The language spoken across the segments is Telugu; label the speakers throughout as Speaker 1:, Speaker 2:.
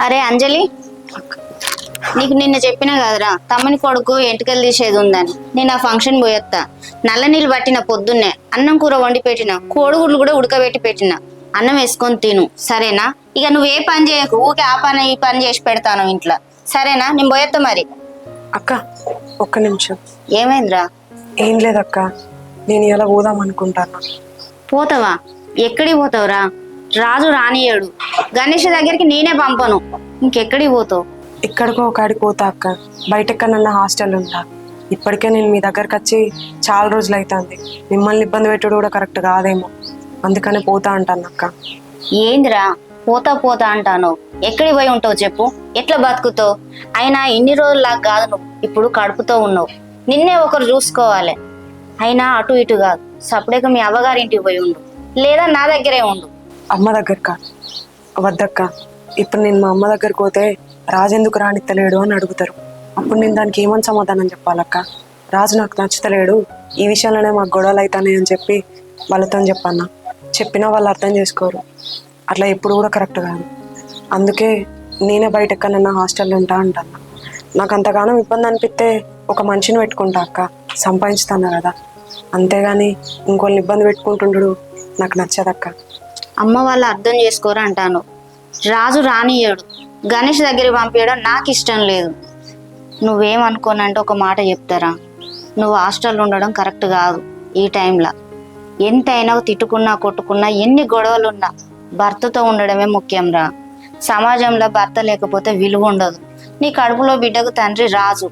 Speaker 1: అరే అంజలి, నీకు నిన్న చెప్పినా కదరా తమ్ముని కొడుకు ఎంటికలు తీసేది ఉందని. నేను ఆ ఫంక్షన్ పోయొత్తా. నల్ల నీళ్ళు పట్టిన పొద్దున్నే, అన్నం కూర వండి పెట్టిన, కోడిగుడ్లు కూడా ఉడకబెట్టి పెట్టిన. అన్నం వేసుకొని తిను, సరేనా? ఇక నువ్వు ఏ పని చేయకు, ఊకే ఆ పని ఈ పని చేసి పెడతాను ఇంట్లో, సరేనా? నేను పోయొత్తా మరి.
Speaker 2: అక్క ఒక్క నిమిషం.
Speaker 1: ఏమైందిరా?
Speaker 2: ఏం లేదక్క, నేను ఇలా పోదాం అనుకుంటాను.
Speaker 1: పోతావా? ఎక్కడికి పోతావురా? రాజు రానియాడు. గణేష్ దగ్గరికి నేనే పంపను. ఇంకెక్కడికి పోతావు?
Speaker 2: ఇక్కడికో ఒకడికి పోతా అక్క. బయటెక్కడన్నా హాస్టల్ ఉంటా. ఇప్పటికే నేను మీ దగ్గరకు వచ్చి చాలా రోజులు అవుతుంది. మిమ్మల్ని ఇబ్బంది పెట్టడం కూడా కరెక్ట్ కాదేమో, అందుకనే పోతా అంటాను అక్క.
Speaker 1: ఏందిరా పోతా పోతా అంటాను? ఎక్కడికి పోయి ఉంటావు చెప్పు? ఎట్లా బతుకుతావు? అయినా ఇన్ని రోజులాగా కాదు, నువ్వు ఇప్పుడు కడుపుతో ఉన్నావు. నిన్నే ఒకరు చూసుకోవాలి. అయినా అటు ఇటు కాదు, సపరేట్గా మీ అవ్వగారింటికి పోయి ఉండు, లేదా నా దగ్గరే ఉండు.
Speaker 2: అమ్మ దగ్గరకా? వద్దక్క. ఇప్పుడు నేను మా అమ్మ దగ్గరికి పోతే రాజెందుకు రానిత్తలేడు అని అడుగుతారు. అప్పుడు నేను దానికి ఏమని సమాధానం చెప్పాలక్క? రాజు నాకు నచ్చుతలేడు, ఈ విషయంలోనే మాకు గొడవలు అవుతాయి అని చెప్పి వాళ్ళతో చెప్పన్నా. చెప్పినా వాళ్ళు అర్థం చేసుకోరు. అట్లా ఎప్పుడు కూడా కరెక్ట్ కాదు. అందుకే నేనే బయట ఎక్కడన్నా హాస్టల్లో ఉంటా అంటాను. నాకు అంతగానో ఇబ్బంది అనిపిస్తే ఒక మనిషిని పెట్టుకుంటా అక్క, సంపాదించుతాను కదా. అంతేగాని ఇంకోళ్ళని ఇబ్బంది పెట్టుకుంటుండడు నాకు నచ్చదక్క.
Speaker 1: అమ్మ వాళ్ళు అర్థం చేసుకోరు అంటాను. రాజు రానియాడు, గణేష్ దగ్గరికి పంపించడం నాకు ఇష్టం లేదు. నువ్వేమనుకోనంటే ఒక మాట చెప్తారా, నువ్వు హాస్టల్లో ఉండడం కరెక్ట్ కాదు. ఈ టైంలో ఎంతైనా తిట్టుకున్నా కొట్టుకున్నా ఎన్ని గొడవలున్నా భర్తతో ఉండడమే ముఖ్యం రా. సమాజంలో భర్త లేకపోతే విలువ ఉండదు. నీ కడుపులో బిడ్డకు తండ్రి రాజు.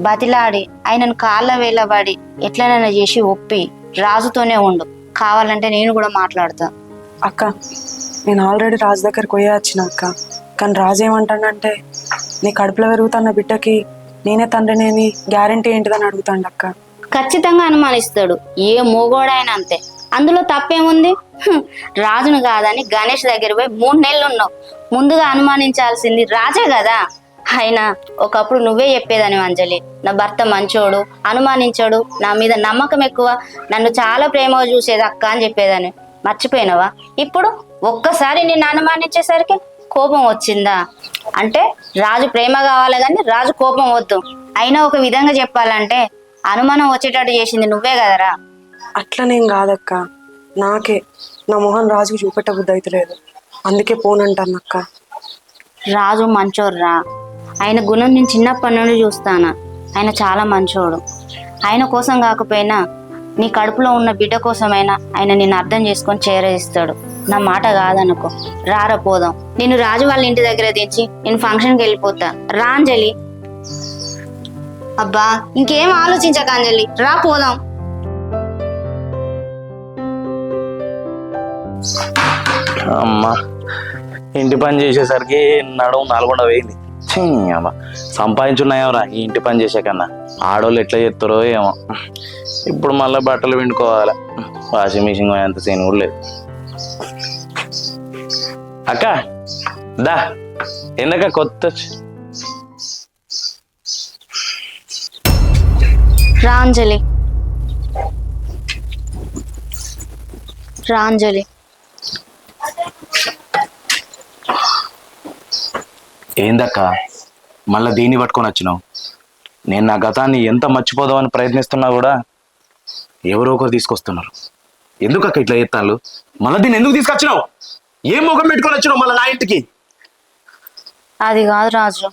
Speaker 1: బతిలాడి ఆయనను కాళ్ళ వేలబడి ఎట్లనైనా చేసి ఒప్పి రాజుతోనే ఉండు. కావాలంటే నేను కూడా మాట్లాడతా.
Speaker 2: అక్క నేను ఆల్రెడీ రాజు దగ్గరికి పోయే వచ్చిన అక్క. కానీ రాజు ఏమంటాడంటే నీ కడుపులో పెరుగుతున్న బిడ్డకి నేనే తండ్రినేమి గ్యారంటీ ఏంటిదని అడుగుతాడు అక్క.
Speaker 1: ఖచ్చితంగా అనుమానిస్తాడు, ఏ మూగోడైనా అంతే. అందులో తప్పేముంది? రాజును కాదని గణేష్ దగ్గర పోయి 3 నెలలు ఉన్నావు. ముందుగా అనుమానించాల్సింది రాజే కదా. అయినా ఒకప్పుడు నువ్వే చెప్పేదని అంజలి, నా భర్త మంచోడు, అనుమానించాడు, నా మీద నమ్మకం ఎక్కువ, నన్ను చాలా ప్రేమగా చూసేది అక్క అని చెప్పేదని. మర్చిపోయినావా? ఇప్పుడు ఒక్కసారి నిన్ను అనుమానించేసరికి కోపం వచ్చిందా? అంటే రాజు ప్రేమ కావాలి కానీ రాజు కోపం వద్దు. అయినా ఒక విధంగా చెప్పాలంటే అనుమానం వచ్చేటట్టు చేసింది నువ్వే కదరా.
Speaker 2: అట్లనేం కాదక్క, నాకే నా మొహం రాజుకి చూపెట్ట బుద్ధి అయితలేదు, అందుకే పోనంటాను అక్క.
Speaker 1: రాజు మంచోడురా. ఆయన గుణం నేను చిన్నప్పటి నుండి చూస్తాను. ఆయన చాలా మంచోడు. ఆయన కోసం కాకపోయినా నీ కడుపులో ఉన్న బిడ్డ కోసమైనా ఆయన నిన్ను అర్థం చేసుకొని చేరయిస్తాడు. నా మాట కాదనుకో, రారా పోదాం. నేను రాజు వాళ్ళ ఇంటి దగ్గర దించి నేను ఫంక్షన్కి వెళ్ళిపోతా. రా అంజలి. అబ్బా ఇంకేం ఆలోచించక అంజలి, రా పోదాం.
Speaker 3: అమ్మా ఇంటి పని చేసేసరికి నడుము నల్గొండ వేయింది. అమ్మా సంపాదించున్నాయేమరా ఈ ఇంటి పని చేసే కన్నా. ఆడవాళ్ళు ఎట్లా చేస్తారో ఏమో. ఇప్పుడు మళ్ళీ బట్టలు పిండుకోవాలి, వాషింగ్ మిషన్ అంత సీన్ కూడా లేదు. అక్క దా, ఎందుక కొత్త
Speaker 1: రాంజలి. రాంజలి
Speaker 3: ఏందక్క మళ్ళీ దీన్ని పట్టుకొని వచ్చినావు? నేను నా గతాన్ని ఎంత మర్చిపోదామని ప్రయత్నిస్తున్నా కూడా ఎవరో ఒకరు తీసుకొస్తున్నారు. ఎందుకు అక్క ఇట్లా చేస్తాను? మళ్ళీ దీన్ని ఎందుకు తీసుకొచ్చినావు? ఏం ముఖం పెట్టుకొని వచ్చినావు మళ్ళీ నా ఇంటికి?
Speaker 1: అది కాదు రాజు,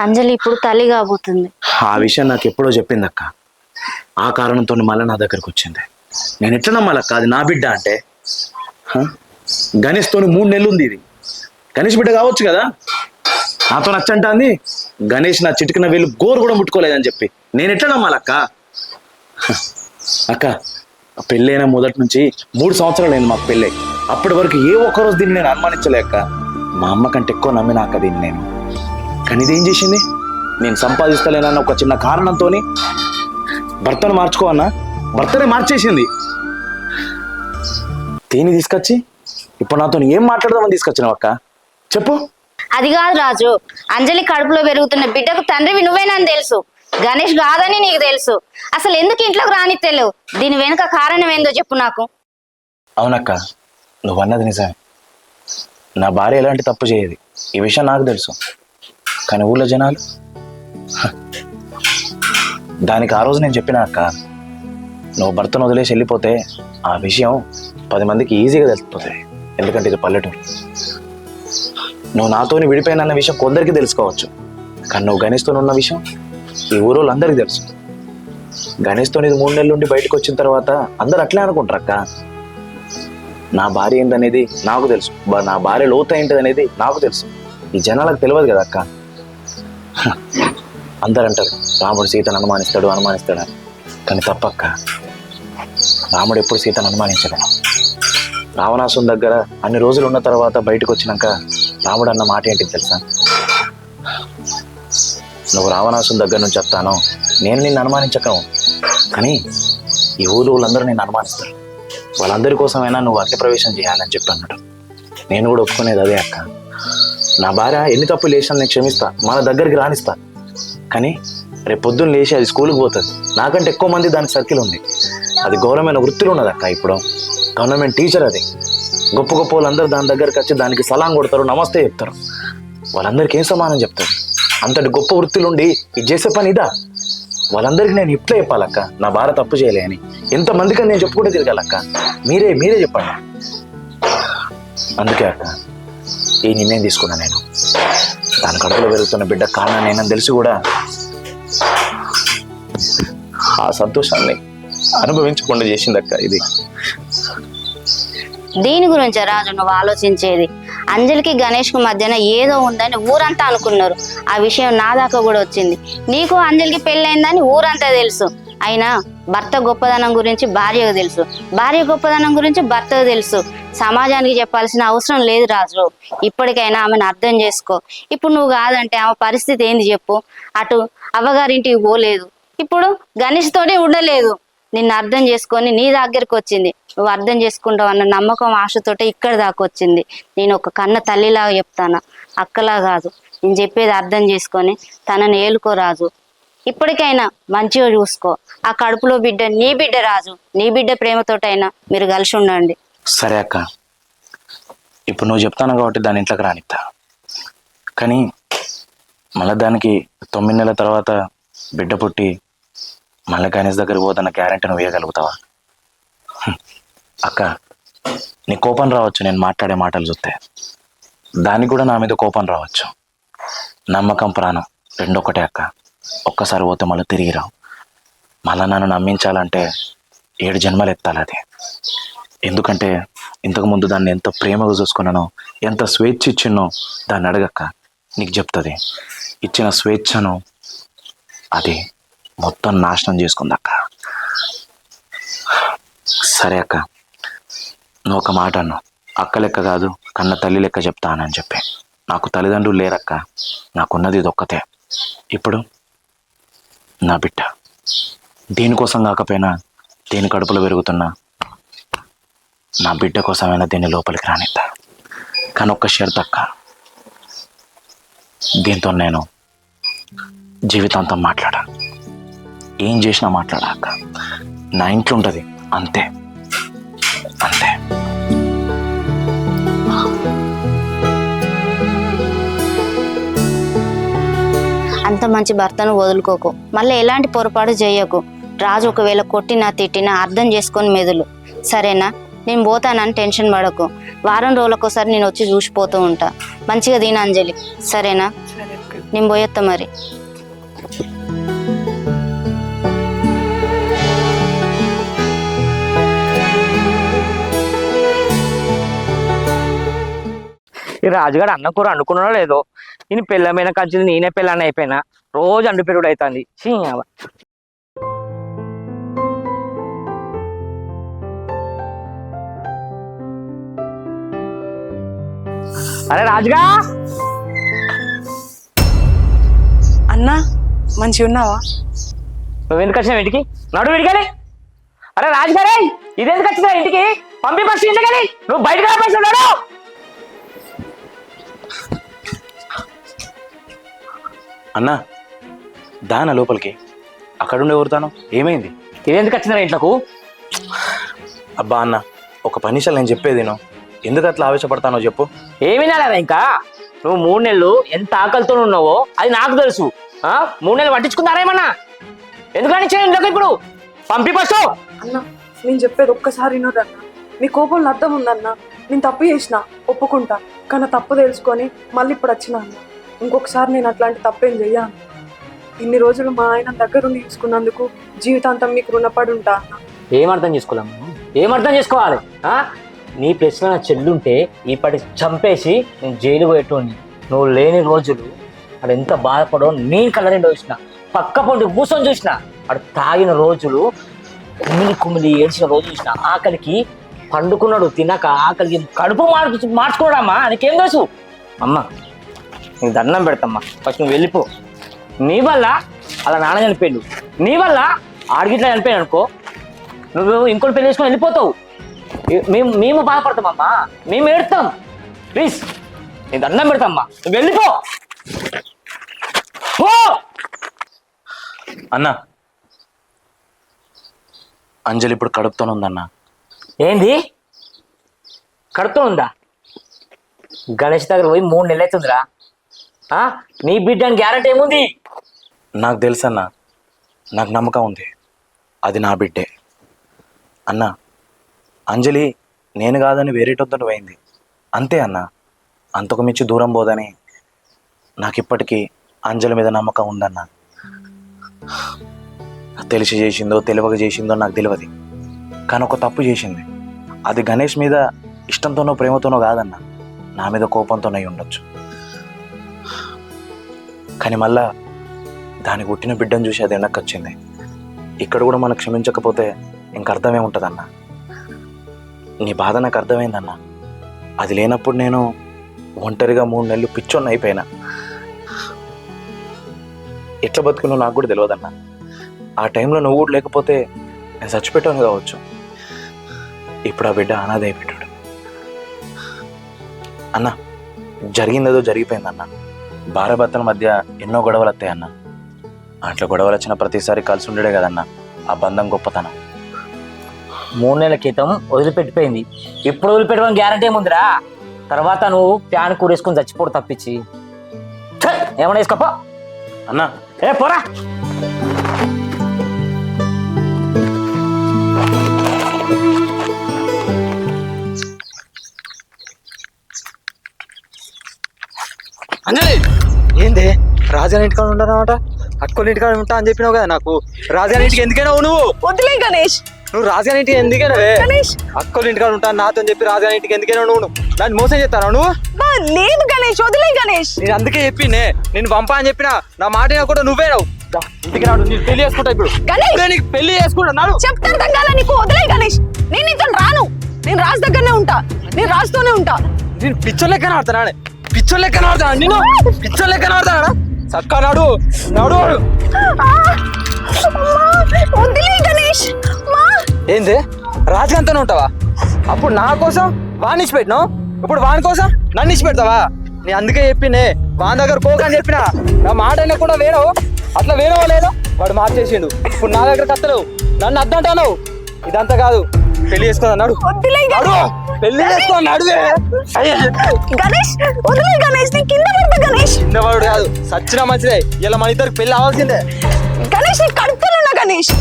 Speaker 1: అంజలి ఇప్పుడు తల్లి కాబోతుంది.
Speaker 3: ఆ విషయం నాకు ఎప్పుడో చెప్పింది అక్క. ఆ కారణంతో మళ్ళీ నా దగ్గరకు వచ్చింది. నేను ఎట్లా నమ్మాలక్క అది నా బిడ్డ అంటే? గణేష్తో 3 నెలలు ఉంది. ఇది గణేష్ బిడ్డ కావచ్చు కదా. నాతో నచ్చంటాంది. గణేష్ నా చిటికిన వేలు గోరు కూడా ముట్టుకోలేదని చెప్పి నేను ఎట్లా నమ్మాలక్క? అక్క పెళ్ళైన మొదటి నుంచి 3 సంవత్సరాలు అయింది మాకు పెళ్ళై. అప్పటి వరకు ఏ ఒక్కరోజు దీన్ని నేను అనుమానించలేక మా అమ్మ కంటే ఎక్కువ నమ్మిన అక్క దీన్ని నేను. కానీ ఇదేం చేసింది? నేను సంపాదిస్తలేనన్న ఒక చిన్న కారణంతో భర్తను మార్చుకోవన్నా భర్తనే మార్చేసింది. దీన్ని తీసుకొచ్చి ఇప్పుడు నాతో ఏం మాట్లాడదామని తీసుకొచ్చినావు అక్క? చెప్పు.
Speaker 1: అది కాదు రాజు, అంజలి కడుపులో పెరుగుతున్న బిడ్డకు తండ్రివి నువ్వేనని తెలుసు, గణేష్ కాదని నీకు తెలుసు. అసలు ఎందుకు ఇంట్లోకి రానిత్తలేవు? దీని వెనుక కారణం ఏందో చెప్పు నాకు.
Speaker 3: అవునక్క, నువ్వు అన్నది నిజమే. నా భార్య ఎలాంటి తప్పు చేయదు, ఈ విషయం నాకు తెలుసు. కానీ ఊళ్ళో జనాలు దానికి ఆ రోజు నేను చెప్పిన అక్క, నువ్వు భర్తను వదిలేసి వెళ్ళిపోతే ఆ విషయం 10 మందికి ఈజీగా తెలిసిపోతుంది. ఎందుకంటే ఇది పల్లెటూరు. నువ్వు నాతోని విడిపోయినన్న విషయం కొందరికి తెలుసుకోవచ్చు, కానీ నువ్వు గణేష్తో ఉన్న విషయం ఈ ఊరోళ్ళు అందరికీ తెలుసు. గణేష్తో ఇది 3 నెలల నుండి బయటకు వచ్చిన తర్వాత అందరు అట్లే అనుకుంటారు అక్క. నా భార్య ఏంటనేది నాకు తెలుసు, నా భార్య లోతు ఏంటిది అనేది నాకు తెలుసు. ఈ జనాలకు తెలియదు కదా అక్క. అందరు అంటారు రాముడు సీతను అనుమానిస్తాడు అని, కానీ తప్పక్క. రాముడు ఎప్పుడు సీతను అనుమానించలేదు. రావణాసుని దగ్గర అన్ని రోజులు ఉన్న తర్వాత బయటకు వచ్చినాక రాముడు అన్న మాట ఏంటి తెలుసా? నువ్వు రావణాసుని దగ్గర నుంచి చెప్తాను, నేను నిన్ను అనుమానించకను, కానీ ఈ ఊరు వాళ్ళందరూ నిన్ను అనుమానిస్తారు. వాళ్ళందరి కోసమైనా నువ్వు అగ్ని ప్రవేశం చేయాలని చెప్పి అన్నాడు. నేను కూడా ఒప్పుకునేది అదే అక్క. నా భార్య ఎన్ని తప్పులు చేసినా నేను క్షమిస్తా, మన దగ్గరికి రానిస్తా. కానీ రేపు పొద్దున్న లేచి అది స్కూల్కి పోతుంది. నాకంటే ఎక్కువ మంది దానికి సర్కిల్ ఉంది. అది గౌరవమైన వృత్తిలో ఉన్నది అక్క. ఇప్పుడు గవర్నమెంట్ టీచర్ అది. గొప్ప గొప్ప వాళ్ళందరూ దాని దగ్గరికి వచ్చి దానికి సలాం కొడతారు, నమస్తే చెప్తారు. వాళ్ళందరికీ ఏం సమానం చెప్తారు? అంతటి గొప్ప వృత్తిలో ఉండి ఇది చేసే పని ఇదా? వాళ్ళందరికీ నేను ఇట్లా చెప్పాలక్క, నా భార్య తప్పు చేయలే అని. ఎంతమందికి నేను చెప్పుకుంటే తిరగాలక్క? మీరే చెప్పండి. అందుకే అక్క ఈ నిర్ణయం తీసుకున్నా నేను. దాని కడుపులో పెరుగుతున్న బిడ్డ కారణం నేనని తెలిసి కూడా ఆ సంతోషాన్ని అనుభవించకుండా చేసిందక్క ఇది.
Speaker 1: దీని గురించే రాజు నువ్వు ఆలోచించేది? అంజలికి గణేష్కు మధ్యన ఏదో ఉందని ఊరంతా అనుకున్నారు. ఆ విషయం నా దాకా కూడా వచ్చింది. నీకు అంజలికి పెళ్ళైందని ఊరంతా తెలుసు. అయినా భర్త గొప్పదనం గురించి భార్యకు తెలుసు, భార్య గొప్పదనం గురించి భర్తకు తెలుసు. సమాజానికి చెప్పాల్సిన అవసరం లేదు రాజు. ఇప్పటికైనా ఆమెను అర్థం చేసుకో. ఇప్పుడు నువ్వు కాదంటే ఆమె పరిస్థితి ఏంది చెప్పు? అటు అవ్వగారింటికి పోలేదు, ఇప్పుడు గణేష్ తోనే ఉండలేదు. నిన్ను అర్థం చేసుకొని నీ దగ్గరికి వచ్చింది. నువ్వు అర్థం చేసుకుంటావు అన్న నమ్మకం ఆశతోటే ఇక్కడ దాకా వచ్చింది. నేను ఒక కన్న తల్లిలాగా చెప్తాను, అక్కలా కాదు. నేను చెప్పేది అర్థం చేసుకొని తనని ఏలుకో రాజు. ఇప్పటికైనా మంచిగా చూసుకో. ఆ కడుపులో బిడ్డ నీ బిడ్డ రాజు. నీ బిడ్డ ప్రేమతోటైనా మీరు కలిసి ఉండండి.
Speaker 3: సరే అక్క, ఇప్పుడు నువ్వు చెప్తాను కాబట్టి దాని ఇంట్లోకి రానిస్తా. కానీ మళ్ళీ దానికి 9 నెలల తర్వాత బిడ్డ పుట్టి మళ్ళీ గణేష్ దగ్గరికి పోదన్న గ్యారెంటీ నువ్వు వేయగలుగుతావా? అక్క, నీ కోపం రావచ్చు నేను మాట్లాడే మాటలు చూస్తే, దానికి కూడా నా మీద కోపం రావచ్చు. నమ్మకం ప్రాణం రెండొకటే అక్క. ఒక్కసారి పోతే మళ్ళీ తిరిగి రావు. మళ్ళీ నన్ను నమ్మించాలంటే 7 జన్మలు ఎత్తాలి అది. ఎందుకంటే ఇంతకుముందు దాన్ని ఎంత ప్రేమగా చూసుకున్నానో, ఎంత స్వేచ్ఛ ఇచ్చినో దాన్ని అడగక్క, నీకు చెప్తుంది. ఇచ్చిన స్వేచ్ఛను అది మొత్తం నాశనం చేసుకుంది అక్క. సరే అక్క, నువ్వు ఒక మాట అన్నావు, అక్క లెక్క కాదు కన్న తల్లి లెక్క చెప్తానని చెప్పి. నాకు తల్లిదండ్రులు లేరక్క, నాకున్నది ఇది ఒక్కతే. ఇప్పుడు నా బిడ్డ దీనికోసం కాకపోయినా, దీని కడుపులో పెరుగుతున్నా నా బిడ్డ కోసమైనా దీన్ని లోపలికి రానిద్దా. కానీ ఒక్క షరతు అక్క, దీంతో నేను జీవితాంతం మాట్లాడా, ఏం చేసినా మాట్లాడాక. నా ఇంట్లో ఉంటుంది అంతే అంతే.
Speaker 1: అంత మంచి భర్తను వదులుకోకు, మళ్ళీ ఎలాంటి పొరపాటు చేయకు. రాజు ఒకవేళ కొట్టినా తిట్టినా అర్థం చేసుకొని మెదులు, సరేనా? నేను పోతానని టెన్షన్ పడకు. వారం రోజులకోసారి నేను వచ్చి చూసిపోతూ ఉంటా. మంచిగా తిను అంజలి, సరేనా? నేను పోయేస్తా మరి.
Speaker 4: ఈ రాజుగారు అన్న కూర అనుకున్నాడో లేదో, నేను పెళ్ళమైన కంచెలు నేనే పెళ్ళాన్ని అయిపోయినా, రోజు అండు పెరుగుడు అవుతుంది. అరే రాజుగా,
Speaker 2: అన్నా మంచిగా ఉన్నావా?
Speaker 4: నువ్వెందుకు వచ్చినావు ఇంటికి? నడు విడిగాలి. అరే రాజుగారే, ఇదెందుకు వచ్చినా ఇంటికి? పంపి ఫస్ట్ ఇంటికి. నువ్వు బయటకు రాబోతున్నాడు.
Speaker 3: అన్నా దానా లోపలికి, అక్కడుండే ఊరుతాను. ఏమైంది?
Speaker 4: ఇదెందుకు వచ్చినా ఇంట్లోకు?
Speaker 3: అబ్బా అన్న, ఒక పనిషాలు నేను చెప్పేది ఎందుకు అట్లా ఆవేశపడతానో చెప్పు.
Speaker 4: ఏమి నారా ఇంకా నువ్వు 3 నెలలు ఎంత ఆకలితో ఉన్నావో అది నాకు తెలుసు. 3 నెలలు పట్టించుకున్నారా ఏమన్నా? ఎందుకని ఇంట్లోకి ఇప్పుడు పంపి ఫస్ట్.
Speaker 2: అన్న నేను చెప్పేది ఒక్కసారి వినోదన్న. మీ కోపంలో అర్థం ఉందన్న. నేను తప్పు చేసిన ఒప్పుకుంటా, కానీ తప్పు తెలుసుకొని మళ్ళీ ఇప్పుడు వచ్చిన అన్న. ఇంకొకసారి నేను అట్లాంటి తప్పేం చెయ్యాను. ఇన్ని రోజులు మా ఆయన దగ్గరుండి చూసుకున్నందుకు జీవితాంతం మీకు రుణపడి ఉంటా అన్న.
Speaker 4: ఏమర్థం చేసుకోలేము, ఏమర్థం చేసుకోవాలి? నీ ప్లేస్లో నా చెల్లుంటే ఇప్పటి చంపేసి నేను జైలు పోయేటోని. నువ్వు లేని రోజులు అక్కడ ఎంత బాధపడో నేను కళ్ళ చూసిన, పక్క పొంటి కూర్చొని చూసిన. అక్కడ తాగిన రోజులు, కుమిలి ఏడ్చిన రోజు చూసిన. ఆకలికి పండుకున్నాడు, తినక ఆకలికి కడుపు మార్చుకోడమ్మా. నీకేం తెలుసు? అమ్మ నీకు దండం పెడతామ్మా, ఫస్ట్ నువ్వు వెళ్ళిపో. నీ వల్ల అలా నాన్న చనిపోయాడు, నీ వల్ల ఆడిగిట్లా చనిపోయాడు అనుకో, నువ్వు ఇంకోటి పెళ్లి చేసుకొని వెళ్ళిపోతావు. మేము బాధపడతామమ్మా, మేము ఏడుతాం. ప్లీజ్ నేను దండం పెడతామ్మా, నువ్వు వెళ్ళిపో.
Speaker 3: అన్నా, అంజలి ఇప్పుడు కడుపుతోనే ఉందన్నా.
Speaker 4: ఏంది కడుపుతో ఉందా? గణేష్ దగ్గర పోయి 3 నెలలు అవుతుందిరా. నీ బిడ్డ అని గ్యారంటీ ఏముంది?
Speaker 3: నాకు తెలుసన్నా, నాకు నమ్మకం ఉంది, అది నా బిడ్డే. అన్నా, అంజలి నేను కాదని వేరేటొద్దని పోయింది అంతే అన్నా. అంతకు మించి దూరం పోదని నాకు ఇప్పటికీ అంజలి మీద నమ్మకం ఉందన్నా. తెలిసి చేసిందో తెలియక చేసిందో నాకు తెలియదు, కానీ ఒక తప్పు చేసింది. అది గణేష్ మీద ఇష్టంతోనో ప్రేమతోనో కాదన్నా, నా మీద కోపంతోనై ఉండొచ్చు. కానీ మళ్ళా దానికి పుట్టిన బిడ్డను చూసి అది వెనక్కి వచ్చింది. ఇక్కడ కూడా మనం క్షమించకపోతే ఇంక అర్థమే ఉంటుందన్నా. నీ బాధ నాకు అర్థమైందన్నా. అది లేనప్పుడు నేను ఒంటరిగా 3 నెలలు పిచ్చోన్న అయిపోయినా. ఎట్లా బతుకునో నాకు కూడా తెలియదన్నా. ఆ టైంలో నువ్వు కూడా లేకపోతే నేను చచ్చిపెట్టాను కావచ్చు. ఇప్పుడు ఆ బిడ్డ అనాథ అయిపోయాడు. అన్న, జరిగిందేదో జరిగిపోయిందన్న. భార్యాభర్తల మధ్య ఎన్నో గొడవలు వస్తాయన్న. అట్లా గొడవలు వచ్చిన ప్రతిసారి కలిసి ఉండడే కదన్నా ఆ బంధం గొప్పతనం.
Speaker 4: 3 నెలల క్రితం వదిలిపెట్టిపోయింది, ఇప్పుడు వదిలిపెట్టడం గ్యారంటీ ఏముందిరా? తర్వాత నువ్వు ప్యాన్ కూరేసుకుని చచ్చిపోడు తప్పించి ఏమన్నా వేసుకోపో.
Speaker 3: అన్నా,
Speaker 4: ఏ పోరా.
Speaker 5: అంజలి ఏంది రాజాని ఇంటికాడ ఉండనమాట? అక్కల ఇంటికాడ ఉంటా అని చెప్పినావు కదా నాకు. రాజాని ఇంటికి ఎందుకైనా నువ్వు
Speaker 2: వదిలే గణేష్.
Speaker 5: నువ్వు రాజాని ఇంటికి ఎందుకైనా అక్కల ఇంటికాడ ఉంటా నాతో చెప్పి రాజాని ఇంటికి ఎందుకైనా నువ్వు దాన్ని మోసం చేస్తాను నువ్వు?
Speaker 2: లేదు గణేష్, వదిలే గణేష్.
Speaker 5: నేను అందుకే చెప్పిందే, నేను పంపా అని చెప్పినా. నా మాట కూడా నువ్వే రావు. ఇంటికి రాడు, నేను పెళ్లి చేసుకుంటా. ఇప్పుడు నీకు పెళ్లి చేసుకుంటా నాడు
Speaker 2: చెప్తాను తగ్గాల నీకు. వదిలే గణేష్, నేను నీతో రాను. నేను రాజు దగ్గరనే ఉంటా, నేను రాజుతోనే ఉంటా.
Speaker 5: నేను పిచ్చర్ లెక్కన ఆడతానా? పిచ్చర్ లెక్కన ఆడతానా? నేను పిచ్చర్ లెక్కన ఆడతానా? చక్కా నాడు నాడు.
Speaker 2: వదిలే గణేష్.
Speaker 5: ఏంది రాజుగాంతోనే ఉంటావా? అప్పుడు నా కోసం వాడిని ఇచ్చి పెట్టినావు, ఇప్పుడు వాని కోసం నన్ను ఇచ్చి పెడతావా? నేను అందుకే చెప్పిండే వాని దగ్గర పోకని చెప్పినా. నా మాట అయినా కూడా వేణవు, అట్లా వేణవో లేదో వాడు మార్చేసిండు. ఇప్పుడు నా దగ్గర కత్తలేవు, నన్ను అద్దంటాను. ఇదంతా కాదు, పెళ్లి చేసుకున్నా నాడు. పెళ్లి చేసుకున్నాడు కిందవాడు కాదు, సచ్చిన మంచిదే. ఇలా మన ఇద్దరికి పెళ్లి అవ్వాల్సిందే.
Speaker 2: గణేష్ కడుపుతున్నా గణేష్.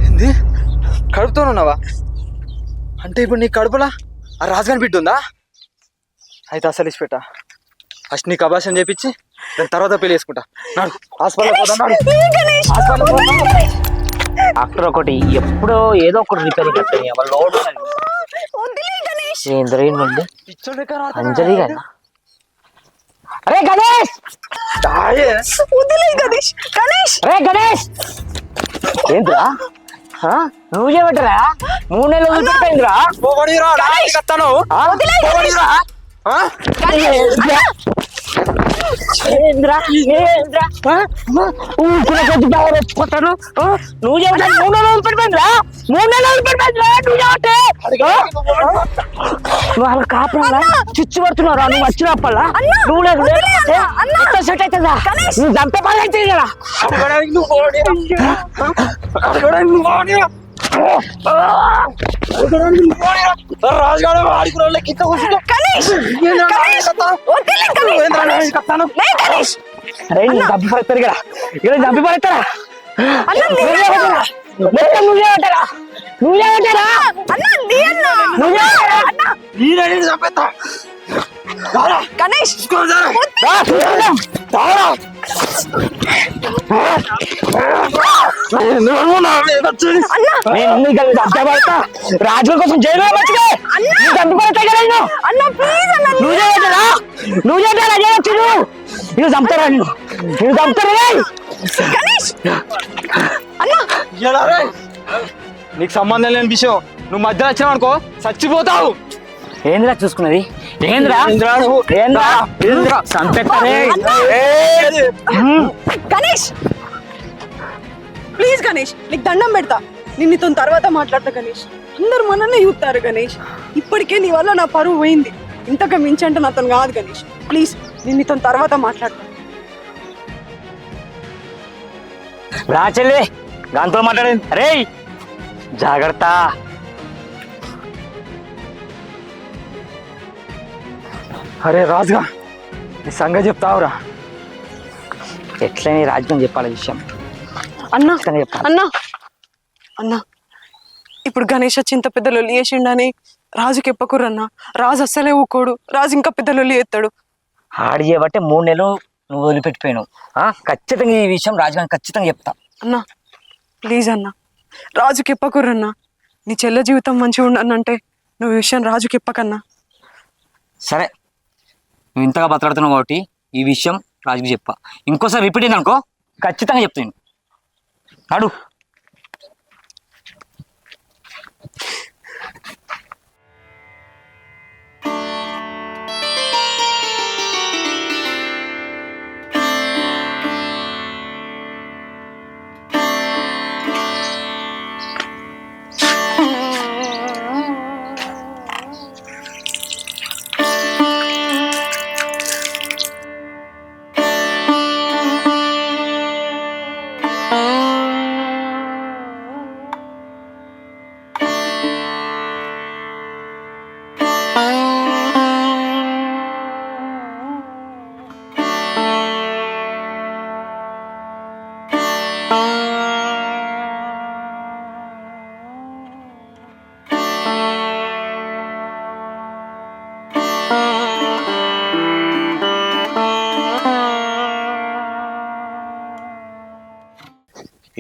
Speaker 5: ఏంది కడుపుతోనున్నావా? అంటే ఇప్పుడు నీ కడుపులా ఆ రాజుగాని బిడ్డ ఉందా? అయితే అసలు ఇచ్చి పెట్టా. ఫస్ట్ నీకు అభాషణ చేపించి దాని తర్వాత పెళ్లి చేసుకుంటా. నాడు హాస్పిటల్ పోతాను.
Speaker 4: డాక్టర్ ఒకటి ఎప్పుడో ఏదో ఒకటి రిపేరింగ్ వస్తాయి. లోడ్ నుండి అంజలి కదా. అరే గణేష్, అరే గణేష్, ఏంద్రా నువ్వు చేయబట్టరా? 3 నెలలు వదిలిపెట్టిందిరా. నువ్వు చెబితే 3 నెలలు వదిలిపెట్టిపోయిందిరా. 3 నెలలు వదిలిపెట్టిపోయిందిరా. నువ్వు చెబితే వాళ్ళ కాపురా చిచ్చు పడుతున్నారా? నువ్వు వచ్చినప్పల్లా నువ్వు లేదు సెట్ అవుతుందా? నువ్వు దంత బాగా అవుతుంది కదా.
Speaker 5: రాజుగాడు ఆడుకున్న కింద అరే చంపి పడతారు ఇక్కడ ఇక్కడ చంపి పడతారా చంపేస్తా
Speaker 2: గణేష్
Speaker 5: రాజుల కోసం జైలు చంపి కదా నువ్వు నువ్వు చంపుతారా నువ్వు చంపుతారా నీకు సంబంధం లేని విషయం నువ్వు మధ్యలో వచ్చినావు అనుకో చచ్చిపోతావు.
Speaker 4: ఏంద్రా చూసుకున్నది ఏంద్రా
Speaker 2: గణేష్ ప్లీజ్ గణేష్ నీకు దండం పెడతా నేను నీతో తర్వాత మాట్లాడతా గణేష్. అందరు మనల్ని చూస్తారు గణేష్. ఇప్పటికే నీ వల్ల నా పరువు పోయింది. ఇంతగా మించి అంటే నాతో కాదు గణేష్. ప్లీజ్ నేను నీతో తర్వాత మాట్లాడతా.
Speaker 4: రా చెల్లి దాంతో మాట్లాడేది. అరే జాగ్రత్త.
Speaker 5: అరే రాజుగా నీ సంగతి చెప్తావురా.
Speaker 4: ఎట్లా నీ రాజ్యం చెప్పాలి విషయం
Speaker 2: అన్నా
Speaker 4: చెప్పాలి.
Speaker 2: అన్నా అన్నా ఇప్పుడు గణేష్ చింత పెద్ద లొల్లి చేసిండని రాజుకి ఎప్పకురన్నా. రాజు అస్సలే ఊకోడు. రాజు ఇంకా పెద్ద లొల్లి ఎత్తాడు.
Speaker 4: ఆడి చేయబట్టే 3 నెలలు నువ్వు వదిలిపెట్టిపోయావు. ఖచ్చితంగా ఈ విషయం రాజుగారికి ఖచ్చితంగా చెప్తా.
Speaker 2: అన్నా ప్లీజ్ అన్నా రాజుకి ఎప్పకురన్నా. నీ చెల్లె జీవితం మంచిగా ఉండనంటే నువ్వు ఈ విషయం రాజుకి ఎప్పకన్నా.
Speaker 4: సరే నువ్వు ఇంతగా బతలాడుతున్నావు కాబట్టి ఈ విషయం రాజుకి చెప్పా. ఇంకోసారి రిపీట్ అయింది అనుకో ఖచ్చితంగా చెప్తాను. అడు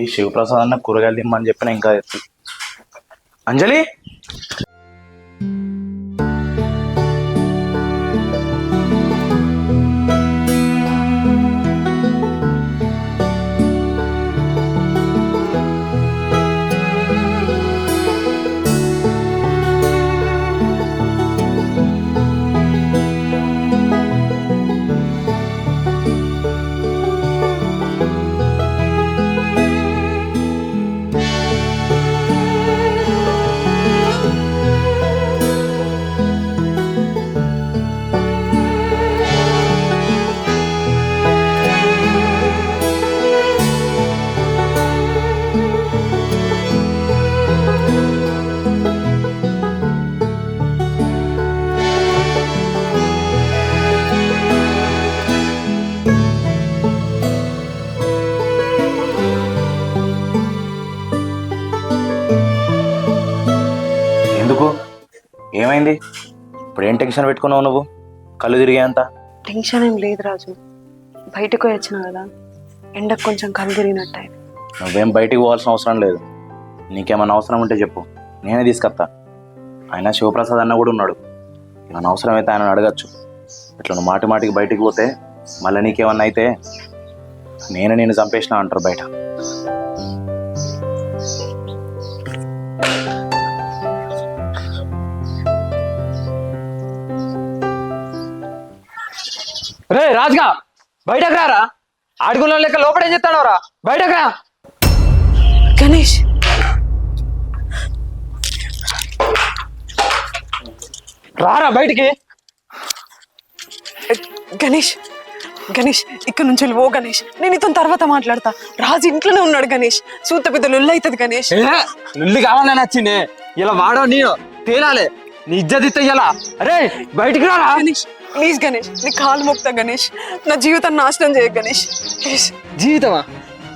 Speaker 3: ఈ శివప్రసాద్ అన్న కూరగాయలు తిమ్మని చెప్పిన ఇంకా అంజలి ఎందుకు ఏమైంది? ఇప్పుడు ఏం టెన్షన్ పెట్టుకున్నావు నువ్వు? కళ్ళు తిరిగేంత
Speaker 2: టెన్షన్ ఏం లేదు రాజు. బయటకు వచ్చిన కదా ఎండకు కొంచెం కళ్ళు తిరిగినట్టు.
Speaker 3: నువ్వేం బయటికి పోవాల్సిన అవసరం లేదు. నీకేమైనా అవసరం ఉంటే చెప్పు, నేనే తీసుకొస్తా. ఆయన శివప్రసాద్ అన్న కూడా ఉన్నాడు. ఏమైనా అవసరం అయితే ఆయన అడగచ్చు. ఇట్లా నువ్వు మాటి మాటికి బయటికి పోతే మళ్ళీ నీకేమన్నా అయితే నేను చంపేసిన అంటారు బయట.
Speaker 5: రే రాజుగా బయటకు రారా. ఆడుకున్న లెక్క లోపల ఏం చెప్తాడో రా. బయటకు రా
Speaker 2: గణేష్.
Speaker 5: రారా బయటికి.
Speaker 2: గణేష్ గణేష్ ఇక్కడ నుంచి వెళ్ళి ఓ గణేష్, నేను ఇతని తర్వాత మాట్లాడతా. రాజు ఇంట్లోనే ఉన్నాడు గణేష్, సూత పెద్ద లొల్లి అవుతుంది గణేష్.
Speaker 5: నుల్లి కావాలని వచ్చింది ఇలా వాడో నేను తేలాలే నీ ఇజ్జత్ ఇలా. అరే బయటికి రారా.
Speaker 2: గణేష్ ప్లీజ్ గణేష్, నీ కాలు మొక్తా గణేష్, నా జీవితాన్ని నాశనం చేయ గణేష్ ప్లీజ్.
Speaker 5: జీవితమా?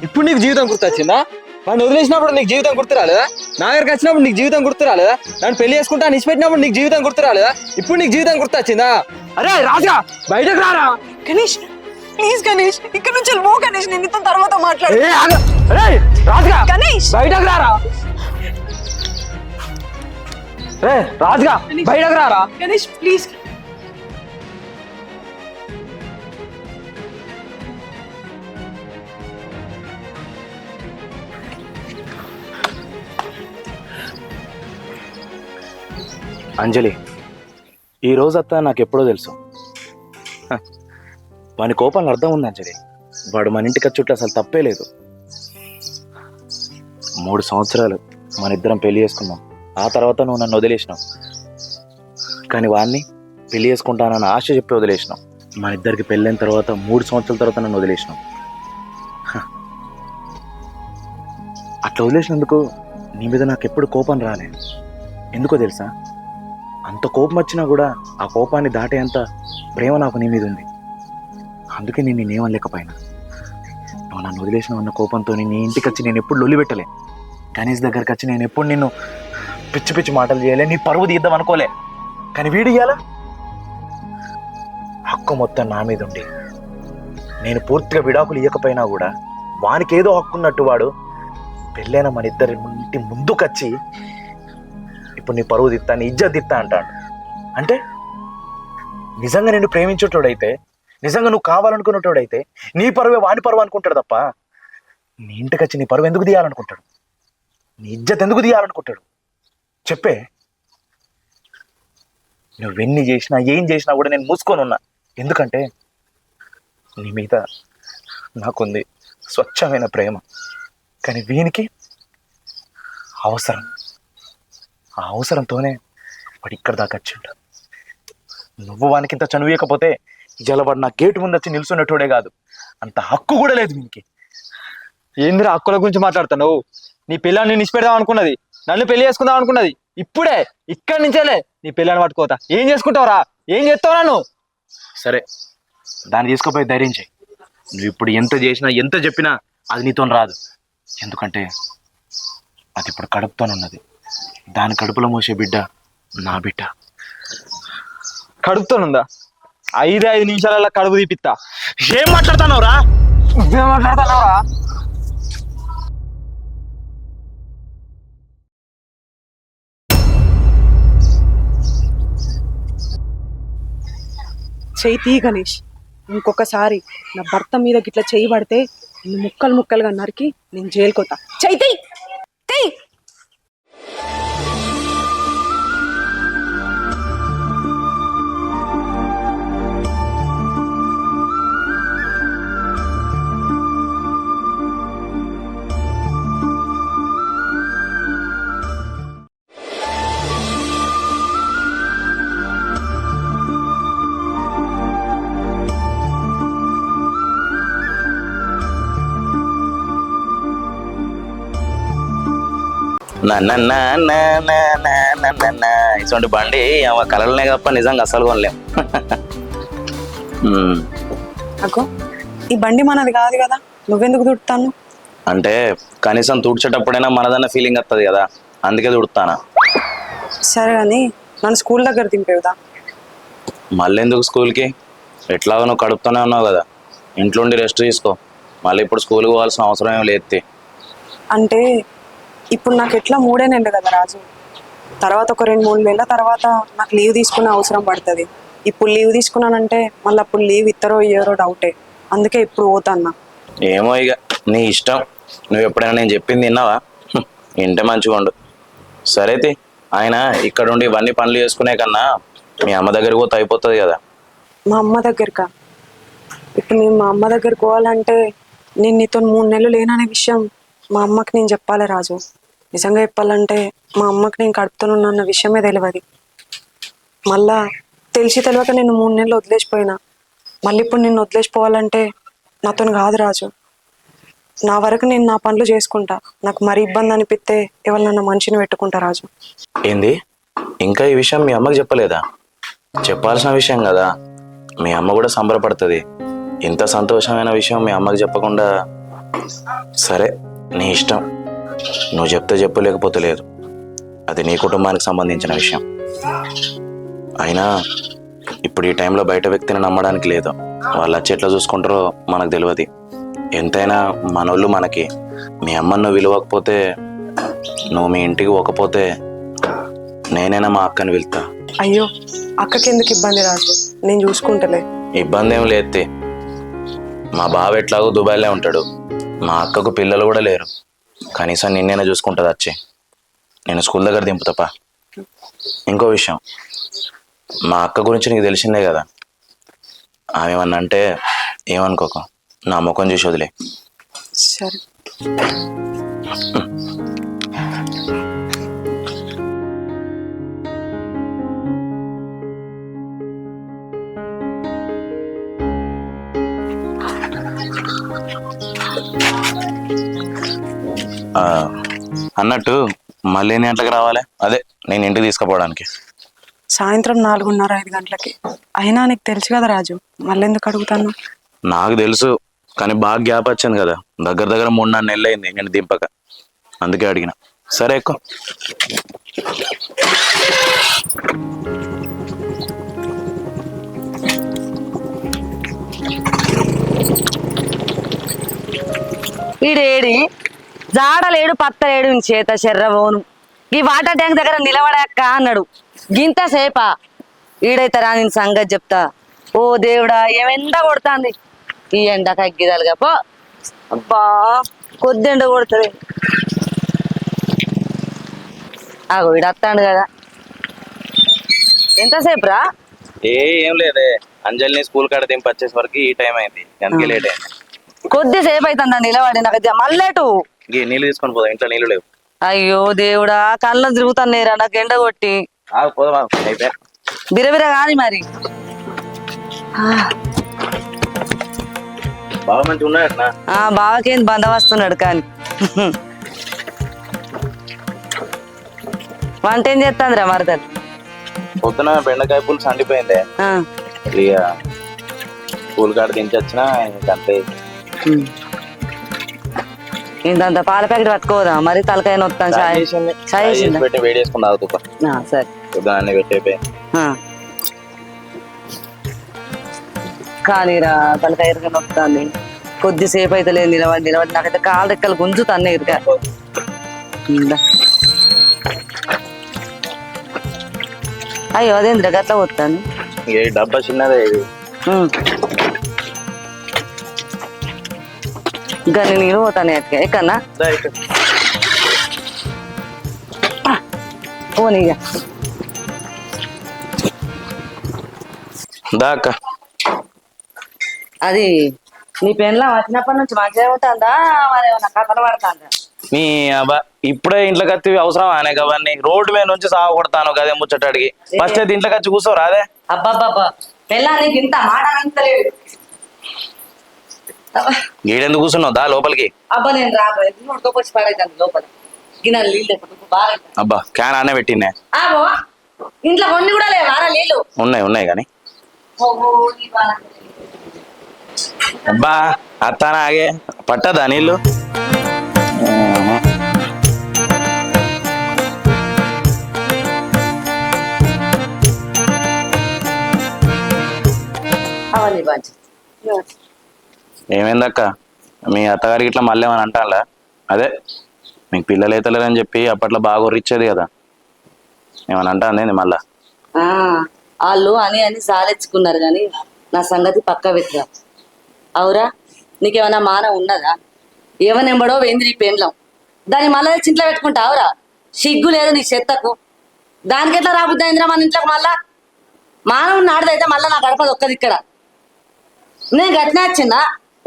Speaker 5: ఇప్పుడు నీకు జీవితం గుర్తొచ్చిందా? వాడిని వదిలేసినప్పుడు నీకు జీవితం గుర్తు రాలేదా? నా దగ్గరికి వచ్చినప్పుడు నీకు జీవితం గుర్తు రాలేదా? నన్ను పెళ్లి చేసుకుంటా నిలిచిపెట్టినప్పుడు నీకు జీవితం గుర్తు రాలేదా? ఇప్పుడు నీకు జీవితం గుర్తొచ్చిందా? అరే రాజా బయటకు రారా.
Speaker 2: గణేష్ ప్లీజ్ గణేష్, ఇక్కడ నుంచి వెళ్ళి ఓ గణేష్, నేను ఇతని తర్వాత మాట్లాడు.
Speaker 5: అరే రాజుగా
Speaker 2: గణేష్
Speaker 5: బయటకు రారా. రే రాజుగా బయటకు రారా.
Speaker 2: గణేష్ ప్లీజ్.
Speaker 3: అంజలి, ఈ రోజు అత్త నాకు ఎప్పుడో తెలుసు. హ, వాని కోపానికి అర్థం ఉంది అంజలి. వాడు మన ఇంటికి వచ్చుట్టు అసలు తప్పే లేదు. 3 సంవత్సరాలు మన ఇద్దరం పెళ్లి చేసుకున్నాం. ఆ తర్వాత నువ్వు నన్ను వదిలేసినావు. కానీ వాడిని పెళ్లి చేసుకుంటానన్న ఆశ చెప్పి వదిలేసినావు. మన ఇద్దరికి పెళ్ళైన తర్వాత 3 సంవత్సరాల తర్వాత నన్ను వదిలేసినావు. హ, అట్లా వదిలేసినందుకు నీ మీద నాకు ఎప్పుడు కోపం రాలే. ఎందుకో తెలుసా? అంత కోపం వచ్చినా కూడా ఆ కోపాన్ని దాటేంత ప్రేమ నాకు నీ మీద ఉంది. అందుకే నేను నేనేమనలేకపోయినా. నువ్వు నన్ను వదిలేసిన ఉన్న కోపంతో నీ ఇంటికి వచ్చి నేను ఎప్పుడు లొల్లి పెట్టలే. గణేష్ దగ్గరికి వచ్చి నేను ఎప్పుడు నిన్ను పిచ్చి పిచ్చి మాటలు చేయలే, నీ పరువు తీద్దాం అనుకోలే. కానీ వీడు ఇయ్యాలా హక్కు మొత్తం నా మీద ఉండి నేను పూర్తిగా విడాకులు ఇవ్వకపోయినా కూడా వానికి ఏదో హక్కు ఉన్నట్టు వాడు పెళ్ళైన మన ఇద్దరి ఇంటి ముందుకొచ్చి ఇప్పుడు నీ పరువు దిత్తా, నీ ఇజ్జత్ దిత్తా అంటాడు. అంటే నిజంగా నేను ప్రేమించేటోడైతే, నిజంగా నువ్వు కావాలనుకునేటోడైతే నీ పరువే వాని పరువు అనుకుంటాడు తప్ప నీ ఇంటికి వచ్చి నీ పరువు ఎందుకు తీయాలనుకుంటాడు? నీ ఇజ్జత్ ఎందుకు తీయాలనుకుంటాడు? చెప్పే. నువ్వెన్ని చేసినా ఏం చేసినా కూడా నేను మూసుకొని ఉన్నా. ఎందుకంటే నీ మీద నాకుంది స్వచ్ఛమైన ప్రేమ. కానీ వీనికి అవసరం. ఆ అవసరంతోనే వాడు ఇక్కడ దాకా వచ్చిండు. నువ్వు వానికింత చనువేయకపోతే జలవాడు నా గేటు ముందు వచ్చి నిల్చున్నట్టుడే కాదు, అంత హక్కు కూడా లేదు వీనికి.
Speaker 5: ఏందిరా హక్కుల గురించి మాట్లాడుతున్నావు? నీ పిల్లని నిష్పెడదాం అనుకున్నది, నన్ను పెళ్లి చేసుకుందాం అనుకున్నది. ఇప్పుడే ఇక్కడి నుంచేలే నీ పిల్లని పట్టుకోతా. ఏం చేసుకుంటావురా? ఏం చేస్తావు నన్ను?
Speaker 3: సరే, దాన్ని తీసుకుపోయి ధైర్యం చేయి. నువ్వు ఇప్పుడు ఎంత చేసినా ఎంత చెప్పినా అది నీతో రాదు. ఎందుకంటే అది ఇప్పుడు కడుపుతోనున్నది. దాని కడుపులో మోసే బిడ్డ నా బిడ్డ.
Speaker 5: కడుపుతోనుందా? 5 నిమిషాలలో కడుపు తీపిస్తా.
Speaker 3: ఏం మాట్లాడుతున్నావురా?
Speaker 5: నువ్వేం మాట్లాడుతున్నావురా?
Speaker 2: చెయ్యి తీ గణేష్. ఇంకొకసారి నా భర్త మీద గిట్లా చెయ్యి పడితే నిన్ను ముక్కలు ముక్కలుగా నరికి నేను జైలుకోతా. చెయ్యి తీ తీ.
Speaker 3: ఇటువంటి బండి కలలనే తప్ప నిజంగా అసలు కొనలేం.
Speaker 2: అగో ఈ బండి మనది కాదు కదా, నువ్వెందుకు దుడుతాను?
Speaker 3: అంటే కనీసం తుడిచేటప్పుడైనా మనదన్న ఫీలింగ్ వస్తుంది కదా, అందుకే తుడుతానా.
Speaker 2: సరే అని నన్ను స్కూల్ దగ్గర దింపేవుదా?
Speaker 3: మళ్ళీ ఎందుకు స్కూల్కి? ఎట్లాగో నువ్వు కడుపుతూనే ఉన్నావు కదా, ఇంట్లో ఉండి రెస్ట్ తీసుకో. మళ్ళీ ఇప్పుడు స్కూల్కి పోవాల్సిన అవసరం ఏం లేదు.
Speaker 2: అంటే ఇప్పుడు నాకు ఎట్లా 3 నెలలు కదా రాజు, తర్వాత ఒక 2-3 నెలల తర్వాత నాకు లీవ్ తీసుకునే అవసరం పడుతుంది. ఇప్పుడు లీవ్ తీసుకున్నానంటే మళ్ళీ అప్పుడు లీవ్ ఇస్తారో ఇయ్యారో డౌటే. అందుకే ఇప్పుడు పోతాన్నా.
Speaker 3: ఏమో ఇక నీ ఇష్టం. నువ్వు ఎప్పుడైనా నేను చెప్పింది విన్నావా? ఇంటే మంచిగా ఉండు. సరే తి, ఆయన ఇక్కడ ఉండి ఇవన్నీ పనులు చేసుకునే కన్నా మీ అమ్మ దగ్గరికి పోతే అయిపోతుంది కదా.
Speaker 2: మా అమ్మ దగ్గరకా? ఇప్పుడు నేను మా అమ్మ దగ్గరికి పోవాలంటే నేను నీతో 3 నెలలు లేననే విషయం మా అమ్మకి నేను చెప్పాలి రాజు. నిజంగా చెప్పాలంటే మా అమ్మకి నేను కడుపుతానున్న విషయమే తెలియదు. మళ్ళా తెలిసి తెలియక నేను 3 నెలలు వదిలేసిపోయినా. మళ్ళీ ఇప్పుడు నిన్ను వదిలేసిపోవాలంటే నాతో కాదు రాజు. నా వరకు నేను నా పనులు చేసుకుంటా. నాకు మరీ ఇబ్బంది అనిపిస్తే ఎవరినన్నా మనిషిని పెట్టుకుంటా రాజు.
Speaker 3: ఏంది ఇంకా ఈ విషయం మీ అమ్మకి చెప్పలేదా? చెప్పాల్సిన విషయం కదా. మీ అమ్మ కూడా సంబరపడుతుంది. ఇంత సంతోషమైన విషయం మీ అమ్మకి చెప్పకుండా. సరే నీ ఇష్టం, నువ్వు చెప్తే చెప్పు, లేకపోతే లేదు. అది నీ కుటుంబానికి సంబంధించిన విషయం. అయినా ఇప్పుడు ఈ టైంలో బయట వ్యక్తిని నమ్మడానికి లేదు. వాళ్ళు వచ్చి ఎట్లా చూసుకుంటారో మనకు తెలియదు. ఎంతైనా మనోళ్ళు మనకి. మీ అమ్మను విలువకపోతే, నువ్వు మీ ఇంటికి పోకపోతే నేనైనా మా అక్కని వెళ్తా.
Speaker 2: అయ్యో, అక్కకి ఎందుకు ఇబ్బంది రాజు, నేను చూసుకుంటలే.
Speaker 3: ఇబ్బంది ఏం లేదు. మా బావ ఎట్లాగో దుబాయ్లో ఉంటాడు. మా అక్కకు పిల్లలు కూడా లేరు. కనీసం నిన్నైనా చూసుకుంటుంది వచ్చి. నేను స్కూల్ దగ్గర దింపుతాపా. ఇంకో విషయం, మా అక్క గురించి నీకు తెలిసిందే కదా. ఆమె ఏమన్నా అంటే ఏమనుకోకు, నా ముఖం చూసి వదిలే.
Speaker 2: సరే.
Speaker 3: అన్నట్టు మళ్ళీ ఎన్ని గంటలకు రావాలి? అదే నేను ఇంటికి తీసుకుపోవడానికి.
Speaker 2: సాయంత్రం 4:30-5 గంటలకి. అయినా నీకు తెలుసు కదా రాజు, మళ్ళీ ఎందుకు అడుగుతాను?
Speaker 3: నాకు తెలుసు, కానీ బాగా గ్యాప్ వచ్చింది కదా. దగ్గర దగ్గర 3-4 నెలలు అయింది నేను దింపక. అందుకే అడిగిన. సరే ఎక్కువ.
Speaker 6: ఈడేడి జాడలేడు పత్తలేడు చేత శర్రబోను. ఈ వాటర్ ట్యాంక్ దగ్గర నిలబడాక అన్నాడు. గింత సేపా ఈడైతే రా నేను సంగతి చెప్తా. ఓ దేవుడా, ఏమెండ కొడుతుంది ఈ ఎండ కగ్గిదాలుగా పో. అబ్బా కొద్ది ఎండ కొడుతుంది. ఆగో ఈడు వస్తాడు కదా. ఎంతసేపు రా?
Speaker 3: ఏం లేదే, అంజలిని స్కూల్ కాడ దింపి వచ్చేసే వరకు ఈ టైం అయింది. అందుకే లేట్ అయింది.
Speaker 6: కొద్దిసేపు అవుతుందా నిలబడి? నాకు మళ్ళేటు
Speaker 3: నీళ్ళు తీసుకొని పోదాం, ఇంట్లో నీళ్ళు లేవు.
Speaker 6: అయ్యో దేవుడా, కళ్ళు తిరుగుతానేరా నాకు ఎండ కొట్టి.
Speaker 3: పోదాం అయితే.
Speaker 6: బిరబిర కాని మరి.
Speaker 3: బాగా మంచిగా ఉన్నాయట.
Speaker 6: బావకేంది బందవస్తున్నాడు కానీ. వంట ఏం చేస్తాందిరా మరదలు?
Speaker 3: పొద్దున బెండకాయ పులుసు అండిపోయిందే. ఇక స్కూల్ కాడ దించొచ్చిన ఇంకంతే.
Speaker 6: ఇంత పాల ప్యాకెట్ పట్టుకోదా మరి? తలకాయ నొత్తాను.
Speaker 3: పెట్టి వేడి వేసుకుని తాగుతా.
Speaker 6: సరే
Speaker 3: పొద్దున అన్ని పెట్టయిపోయి.
Speaker 6: కానీరా తలకాయ ఇరుగా నొత్తాంది. కొద్దిసేపు అయితే లేదు నిలబడి నిలబడి. నాకైతే కాలు రెక్కలు గుంజుతాను ఇరుగా. అయ్యో అదేంద్ర గట్లా పోతాను.
Speaker 3: డబ్బా చిన్నదే ఇది.
Speaker 6: గని నేను పోతాను ఎక్కన్నా పోనీగా.
Speaker 3: దాకా
Speaker 6: అది నీ పెన్లో వచ్చినప్పటి నుంచి మంచిగా ఉంటుందా మరి ఏమన్నా కథలు పడుతుందా?
Speaker 3: నీ అబ్బా ఇప్పుడే ఇంట్లోకి వచ్చి అవసరం అనే అవన్నీ. రోడ్డు మీద నుంచి సాగు కొడతాను కదే ముచ్చట అడిగి. ఫస్ట్ అయితే ఇంట్లోకి వచ్చి కూర్చోరా అదే.
Speaker 6: అబ్బాబ్బా పెళ్ళానికి ఇంత మాట అంతలేదు.
Speaker 3: గీడెందుకు కూర్చున్నావు? దా లోపలికి.
Speaker 6: అబ్బా నేను రాబోయే పడైతాను లోపల. గిన్నెలు నీళ్ళు బాగా.
Speaker 3: అబ్బా క్యాన్ ఆనే పెట్టిందే.
Speaker 6: ఇంట్లో కొన్ని కూడా లేవా నీళ్ళు?
Speaker 3: ఉన్నాయి కానీ. అబ్బా అత్తానా ఆగే పట్టదా నీళ్ళు? ఏమైందక్క, మీ అత్తగారికి ఇట్లా మళ్ళీ ఏమని అంటారా? అదే మీకు పిల్లలు అవుతలేరని చెప్పి అప్పట్లో బాగా ఒరిచ్చేది కదా, ఏమని అంటాంది మళ్ళా?
Speaker 6: వాళ్ళు అని సాలెచ్చుకున్నారు కానీ నా సంగతి పక్క పెట్టరా. అవురా, నీకేమైనా మానం ఉన్నదా? ఏమనెంబడో వేంది నీ పెండ్లం, దాన్ని మళ్ళీ చింట్లో పెట్టుకుంటావురా? సిగ్గు లేదు నీ చెత్తకు. దానికి ఎట్లా రాబుద్ది అయిందిరా మన ఇంట్లోకి? మళ్ళా మానవు నాడదైతే మళ్ళీ నా గడపది ఒక్కది ఇక్కడ. నేను గట్టిన వచ్చిందా?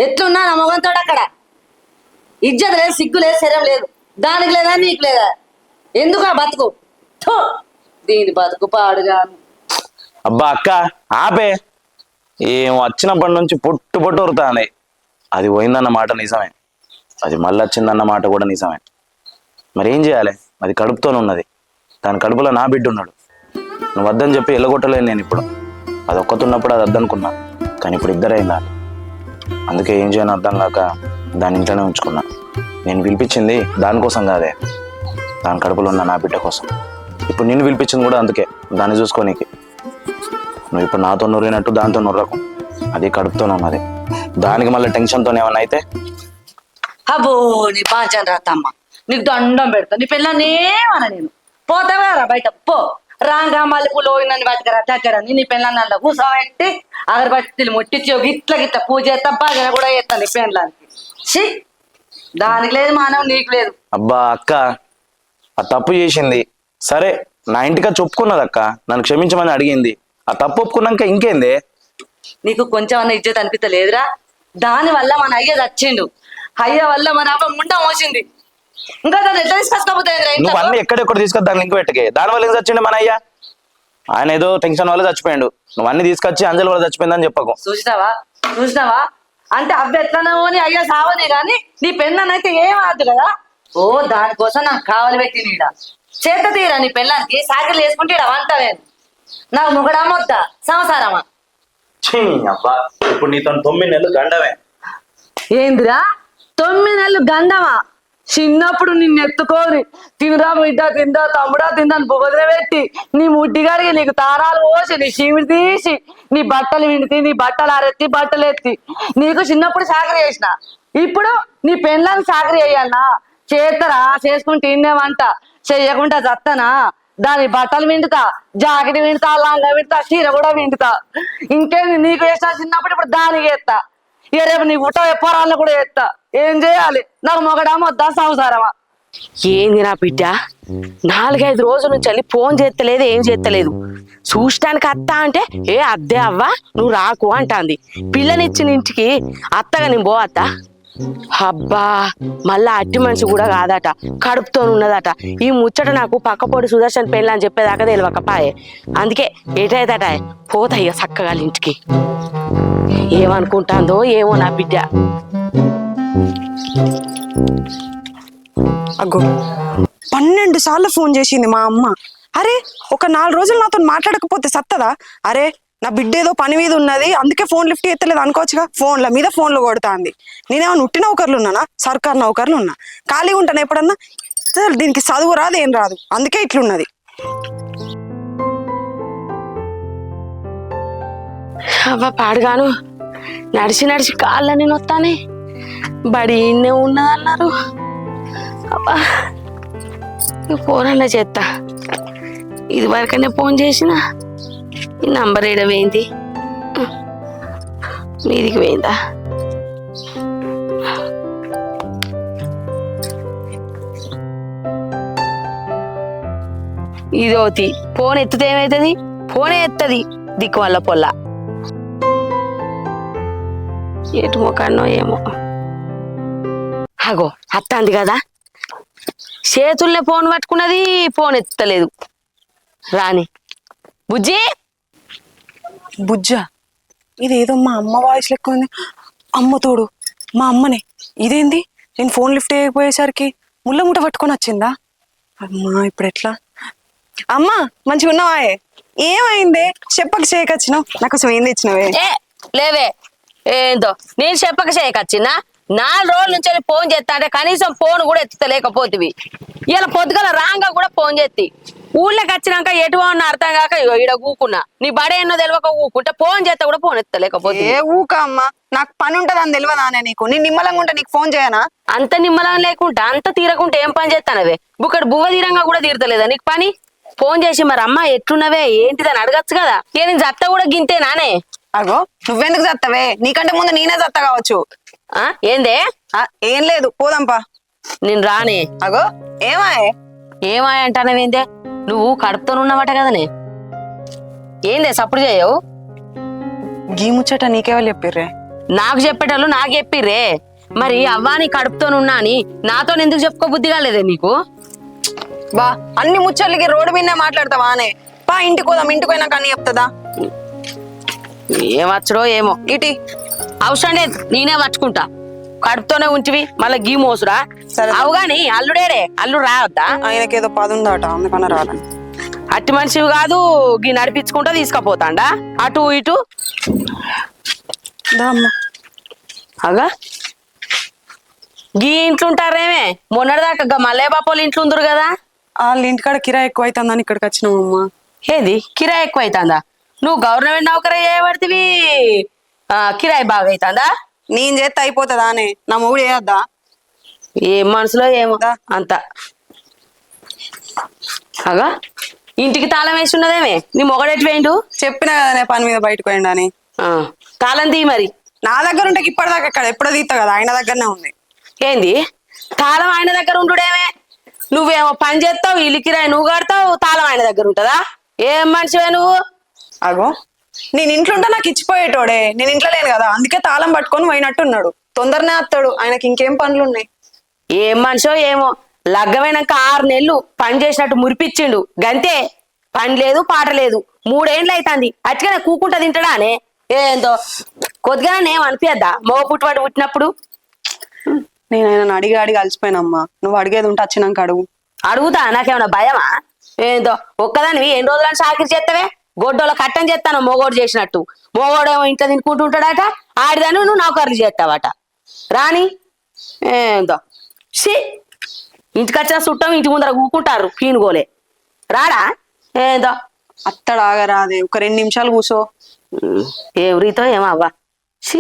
Speaker 6: ఎట్లున్నా నా మొగంతో అక్కడ ఇజ్జత లేదు, సిగ్గు లేదు, శరీరం లేదు. దానికి లేదా నీకు లేదా? ఎందుకు ఆ బతుకు? దీని బతుకు పాడుగా.
Speaker 3: అబ్బా అక్క ఆపే, ఏం వచ్చినప్పటి నుంచి పొట్టు పొట్టు ఉరుతాంది. అది పోయిందన్న మాట నిజమే, అది మళ్ళీ వచ్చిందన్న మాట కూడా నిజమే. మరి ఏం చేయాలి? అది కడుపుతోనే ఉన్నది, దాని కడుపులో నా బిడ్డ ఉన్నాడు. నువ్వు వద్దని చెప్పి ఎల్లగొట్టలేను నేను. ఇప్పుడు అది ఒక్కతున్నప్పుడు అది వద్దనుకున్నా, కానీ ఇప్పుడు ఇద్దరైందా. అందుకే ఏం చేయను అర్థం కాక దాని ఇంట్లోనే ఉంచుకున్నా. నేను పిలిపించింది దానికోసం కాదే, దాని కడుపులో ఉన్న నా బిడ్డ కోసం. ఇప్పుడు నిన్ను పిలిపించింది కూడా అందుకే, దాన్ని చూసుకోనీకి. నువ్వు ఇప్పుడు నాతో నొరిగినట్టు దాంతో నొర్రకు, అది కడుపుతోనే ఉన్నది. దానికి మళ్ళీ టెన్షన్తో ఏమన్నా అయితే
Speaker 6: అబ్బో నీ పాంచన్ రాతమ్మ, నీకు దండం పెడతా. నీ పిల్లనేమన నేను పోతావారా బయట పో. రాంగా మల్లెపూలు నన్ను బతికరా దగ్గర నీ పిల్లలు అలా కూసోబెట్టి అగరబత్తిలు ముట్టించి గిట్ల గిట్ల పూజ చేస్తా, భజన కూడా చేస్తాను నీ పిల్లలకి. దానికి లేదు మానవ, నీకు లేదు.
Speaker 3: అబ్బా అక్క, ఆ తప్పు చేసింది సరే, నా ఇంటికి చెప్పుకున్నది అక్క, నన్ను క్షమించమని అడిగింది. ఆ తప్పు ఒప్పుకున్నాక ఇంకేంది?
Speaker 6: నీకు కొంచెం అన్న ఇజ్జత్ అనిపించలేదురా? దాని వల్ల మన అయ్య చచ్చిండు, అయ్య వల్ల మన అవ్వ ముండ మోసింది. ఇంకా దాన్ని ఎట్లా తీసుకొస్తావుతాయి?
Speaker 3: నువ్వు అన్ని ఎక్కడెక్కడ తీసుకొచ్చి దాన్ని లింక్ పెట్టకే. దాని వల్ల ఏం చచ్చిండు మన అయ్యా? ఆయన ఏదో టెన్షన్ వల్ల చచ్చిపోయాడు. నువ్వు అన్ని తీసుకొచ్చి అంజలి వల్ల చచ్చిపోయిందని చెప్పకు.
Speaker 6: చూసినావా అంటే అవ్వ ఎట్లనో అని అయ్యా సావనే గాని నీ పెన్ననైతే ఏం ఆదు కదా. ఓ దానికోసం నాకు కావాలి పెట్టి నీడ చేత తీరా నీ పెళ్ళానికి సాకిలు వేసుకుంటే ఇడ వంటలేను. నాకు ముగడా మొద్ద సంసారమా?
Speaker 3: అబ్బా ఇప్పుడు నీతో 9 నెలలు గండమే.
Speaker 6: ఏందిరా 9 నెలలు గండమా? చిన్నప్పుడు నిన్ను ఎత్తుకోని తినరా బిడ్డ తిందా తమ్ముడా తిందని బుగదిన పెట్టి నీ ముడ్డిగాడికి నీకు తారాలు పోసి నీ చీమిడి తీసి నీ బట్టలు విండితి, నీ బట్టలు ఆరెత్తి బట్టలు ఎత్తి నీకు చిన్నప్పుడు సాకరి చేసిన. ఇప్పుడు నీ పెళ్ళాన్ని సాకరి చేయాలనా? చేస్తారా? చేసుకుంటే తిన్నేమంట, చెయ్యకుండా చత్తనా? దాని బట్టలు విండుతా, జాకెట్ విండుతా, లంగా విండుతా, చీర కూడా విండుతా. ఇంకేంది నీకు వేసిన చిన్నప్పుడు ఇప్పుడు దానికి వేస్తా. ఇక రేపు నీ పుట్ట పొరాలను కూడా వేస్తా. ఏం చేయాలి? నాకు మొగడా మొద్దా సంసారమా?
Speaker 7: ఏంది నా బిడ్డ 4-5 రోజుల నుంచి వెళ్ళి ఫోన్ చేస్తలేదు, ఏం చేస్తలేదు. చూడటానికి అత్త అంటే ఏ అద్దే అవ్వా నువ్వు రాకు అంటాంది. పిల్లనిచ్చిన ఇంటికి అత్తగా నేను పోవత్త? అబ్బా మళ్ళా అట్టి మనిషి కూడా కాదట, కడుపుతో ఉన్నదట. ఈ ముచ్చట నాకు పక్కపోటి సుదర్శన్ పెళ్ళి అని చెప్పేదాకా తెలియకపాయే. అందుకే ఏటైతట పోతా ఇక చక్కగా ఇంటికి. ఏమనుకుంటాందో ఏమో నా బిడ్డ.
Speaker 2: అగ్గో 12 సార్లు ఫోన్ చేసింది మా అమ్మ. అరే ఒక 4 రోజులు నాతో మాట్లాడకపోతే సత్తదా? అరే నా బిడ్డ ఏదో పని మీద ఉన్నది అందుకే ఫోన్ లిఫ్ట్ ఎత్తలేదు అనుకోవచ్చుగా. ఫోన్ల మీద ఫోన్లు కొడుతుంది. నేనేమన్నా ఉట్టి నౌకర్లు ఉన్నానా? సర్కార్ నౌకర్లు ఉన్నా? ఖాళీగా ఉంటాను ఎప్పుడన్నా? దీనికి చదువు రాదు ఏం రాదు, అందుకే ఇట్లున్నది.
Speaker 7: అవ్వ పాడుగాను నడిచి నడిచి కాళ్ళని నొత్తానే. బడి ఇన్నే ఉన్నదన్నారు. అబ్బా ఫోన్ అలా చేస్తా. ఇది వరకనే ఫోన్ చేసిన ఈ నంబర్ ఏడ పోయింది? మీదికి పోయిందా? ఇదోతి ఫోన్ ఎత్తుతే ఏమవుతుంది? ఫోనే ఎత్తది దిక్కు వల్ల పొల్ల. ఎటు మొక్కన్నో ఏమో. అగో అత్తంది కదా, చేతుల్నే ఫోన్ పట్టుకున్నది, ఫోన్ ఎత్తలేదు. రాని బుజ్జి.
Speaker 2: బుజ్జా ఇదేదో మా అమ్మ వాయిస్ లెక్క ఉంది. అమ్మ తోడు మా అమ్మనే. ఇదేంది నేను ఫోన్ లిఫ్ట్ అయిపోయేసరికి ముళ్ళ ముఠ పట్టుకొని వచ్చిందా? అమ్మా ఇప్పుడు ఎట్లా? అమ్మా మంచిగా ఉన్నావా? ఏమైంది చెప్పక చేయకొచ్చినావు? నా కోసం ఏం తెచ్చినావే?
Speaker 7: ఏ లేవే, ఏందో నేను చెప్పక చేయకొచ్చినా? 4 రోజుల నుంచి ఫోన్ చేస్తా అంటే కనీసం ఫోన్ కూడా ఎత్తలేకపోతుంది. ఇలా పొద్దుగల రాంగా కూడా ఫోన్ చేసి ఊళ్ళోకి వచ్చినాక ఎటు అన్న అర్థం కాక ఈడ కూకున్నా. నీ బడే ఎన్నో తెలియక కూకుంటే ఫోన్ చేస్తా కూడా ఫోన్ ఎత్తలేకపోతే.
Speaker 2: ఏ ఊక అమ్మా, నాకు పని ఉంటది అని తెలియదానే నీకు? నేను నిమ్మలంగా ఉంటే నీకు ఫోన్ చేయనా?
Speaker 7: అంత నిమ్మలం లేకుండా అంత తీరకుంటే ఏం పని చేస్తానవే? బుక్కడు బువ్వ తీరంగా కూడా తీరతలేదా నీకు పని? ఫోన్ చేసి మరి అమ్మ ఎట్లున్నవే ఏంటిదని అడగచ్చు కదా. నేను జత్త కూడా గింతే నానే.
Speaker 2: అగో నువ్వెందుకు చత్తవే? నీకంటే ముందు నేనే చత్త కావచ్చు.
Speaker 7: ఏందే?
Speaker 2: ఏం లేదు పోదాంపా.
Speaker 7: నేను రానే.
Speaker 2: అగో ఏమాయే?
Speaker 7: ఏమాయ అంటానవేందే? నువ్వు కడుపుతో ఉన్నమాట కదనే. ఏందే సప్పుడు చేయవు?
Speaker 2: గీ ముచ్చట నీకెవరు చెప్పిర్రే?
Speaker 7: నాకు చెప్పేటోళ్ళు నాకు చెప్పిర్రే. మరి అవ్వాని కడుపుతోనున్నా అని నాతో ఎందుకు చెప్పుకో బుద్ధి కాలేదే నీకు?
Speaker 2: బా అన్ని ముచ్చట్లకి రోడ్డు మీద మాట్లాడతావా అనే? పా ఇంటికి పోదాం, ఇంటికి పోయినాక అన్ని చెప్తుందా?
Speaker 7: ఏం వచ్చడో ఏమో ఇటీ అవసరం లేదు, నేనే పట్టుకుంటా. కడుపుతోనే ఉంటివి మళ్ళీ గీ మోసురా.
Speaker 2: సరే.
Speaker 7: అవు గాని అల్లుడేడే, అల్లుడు రావద్దా?
Speaker 2: ఆయనకేదో పది ఉందట అందుకన్నా రాలని.
Speaker 7: అట్టి మనిషివి కాదు, గీ నడిపించుకుంటా తీసుకుపోతాండా అటు ఇటు.
Speaker 2: దా అమ్మ.
Speaker 7: అగా గీ ఇంట్లో ఉంటారేమే, మొన్నటిదాకా మల్లయ్య బాపోలు ఇంట్లో ఉందరు కదా.
Speaker 2: వాళ్ళ ఇంటికాడ కిరాయి ఎక్కువ అవుతుందని ఇక్కడికి వచ్చినామమ్మా.
Speaker 7: ఏది కిరాయి ఎక్కువ అవుతుందా? నువ్వు గవర్నమెంట్ నౌకరీ చేయబడితివి, కిరాయి బాగా అవుతుందా?
Speaker 2: నేను చేస్తే అయిపోతుందా అనే, నా మొగుడు చేయొద్దా?
Speaker 7: ఏం మనసులో ఏమో అంత. అగా ఇంటికి తాళం వేసి ఉన్నదేమే, నీ మొగడెట్ వేయండు.
Speaker 2: చెప్పినా కదా పని మీద బయటకు పోయిండు అని.
Speaker 7: తాళం తీ మరి.
Speaker 2: నా దగ్గర ఉంటే ఇప్పటిదాకా ఎక్కడ ఎప్పుడో తీస్తా కదా, ఆయన దగ్గరనే ఉంది.
Speaker 7: ఏంది తాళం ఆయన దగ్గర ఉండుడేమే? నువ్వేమో పని చేస్తావు, ఇల్లు కిరాయి నువ్వు కడతావు, తాళం ఆయన దగ్గర ఉంటుందా? ఏం మనిషివే నువ్వు?
Speaker 2: అగో నేను ఇంట్లో ఉంటే నాకు ఇచ్చిపోయేటోడే, నేను ఇంట్లో లేను కదా, అందుకే తాళం పట్టుకొని పోయినట్టున్నాడు. తొందరనే వస్తాడు, ఆయనకి ఇంకేం పనులు ఉన్నాయి.
Speaker 7: ఏం మనిషో ఏమో, లగ్గమైనాక 6 నెలలు పని చేసినట్టు మురిపిచ్చిండు గంతే. పని లేదు పాట లేదు, 3 ఏండ్లు అవుతుంది. అట్టిగానే కూకుంటా తింటాడానే? ఏందో కొద్దిగానే ఏం అనిపిద్దా మగ పుట్టుబడి పుట్టినప్పుడు?
Speaker 2: నేను ఆయన అడిగి అడిగి అలసిపోయినమ్మా. నువ్వు అడిగేది ఉంటే వచ్చినాక అడుగు.
Speaker 7: అడుగుతా, నాకేమన్నా భయమా? ఏందో ఒక్కదానివి ఎన్ని రోజులని సాకిరి చేస్తావే? గొడ్డోళ్ళ కట్టం చేస్తాను మోగోడు చేసినట్టు. మోగోడేమో ఇంట్లో తినుకుంటుంటాడట, ఆడిదాను నువ్వు నౌకర్లు చేస్తావట. రాని ఏందో షీ, ఇంటికి వచ్చిన చుట్టం ఇంటి ముందర కూకుంటారు పీనుగోలే. రాడా ఏందో
Speaker 2: అత్తడాగరాదే, ఒక 2 నిమిషాలు కూర్చో.
Speaker 7: ఏం రీతో ఏమో అవ్వ. షీ,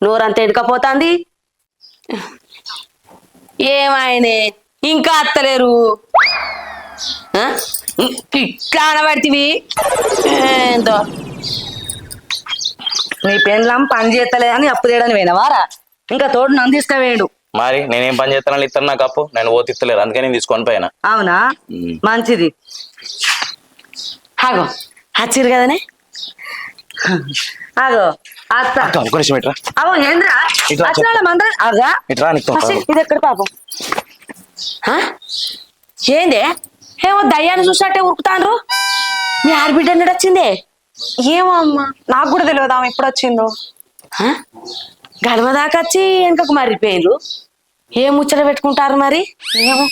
Speaker 7: నోరంతా ఎడకపోతాంది. ఏమాయనే ఇంకా అత్తలేరు? ఇట్లా అనబడితివి ఏందో.
Speaker 6: నీ పెండ్లం పని చేస్తలేదని అప్పు చేయడానికి పోయినవారా? ఇంకా తోడు నన్ను తీసుకువేయండు.
Speaker 3: మరి నేనేం పని చేస్తాను ఇస్తాను నాకు అప్పు, నేను ఓతిత్తలేరు అందుకే నేను తీసుకొని పోయినా.
Speaker 6: అవునా, మంచిది.
Speaker 7: ఆగో వచ్చిరు కదనే.
Speaker 6: ఆగో అత్త.
Speaker 3: అక్క ఒక నిమిషం ఇట్రా.
Speaker 6: అవో ఏంద్రా
Speaker 3: ఇట్లా
Speaker 6: వచ్చిన మందర అగా
Speaker 3: ఇట్రా నీకు
Speaker 6: ఇది ఎక్కడ పాపం?
Speaker 7: ఏందే ఏమో దయ్యాన్ని చూసినట్టే ఉరుకుతాండ్రు. మీ ఆడబిడ్డ ఎన్నడు వచ్చిందే?
Speaker 2: ఏమో అమ్మా, నాకు కూడా తెలియదు ఆమె ఎప్పుడు వచ్చిందో.
Speaker 7: గడవ దాకా వచ్చి వెనుకకు మర్రిపోయిండ్రు. ఏం ముచ్చట పెట్టుకుంటారు మరి?
Speaker 2: ఏమో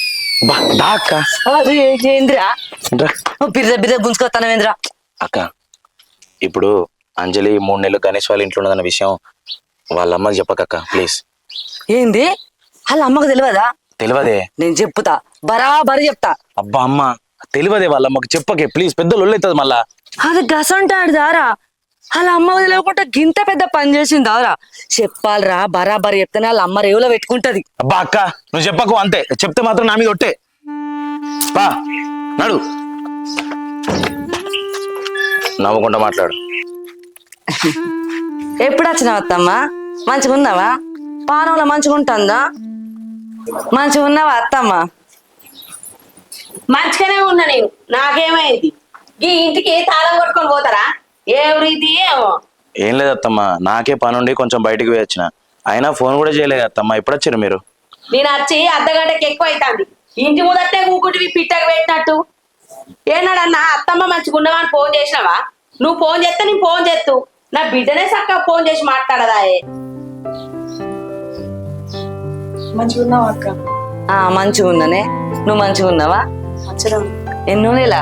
Speaker 3: అక్క
Speaker 6: అది ఏంద్రా బిర్ర బిర్ర గుంజుకొస్తానవేంద్రా?
Speaker 3: అక్క ఇప్పుడు అంజలి 3 నెలలు గణేష్ వాళ్ళ ఇంట్లో ఉన్నదన్న విషయం వాళ్ళ అమ్మకి చెప్పకక్క ప్లీజ్.
Speaker 6: ఏంది వాళ్ళ అమ్మకు తెలియదా?
Speaker 3: తెలియదే.
Speaker 6: నేను చెప్పుతా, బరాబరి చెప్తా.
Speaker 3: అబ్బా అమ్మ తెలియదే వాళ్ళ అమ్మకి చెప్పకే ప్లీజ్, పెద్ద లొల్లి అవుతుంది మళ్ళా.
Speaker 6: అది గసంటాడు దారా, వాళ్ళ అమ్మ తెలియకుండా గింత పెద్ద పని చేసింది దారా. చెప్పాలరా, బరాబరి చెప్తేనే వాళ్ళ అమ్మ రేవులో పెట్టుకుంటది.
Speaker 3: అబ్బా అక్క నువ్వు చెప్పకు, అంతే చెప్తే మాత్రం నా మీద ఒట్టే. బా నడు, నవ్వుకుంటా మాట్లాడు.
Speaker 6: ఎప్పుడు వచ్చినావు అత్తమ్మ? మంచిగా ఉన్నావా? పానంలో మంచిగా ఉంటుందా? మంచిగా ఉన్నావా అత్తమ్మ?
Speaker 7: మంచిగానే ఉన్నా నేను, నాకేమైంది? ఈ ఇంటికి తాళం కొట్టుకొని పోతారా? ఏం రీతి ఏమో.
Speaker 3: ఏం లేదు అత్తమ్మ, నాకే పని ఉండి కొంచెం బయటికి పోయి వచ్చిన, అయినా ఫోన్ కూడా చేయలేదు అత్తమ్మ. ఎప్పుడు వచ్చారు మీరు?
Speaker 7: నేను వచ్చి అర్ధగంటకి ఎక్కువ అవుతుంది. ఇంటి ముందటే కూకుంటివి పిట్టకు పెట్టినట్టు. ఏనాడన్నా అత్తమ్మ మంచిగా ఉన్నావా అని ఫోన్ చేసినావా? నువ్వు ఫోన్ చేస్తే నేను ఫోన్ చేస్తూ నా బిడ్డనే చక్కగా ఫోన్ చేసి మాట్లాడదా?
Speaker 2: మంచిగా ఉన్నావా అక్క?
Speaker 6: మంచిగా ఉన్నానే, నువ్వు మంచిగా ఉన్నావా?
Speaker 2: మంచిగా
Speaker 6: ఎన్నో నెల?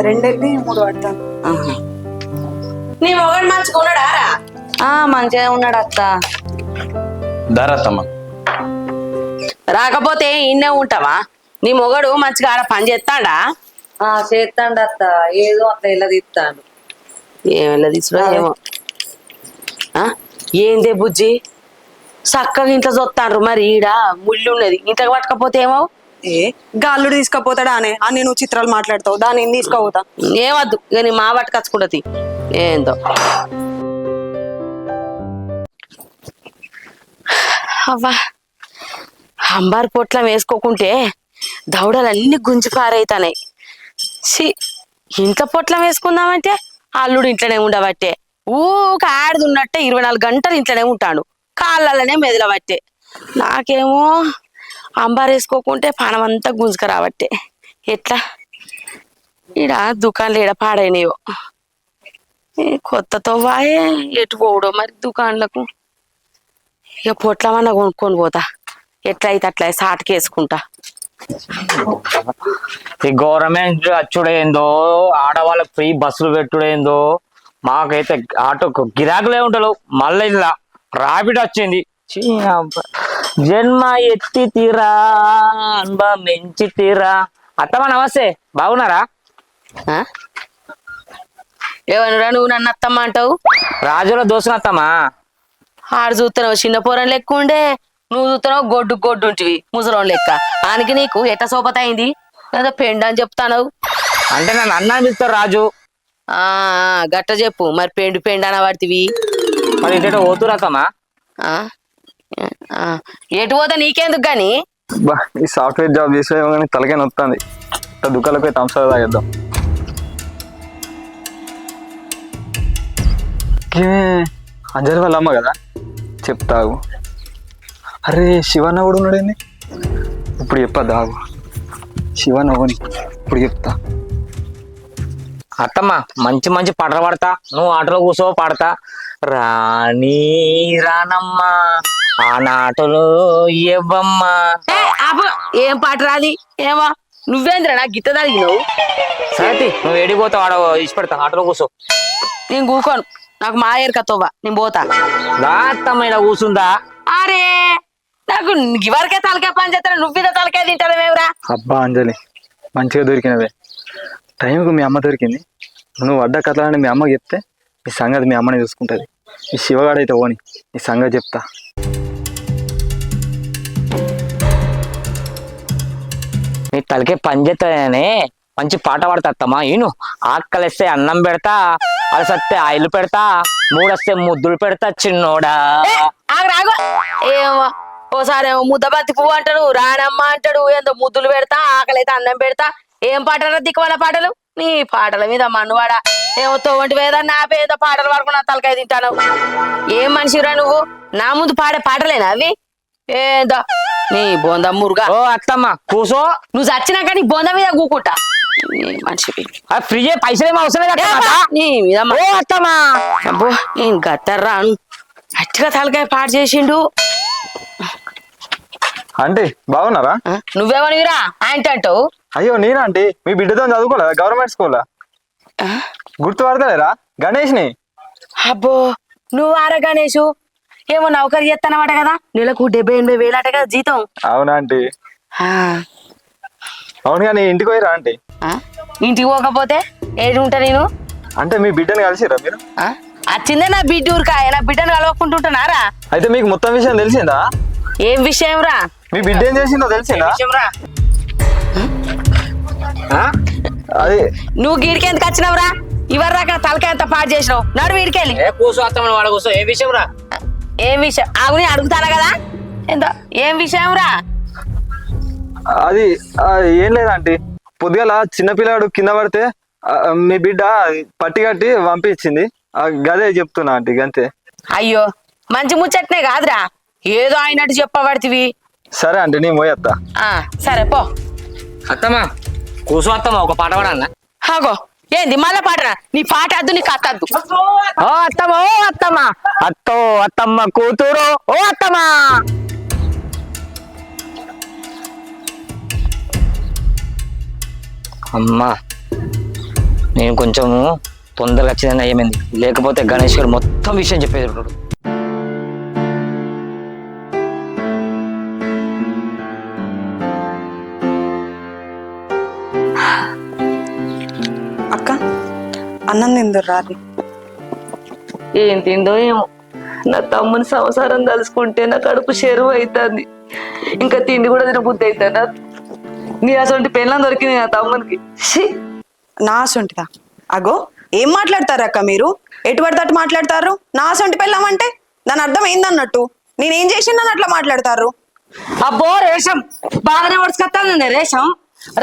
Speaker 2: 2 వెళ్ళి 3 పడతాను.
Speaker 7: నీ మొగడు మంచిగా ఉన్నాడా రా?
Speaker 6: మంచిగా ఉన్నాడు అత్త.
Speaker 3: దారత్తమ్మ
Speaker 7: రాకపోతే ఇన్నే ఉంటావా? నీ మొగడు మంచిగా ఆడ పని చేస్తాడా?
Speaker 6: చేస్తాడు అత్త, ఏదో అట్లా ఇలా తీస్తాడు.
Speaker 7: ఏమెల్లా తీసుకురా ఏమో. ఏందే బుజ్జి చక్కగా ఇంట్లో చూస్తాండ్రు, మరి ఈడ ముళ్ళు ఉన్నది ఇంట్లోకి పట్టకపోతే ఏమో.
Speaker 2: గాల్లుడు తీసుకపోతాడా అనే అని నువ్వు చిత్రాలు మాట్లాడతావు, దాన్ని నేను తీసుకోపోతా.
Speaker 7: ఏమద్దు ఇక నీ మా పట్టుకచ్చుకుంటది ఏందో. అవ్వా అంబారు పొట్లం వేసుకోకుంటే దవడలన్నీ గుంజి పారైతానాయి. ఇంట్లో పొట్లం వేసుకుందామంటే అల్లుడు ఇంట్లోనే ఉండబట్టే, ఊక ఆడుతున్నట్టే 24 గంటలు ఇంట్లోనే ఉంటాడు, కాళ్ళనే మెదలబట్టే. నాకేమో అంబారు వేసుకోకుంటే పానం అంతా గుంజుకరాబట్టే. ఎట్లా ఈడ దుకాణాలు ఈడ పాడైనయో. కొత్తతో వాయే ఎటు పోవడో మరి దుకాణాలకు. ఇక పొట్లమన్నా కొనుక్కొని పోతా, ఎట్లయితే అట్లా సాటుకేసుకుంటా.
Speaker 4: ఈ గవర్నమెంట్ అచ్చుడేందో, ఆడవాళ్ళకి ఫ్రీ బస్సులు పెట్టుడేందో, మాకైతే ఆటోకు గిరాకులే ఉంటారు. మళ్ళీ ఇలా రాపిడ్ వచ్చింది. ఛీ, అబ్బా. జన్మ ఎత్తి తీరా అన్బా మెంచి తీరా. అత్తమ్మ నమస్తే, బాగున్నారా?
Speaker 7: ఆ? ఏమనురా నువ్వు నన్ను అత్తమ్మ అంటావు?
Speaker 4: రాజుల దోస్తున్న అత్తమ్మా.
Speaker 7: ఆడు చూస్తున్నావు చిన్న పోరం లెక్క ఉండే, నువ్వు చూస్తున్నావు గొడ్డు గొడ్డు ఉంటివి ముసలోని లెక్క. ఆనికి నీకు ఎట్ట సోపత అయింది? లేదా పెండ అని చెప్తాను.
Speaker 4: అంటే నన్ను అన్నా పిలుస్తారు రాజు.
Speaker 7: ఆ గట్ట చెప్పు మరి, పెండు పెండు అన పడితివి.
Speaker 4: మరి ఇంటి పోతురు అత్తమ్మా.
Speaker 7: ఎటు పోతా నీకెందుకు గాని?
Speaker 5: ఈ సాఫ్ట్వేర్ జాబ్ చేసే కానీ తలకే నొస్తుంది. దుకాణాలకు పోయి తంసా తాగేద్దాం. అంజలి వాళ్ళ అమ్మ కదా, చెప్తావు. అరే శివన్న కూడా ఉన్నాడండి. ఇప్పుడు చెప్పద్దు, ఆగు. శివన్న ఓని ఇప్పుడు చెప్తా.
Speaker 4: అత్తమ్మ మంచి మంచి పాటలు పాడతా, నువ్వు ఆటలో కూర్చో పాడతా. రాణి రానమ్మా ఆనాటలో ఇవ్వమ్మ.
Speaker 7: ఏం పాట రాది ఏమో. నువ్వేంద్ర నా గిత్త తగిలినావు.
Speaker 4: సరే నువ్వు ఏడిపోతావు, ఆడ ఇచ్చి పెడతా, ఆటలో కూర్చో.
Speaker 7: నేను కూకోను, నాకు మా ఏరకతోవా, నేను పోతా.
Speaker 4: రా అత్తమ్మ ఇలా కూర్చుందా.
Speaker 7: అరే నాకు ఇవరకే తలకాయ పని చేస్తా, నువ్వు తలకాయ తింటావేమిరా?
Speaker 5: అబ్బా అంజలి మంచిగా దొరికినవే. టైంకు మీ అమ్మ దొరికింది. నువ్వు అడ్డ కథలని మీ అమ్మకి చెప్తే ఈ సంగతి మీ అమ్మని చూసుకుంటుంది. ఈ శివగాడైతే ఓని ఈ సంగతి చెప్తా.
Speaker 4: నీ తలకే పని చేస్తానే మంచి పాట పాడతా అత్తమ్మా. ఈను ఆకలిస్తే అన్నం పెడతా, అలసత్తే ఆయిల్ పెడతా, మూడొస్తే ముద్దులు పెడతా చిన్నోడా.
Speaker 7: రాగు ఏమో, ఓసారి ఏమో ముద్దబంతి పువ్వు అంటాడు, రానమ్మ అంటాడు, ఏందో ముద్దులు పెడతా, ఆకలైతే అన్నం పెడతా. ఏం పాటలు దిక్కువల పాటలు? నీ పాటల మీద మన్నువాడా. ఏమో తోవంటి వేదా నా పేద పాటలు పాడుకున్నా తలకాయ తింటాను. ఏం మనిషిరా నువ్వు? నా ముందు పాడే పాటలేనా అవి? ఏదో నీ బొంద మురుగా.
Speaker 4: ఓ అత్తమ్మ కూసో.
Speaker 7: నువ్వు చచ్చినాక నీ బొంద మీద కూకుంటా. మనిషి
Speaker 4: ఫ్రీ పైసలేమో అవసరం కదా
Speaker 7: నీ మీద.
Speaker 4: ఓ అత్తమ్మా.
Speaker 7: అబ్బో నేను గట్టర్రాను, అట్టిగా తలకాయ పాటు చేసిండు.
Speaker 5: ఆంటీ బాగున్నారా?
Speaker 7: నువ్వేమనివిరా ఆంటీ అంటావు?
Speaker 5: అయ్యో నేనంటీ, మీ బిడ్డతో చదువుకోలేదా గవర్నమెంట్ స్కూల్? గుర్తుపడతలేరా గణేష్ని?
Speaker 7: అబ్బో నువ్వు ఆరా గణేషు, ఏమో నౌకరి చేస్తానమాట కదా, నెలకు 70-80 అట కదా జీతం.
Speaker 5: అవునా ఆంటీ? అవును కానీ ఇంటికి పోయిరా ఆంటీ?
Speaker 7: ఇంటికి పోకపోతే ఏది ఉంటా నేను?
Speaker 5: అంటే మీ బిడ్డని కలిసిరా మీరు?
Speaker 7: వచ్చిందే నా బిడ్డ ఊరికాయ, నా బిడ్డను కలవకుంటుంటున్నారా?
Speaker 5: అయితే మీకు మొత్తం విషయం తెలిసిందా?
Speaker 7: ఏం విషయం రా?
Speaker 5: మీ బిడ్డ ఏం చేసిందో తెలిసిందా? అది
Speaker 7: నువ్వు గీడికి ఎందుకు వచ్చినావురా? ఇవరి దాకా తలకాయ ఎంత పాటు చేసినావు, నడు వీడికెళ్ళి.
Speaker 4: కూర్చో అత్తమ్మ, వాడు కూర్చో. ఏ విషయం రా?
Speaker 7: ఏం విషయం ఆగుని అడుగుతానా కదా, ఎంత ఏం విషయం రా?
Speaker 5: అది ఏం లేదంటీ, పొద్దుగల చిన్నపిల్లాడు కింద పడితే మీ బిడ్డ పట్టి కట్టి పంపించింది. గదే చెప్తున్నా ఆంటీ, గంతే.
Speaker 7: అయ్యో మంచి ముచ్చట్నే కాదురా, ఏదో అయినట్టు చెప్పబడితివి.
Speaker 5: సరే అంటే నేను పోయేస్తా.
Speaker 7: సరే పో.
Speaker 4: అత్తమ్మ కూర్చో అత్తమ్మ, ఒక పాట పాడన్నా.
Speaker 7: హాగో ఏంది మళ్ళా పాటరా? నీ పాట అద్దు, నీ కథ అద్దు.
Speaker 4: ఓ అత్తమ్మ, ఓ అత్తమ్మ, అత్తో అత్తమ్మ కూతురు, ఓ అత్తమ్మ. అమ్మా నేను కొంచెము తొందరగా వచ్చిందని అయ్యమైంది, లేకపోతే గణేష్ గారు మొత్తం విషయం చెప్పేది ఉంటాడు.
Speaker 2: అక్క అన్నం తిందురు రాదు.
Speaker 6: ఏం తిందో ఏమో, నా తమ్ముని సంసారం తలుసుకుంటే నా కడుపు చెరువు అవుతుంది. ఇంకా తిండి కూడా తినబుద్ధి అవుతుంది. నీ అసలు పెళ్ళం దొరికింది నా తమ్మునికి.
Speaker 2: నా సొంటిదా? అగో ఏం మాట్లాడతారు అక్క మీరు? ఎటు పడితే అటు మాట్లాడతారు. నా సొంటి పెళ్ళామంటే దాని అర్థం ఏందన్నట్టు? నేనేం చేసిందని అట్లా మాట్లాడతారు?
Speaker 6: అబ్బో రేషం బాగానే ఒడుచుకొస్తాను రేషం.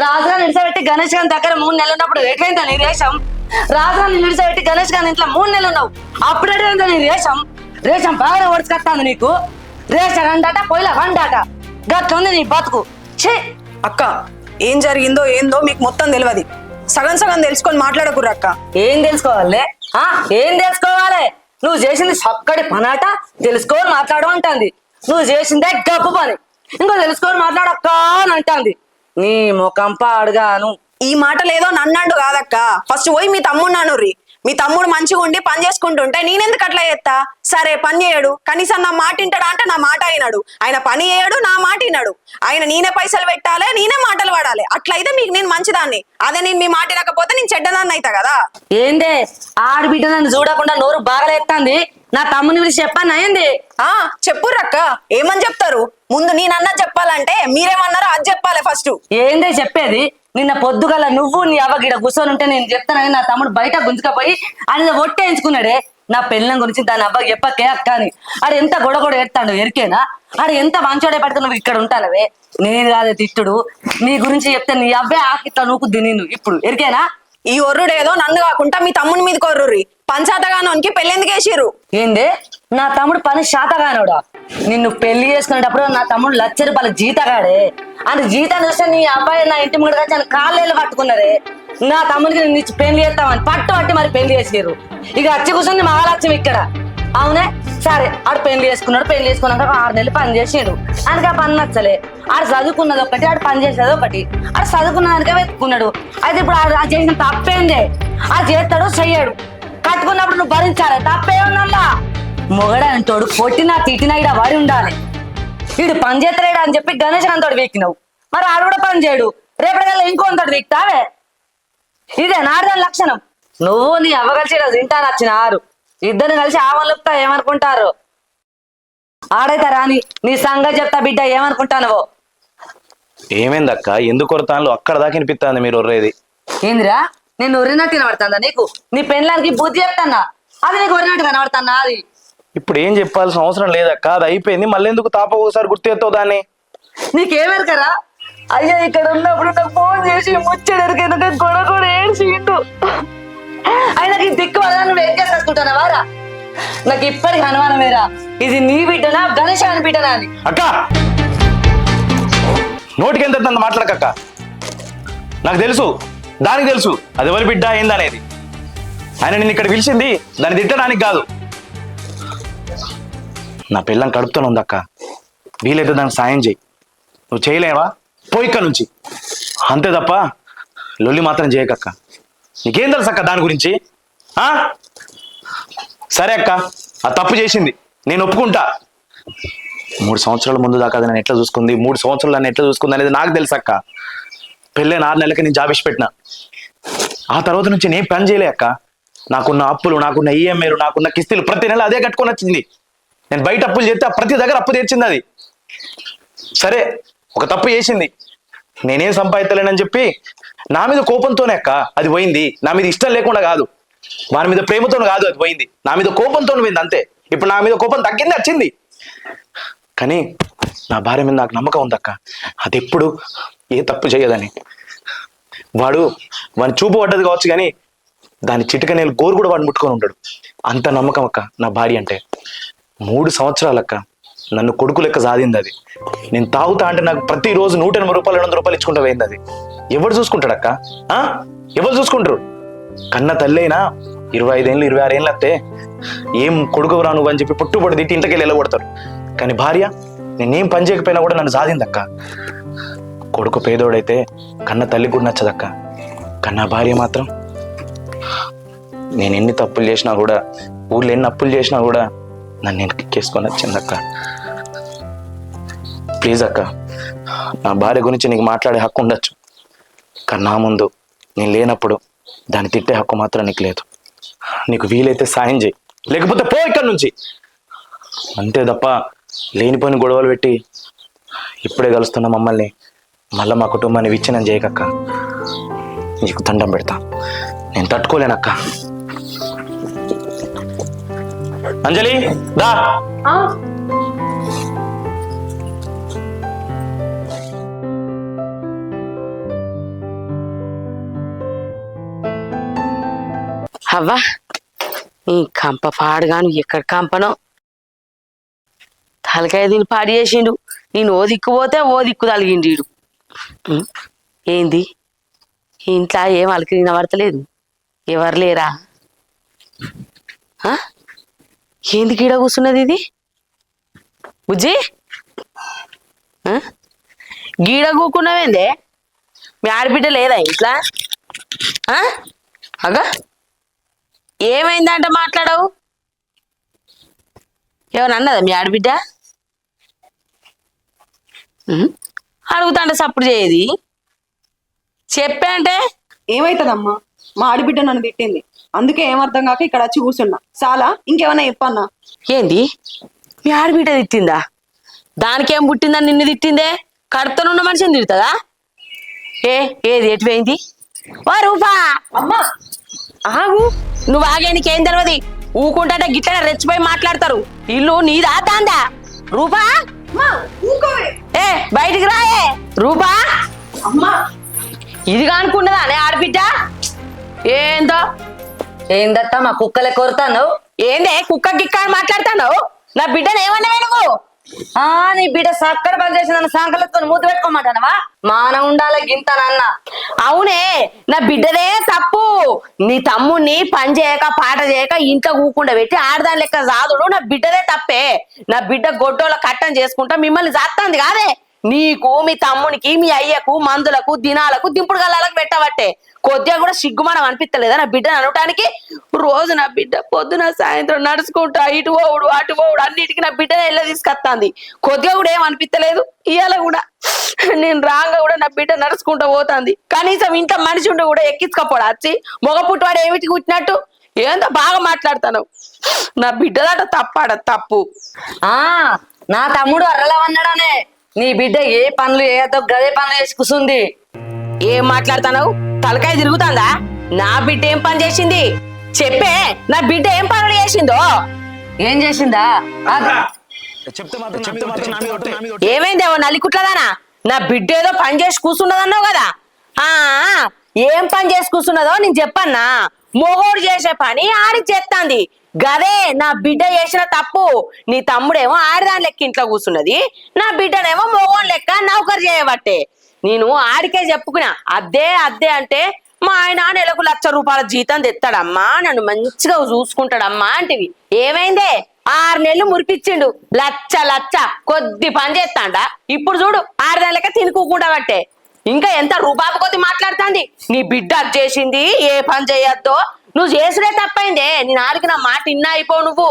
Speaker 6: రాజుగా నిలిచబెట్టి గణేష్ గారి దగ్గర 3 నెలలు ఉన్నప్పుడు ఎటువైందా నీ రేషం? రాజుగా నిలిచబెట్టి గణేష్ గారి ఇంట్లో 3 నెలలు ఉన్నావు, అప్పుడు ఎటువైందా నీ రేషం? రేషం బాగానే ఒడుచుకొస్తాను నీకు. రేషన్ అందాట పొయ్యిల వండాట, గట్లుంది నీ బతుకు. ఛీ
Speaker 2: అక్క ఏం జరిగిందో ఏందో మీకు మొత్తం తెలియదు. సగం సగం తెలుసుకొని మాట్లాడకుర్రు అక్క.
Speaker 6: ఏం తెలుసుకోవాలి? ఆ ఏం తెలుసుకోవాలి? నువ్వు చేసింది చక్కటి పనాట తెలుసుకొని మాట్లాడు అంటుంది. నువ్వు చేసిందే గప్పు పని ఇంకో తెలుసుకొని మాట్లాడక్క అని అంటుంది. నీ ముఖం పాడుగాను.
Speaker 2: ఈ మాటలు ఏదో నన్నండు కాదక్క, ఫస్ట్ పోయి మీ తమ్ముడు నానుర్రి. మీ తమ్ముడు మంచిగా ఉండి పని చేసుకుంటుంటే నేనెందుకు అట్లా చేస్తా? సరే పని చేయడు, కనీసం నా మాట వింటాడా అంటే నా మాట అయినాడు. ఆయన పని చేయడు, నా మాట విన్నాడు. ఆయన నేనే పైసలు పెట్టాలి, నేనే మాటలు పడాలి. అట్లయితే మీకు నేను మంచిదాన్ని. అదే నేను మీ మాట వినకపోతే నేను చెడ్డదాన్ని అవుతా కదా.
Speaker 6: ఏందే ఆడబిడ్డ నన్ను చూడకుండా నోరు బాగలేస్తుంది. నా తమ్ముని పిలిచి చెప్పాను ఏంది?
Speaker 2: చెప్పుర్రక్క, ఏమని చెప్తారు? ముందు నేనన్నది చెప్పాలంటే మీరేమన్నారో అది చెప్పాలి ఫస్ట్.
Speaker 6: ఏందే చెప్పేది? నిన్న పొద్దుగల నువ్వు నీ అవ్వ గిడ కూర్చొని ఉంటే నేను చెప్తానని నా తమ్ముడు బయట గుంజుకపోయి ఆయన ఒట్టేయించుకున్నాడే. నా పెళ్ళం గురించి దాని అవ్వకి చెప్పకే అక్క అని. ఆడు ఎంత గొడగొడ ఎడతాడు ఎరికేనా? ఆడు ఎంత మంచోడే పడితే నువ్వు ఇక్కడ ఉంటానవే. నేను కాదే తిట్టుడు, నీ గురించి చెప్తే నీ అవ్వే ఆకిట్లా నూకుద్ది నిన్ను ఇప్పుడు ఎరికేనా?
Speaker 2: ఈ ఒర్రుడేదో నన్ను కాకుండా మీ తమ్ముని మీద కొర్రుర్రి. పంచాతగానోనికి పెళ్ళెందుకు వేసిర్రు?
Speaker 6: ఏందే నా తమ్ముడు పని శాతగానోడా? నిన్ను పెళ్లి చేసుకునేటప్పుడు నా తమ్ముడు ₹1,00,000 జీతగాడే. అని జీతం చూస్తే నీ అబ్బాయి నా ఇంటి ముందు వచ్చి కాళ్ళేళ్ళు పట్టుకున్నారే. నా తమ్ముడికి నేను ఇచ్చి పెళ్లి చేస్తామని పట్టి మరి పెళ్లి చేసారు. ఇక వచ్చి కూర్చొని మహాలక్ష్మి ఇక్కడ. అవునే సరే, ఆడు పెళ్లి చేసుకున్నాడు. పెళ్లి చేసుకున్నాక 6 నెలలు పని చేసాడు. ఆయనకి ఆ పని నచ్చలే. ఆడు చదువుకున్నది ఒకటి, ఆడు పని చేసేది ఒకటి. ఆడు చదువుకున్నదానికే వెతుకున్నాడు. అయితే ఇప్పుడు ఆడు చేసిన తప్పేందే? ఆడు చేస్తాడు చెయ్యాడు. కట్టుకున్నప్పుడు నువ్వు భరించాలి, తప్పేమన్నా? మొగడంటోడు కొట్టినా తిట్టినా ఇడ వాడి ఉండాలి. వీడు పని చేస్తలేడా అని చెప్పి గణేష్ అంతోడు వీక్కినావు. మరి ఆడు కూడా పని చేయడు. రేపటికల్లా ఇంకో అంతోడు వీక్తావే. ఇదే నాడదాని లక్షణం. నువ్వు నీ అవ్వగలిసి తింటాను వచ్చిన 6 ఇద్దరిని కలిసి ఆవలుపుతా ఏమనుకుంటారు? ఆడైతే రాని నీ సంగతి చెప్తా బిడ్డ, ఏమనుకుంటానవో.
Speaker 3: ఏమైందక్క? ఎందుకు కొరతాను అక్కడ దాకా వినిపిస్తుంది మీరు ఒర్రేది?
Speaker 6: ఏందిరా నేను ఒరినట్టు కనబడుతుందా నీకు? నీ పెళ్ళానికి బుద్ధి చెప్తానా? అది నీకు ఒరినట్టు కనబడుతున్నా? అది
Speaker 3: ఇప్పుడు ఏం చెప్పాల్సిన అవసరం లేదక్క, అది అయిపోయింది. మళ్ళీ ఎందుకు తాప ఒకసారి గుర్తు ఎత్తావు దాన్ని?
Speaker 6: నీకేమెరకరా? అయ్యా ఇక్కడ ఉన్నప్పుడు నాకు ఫోన్ చేసి ముచ్చడెరికేందుకు గొడవ ఏడ్చిండు. ఆయనకి దిక్కు వల్ల నువ్వు ఏం చేసుకుంటున్నావారా? నాకు ఇప్పటికి అనుమానమేరా, ఇది నీ బిడ్డనా గణేష్ అని బిడ్డనా అని.
Speaker 3: అక్క నోటికి ఎంత మాట్లాడకక్క. నాకు తెలుసు, దానికి తెలుసు అది ఎవరి బిడ్డ ఏందనేది. ఆయన నేను ఇక్కడ పిలిచింది దాన్ని తిట్టడానికి కాదు. నా పిల్లని కడుపుతూనే ఉందక్క, వీలైతే దానికి సాయం చేయి. నువ్వు చేయలేవా? పోయి ఇక్కడ నుంచి, అంతే తప్ప లొల్లి మాత్రం చేయకక్క. నీకేం తెలుసు అక్క దాని గురించి? సరే అక్క, ఆ తప్పు చేసింది, నేను ఒప్పుకుంటా. 3 సంవత్సరాల ముందు దాకా నన్ను ఎట్లా చూసుకుంది, 3 సంవత్సరాలు నన్ను ఎట్లా చూసుకుంది అనేది నాకు తెలుసు అక్క. పెళ్ళైన 6 నెలలకి నేను జాబ్ ఇచ్చి పెట్టిన. ఆ తర్వాత నుంచి నేను పని చేయలే అక్క. నాకున్న అప్పులు, నాకున్న ఈఎంఐలు, నాకున్న కిస్తీలు ప్రతి నెల అదే కట్టుకొని వచ్చింది. నేను బయట అప్పులు చేస్తే ప్రతి దగ్గర అప్పు తీర్చింది అది. సరే, ఒక తప్పు చేసింది, నేనేం సంపాదించలేనని చెప్పి నా మీద కోపంతోనే అక్క అది పోయింది. నా మీద ఇష్టం లేకుండా కాదు, వాని మీద ప్రేమతో కాదు అది పోయింది. నా మీద కోపంతో పోయింది అంతే. ఇప్పుడు నా మీద కోపం తగ్గింది, వచ్చింది. కానీ నా భార్య మీద నాకు నమ్మకం ఉందక్క, అది ఎప్పుడు ఏ తప్పు చేయదని. వాడిని చూపు పడ్డది కావచ్చు కానీ దాని చిటిక నేను గోరు కూడా వాడిని ముట్టుకొని ఉంటాడు. అంత నమ్మకం అక్క నా భార్య అంటే. 3 సంవత్సరాలు అక్క నన్ను కొడుకు లెక్క సాధింది అది. నేను తాగుతా అంటే నాకు ప్రతిరోజు ₹180, ₹200 ఇచ్చుకుంటూ పోయింది అది. ఎవరు చూసుకుంటాడక్క? ఎవరు చూసుకుంటారు? కన్న తల్లి అయినా 25 ఏళ్ళు 26 ఏళ్ళు వస్తే ఏం కొడుకురా నువ్వు అని చెప్పి పుట్టుబడి తిట్టి ఇంటికి వెళ్ళి వెళ్ళగొడతారు. కానీ భార్య నేనేం పని చేయకపోయినా కూడా నన్ను సాధిందక్క. కొడుకు పేదోడైతే కన్న తల్లి కూడా నచ్చదక్క, కన్నా భార్య మాత్రం నేను ఎన్ని తప్పులు చేసినా కూడా, ఊళ్ళో ఎన్ని అప్పులు చేసినా కూడా నన్ను ఎక్కేసుకొని వచ్చిందక్క. ప్లీజ్ అక్క, నా భార్య గురించి నీకు మాట్లాడే హక్కు ఉండొచ్చు, కానీ నా ముందు నేను లేనప్పుడు దాన్ని తిట్టే హక్కు మాత్రం నీకు లేదు. నీకు వీలైతే సాయం చేయి, లేకపోతే పో ఇక్కడి నుంచి, అంతే తప్ప లేనిపోయిన గొడవలు పెట్టి ఇప్పుడే కలుస్తున్న మమ్మల్ని మళ్ళీ మా కుటుంబాన్ని విచ్ఛిన్నం చేయకక్క. నీకు దండం పెడతా, నేను తట్టుకోలేనక్క. అంజలి దా.
Speaker 7: అవ్వా ఈ కంప పాడుగాను ఎక్కడ కంపనో, తలకాయ దీన్ని పాడు చేసిండు. నేను ఓ దిక్కు పోతే ఓ దిక్కు తలిగిండు. ఏంది ఇంట్లో ఏం అలకి వినబడతలేదు? ఎవరు లేరా? ఆ? ఏంది గీడ కూర్చున్నది ఇది బుజ్జి ఆ? గీడ కూకున్నావేందే మీ ఆడబిడ్డ లేదా ఇట్లా అగా ఏమైందంట మాట్లాడవు ఏమన్నా అన్నదా మీ ఆడబిడ్డ అడుగుతాంటే సప్పుడు చేయది చెప్పే అంటే
Speaker 2: ఏమైతుందమ్మా, మా ఆడిబిడ్డ నన్ను తిట్టింది, అందుకే ఏమర్థం కాక ఇక్కడ వచ్చి కూర్చున్నా. చాలా ఇంకేమన్నా చెప్పన్నా?
Speaker 7: ఏంది మీ ఆడబిడ్డ తిట్టిందా? దానికేం పుట్టిందని నిన్ను తిట్టిందే? కడుపుతోనున్న మనిషిని తిడుతుందా? ఏది ఎటువైంది? ఓ రూపా
Speaker 2: అమ్మా
Speaker 7: ఆగు, నువ్వు ఆగే, నీకేం తెలియదు. ఊకుంటే గిట్ల రెచ్చిపోయి మాట్లాడతారు. ఇల్లు నీదా దాందా? రూపా ఏ బయటికి రాయే రూపా.
Speaker 2: అమ్మా
Speaker 7: ఇదిగా అనుకున్నదా అనే ఆడబిడ్డ? ఏందో
Speaker 6: ఏందత్తా మా కుక్కలే కోరుతాను?
Speaker 7: ఏందే కుక్క గిక్క అని మాట్లాడతాను? నా బిడ్డను ఏమన్నావే నువ్వు?
Speaker 6: నీ బిడ్డ సక్కడ పని చేసి నన్ను సంకలతో మూత పెట్టుకోమంటానవా? మానం ఉండాలి గింతనన్న.
Speaker 7: అవునే, నా బిడ్డదే తప్పు. నీ తమ్ముడిని పని చేయక పాట చేయక ఇంట్లో కూకుండా పెట్టి ఆడదాని లెక్క జాదుడు నా బిడ్డదే తప్పే. నా బిడ్డ గొడ్డోళ్ళ కట్టం చేసుకుంటా మిమ్మల్ని జాత్తంది కాదే. నీకు మీ తమ్మునికి మీ అయ్యకు మందులకు దినాలకు దింపుడు గల్లాలకు పెట్టబట్టే కొద్దిగా కూడా సిగ్గుమానం అనిపిస్తలేదా నా బిడ్డను అనటానికి? రోజు నా బిడ్డ పొద్దున సాయంత్రం నడుచుకుంటా ఇటు పోవుడు అటు పోవుడు అన్నిటికీ నా బిడ్డనే ఇళ్ళ తీసుకొస్తాంది. కొద్దిగా కూడా ఏం అనిపిస్తలేదు. ఇవాళ కూడా నేను రాగా కూడా నా బిడ్డ నడుచుకుంటూ పోతాంది. కనీసం ఇంట్లో మనిషి ఉండి కూడా ఎక్కించుకోపోడా వచ్చి మొగ పుట్టువాడు ఏమిటి కూర్చున్నట్టు ఏందో బాగా మాట్లాడతాను. నా బిడ్డదాట తప్పాడ తప్పు.
Speaker 6: నా తమ్ముడు అర్రలవన్నాడనే నీ బిడ్డ ఏ పనులు ఏదో గదే పనులు చేసి కూసుంది.
Speaker 7: ఏం మాట్లాడతావు? తలకాయ తిరుగుతాందా? నా బిడ్డ ఏం పని చేసింది చెప్పే. నా బిడ్డ ఏం పనులు చేసిందో?
Speaker 6: ఏం చేసిందా?
Speaker 7: ఏమైందేమో నల్లికుట్లదానా? నా బిడ్డ ఏదో పని చేసి కూర్చున్నదన్నావు కదా. ఏం పని చేసి కూర్చున్నదో నేను చెప్పన్నా. మొగోడు చేసే పని ఆడి చేస్తాంది గదే నా బిడ్డ చేసిన తప్పు. నీ తమ్ముడేమో ఆడదాని లెక్క ఇంట్లో కూర్చున్నది, నా బిడ్డనేమో మొగోని లెక్క నౌకరు చేయబట్టే. నేను ఆడికే చెప్పుకున్నా అద్దే అద్దే అంటే మా ఆయన నెలకు 1,00,000 రూపాయల జీతం తెస్తాడమ్మా, నన్ను మంచిగా చూసుకుంటాడమ్మా అంటివి. ఏమైందే? 6 నెలలు మురిపించిండు. లచ్చ కొద్ది పని చేస్తాండా. ఇప్పుడు చూడు ఆడదాని లెక్క తినుకోకుండా బట్టే. ఇంకా ఎంత రూపాయి కొద్ది మాట్లాడుతుంది. నీ బిడ్డ అది చేసింది, ఏ పని చేయొద్దో నువ్వు చేసుడే తప్పైందే. నేను ఆడికి నా మాట ఇన్నా అయిపోవు నువ్వు.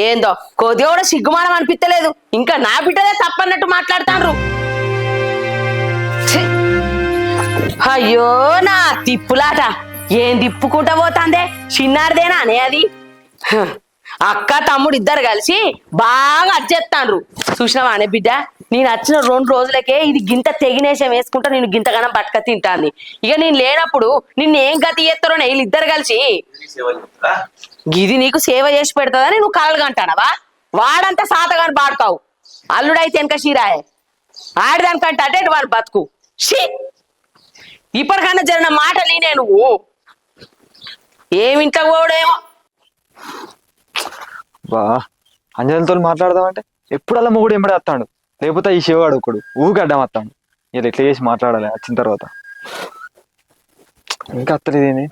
Speaker 7: ఏందో కొద్దిగా కూడా సిగ్గుమానం అనిపించలేదు. ఇంకా నా బిడ్డదే తప్పన్నట్టు మాట్లాడుతాండ్రు. అయ్యో నా తిప్పులాట ఏం తిప్పుకుంటా పోతాందే? చిన్నారిదేనా అనే అది? అక్క తమ్ముడు ఇద్దరు కలిసి బాగా అజ్జెత్తాండ్రు. చూసినావా అనే బిడ్డ? నేను వచ్చిన 2 రోజులకే ఇది గింత తెగినేషం వేసుకుంటా నేను గింతగానం బట్క తింటాంది. ఇక నేను లేనప్పుడు నిన్ను ఏం గతి చేస్తారో వీళ్ళిద్దరు కలిసి. గిది నీకు సేవ చేసి పెడతాదని నువ్వు కలలుగా అంటానవా? వాడంతా సాతగాని బాడుతావు. అల్లుడైతే వెనక షీరాయే, ఆడదానికంటే అటే వాడు బతుకు. షీ ఇప్పటికన్నా జరిగిన మాట నేనే. నువ్వు ఏమింట్లో పోవడేమో.
Speaker 5: బా అంజలితో మాట్లాడదామంటే ఎప్పుడల్లా మొగుడు ఎంబడే వస్తాడు, లేకపోతే ఈ శివగాడు ఒకడు ఊగడ్డం వస్తాడు. ఇలా ఎట్లా చేసి మాట్లాడాలి వచ్చిన తర్వాత? ఇంకా అత్తలేదు ఏంది?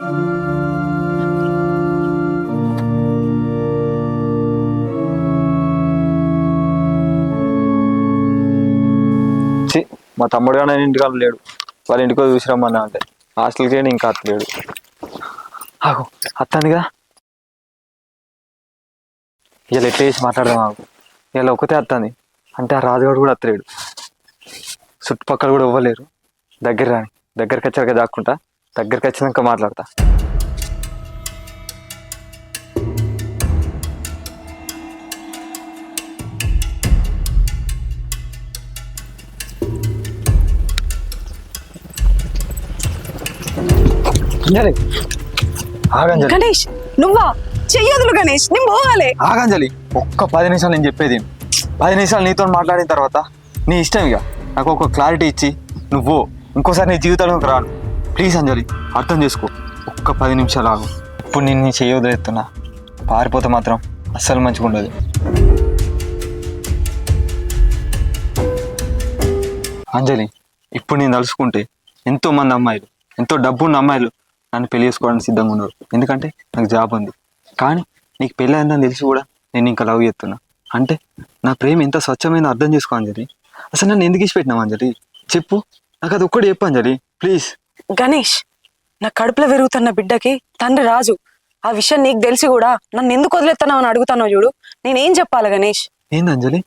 Speaker 5: మా తమ్ముడు కానీ ఇంటికాడ లేడు, వాళ్ళ ఇంటికో చూసిరమ్మన్నా అంటే హాస్టల్కి ఇంకా అత్తలేడు. ఆగు అత్తానుగా, ఇలా ఎట్లా చేసి మాట్లాడదాం? ఆగు ఇలా ఒక్కతే అత్తాంది అంటే ఆ రాజుగాడు కూడా అత్తలేడు, చుట్టుపక్కల కూడా ఇవ్వలేరు. దగ్గరికి వచ్చాక దాక్కుంటా, దగ్గరికి వచ్చినాక మాట్లాడతా. ఆగంజలి,
Speaker 2: గణేష్ నువ్వా? చెయ్యదులు గణేష్, నేను పోవాలి.
Speaker 5: ఆగంజలి ఒక్క 10 నిమిషాలు నేను చెప్పేది. 10 నిమిషాలు నీతో మాట్లాడిన తర్వాత నీ ఇష్టం. ఇక నాకు ఒక క్లారిటీ ఇచ్చి నువ్వు ఇంకోసారి నీ జీవితంలోకి రాను. ప్లీజ్ అంజలి అర్థం చేసుకో. ఒక్క 10 నిమిషాలు ఆగు. ఇప్పుడు నేను నీ చెయ్యి వదిలేస్తున్నా. పారిపోతే మాత్రం అస్సలు మంచిగా ఉండదు. అంజలి ఇప్పుడు నేను తలుసుకుంటే ఎంతో మంది అమ్మాయిలు, ఎంతో డబ్బున్న అమ్మాయిలు నన్ను పెళ్లి చేసుకోవడానికి సిద్ధంగా ఉన్నారు, ఎందుకంటే నాకు జాబ్ ఉంది. కానీ నీకు పెళ్ళి అయిందని తెలిసి కూడా నేను ఇంకా లవ్ చేస్తున్నా అంటే నా ప్రేమ ఎంత స్వచ్ఛమైందో అర్థం చేసుకో అంజలి. అసలు నన్ను ఎందుకు ఇచ్చిపెట్టినావు అంజలి? చెప్పు, నాకు అది ఒక్కటి చెప్పు అంజలి ప్లీజ్.
Speaker 2: గణేష్, నా కడుపులో పెరుగుతున్న బిడ్డకి తండ్రి రాజు. ఆ విషయం నీకు తెలిసి కూడా నన్ను ఎందుకు వదిలేస్తున్నావు అని అడుగుతున్నావు చూడు. నేనేం చెప్పాలి గణేష్?
Speaker 5: ఏంది అంజలి,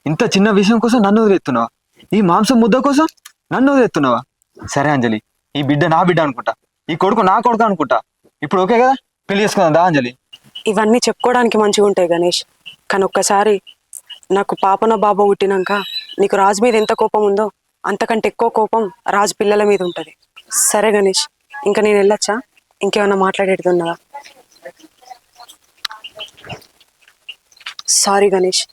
Speaker 5: ఇంత చిన్న విషయం కోసం నన్ను వదిలేస్తున్నావా? ఈ మాంసం ముద్ద కోసం నన్ను వదిలేస్తున్నావా? సరే అంజలి, ఈ బిడ్డ నా బిడ్డ అనుకుంటా, ఈ కొడుకు నా కొడుకు అనుకుంటా. ఇప్పుడు ఓకే కదా, పెళ్లి చేసుకుందాం దా అంజలి.
Speaker 2: ఇవన్నీ చెప్పుకోవడానికి మంచిగా ఉంటాయి గణేష్, కానీ ఒక్కసారి నాకు పాపనో బాబో పుట్టినాక నీకు రాజు మీద ఎంత కోపం ఉందో అంతకంటే ఎక్కువ కోపం రాజు పిల్లల మీద ఉంటుంది. సరే గణేష్, ఇంకా నేను వెళ్ళొచ్చా? ఇంకేమన్నా మాట్లాడేది ఉన్నదా? సారీ గణేష్,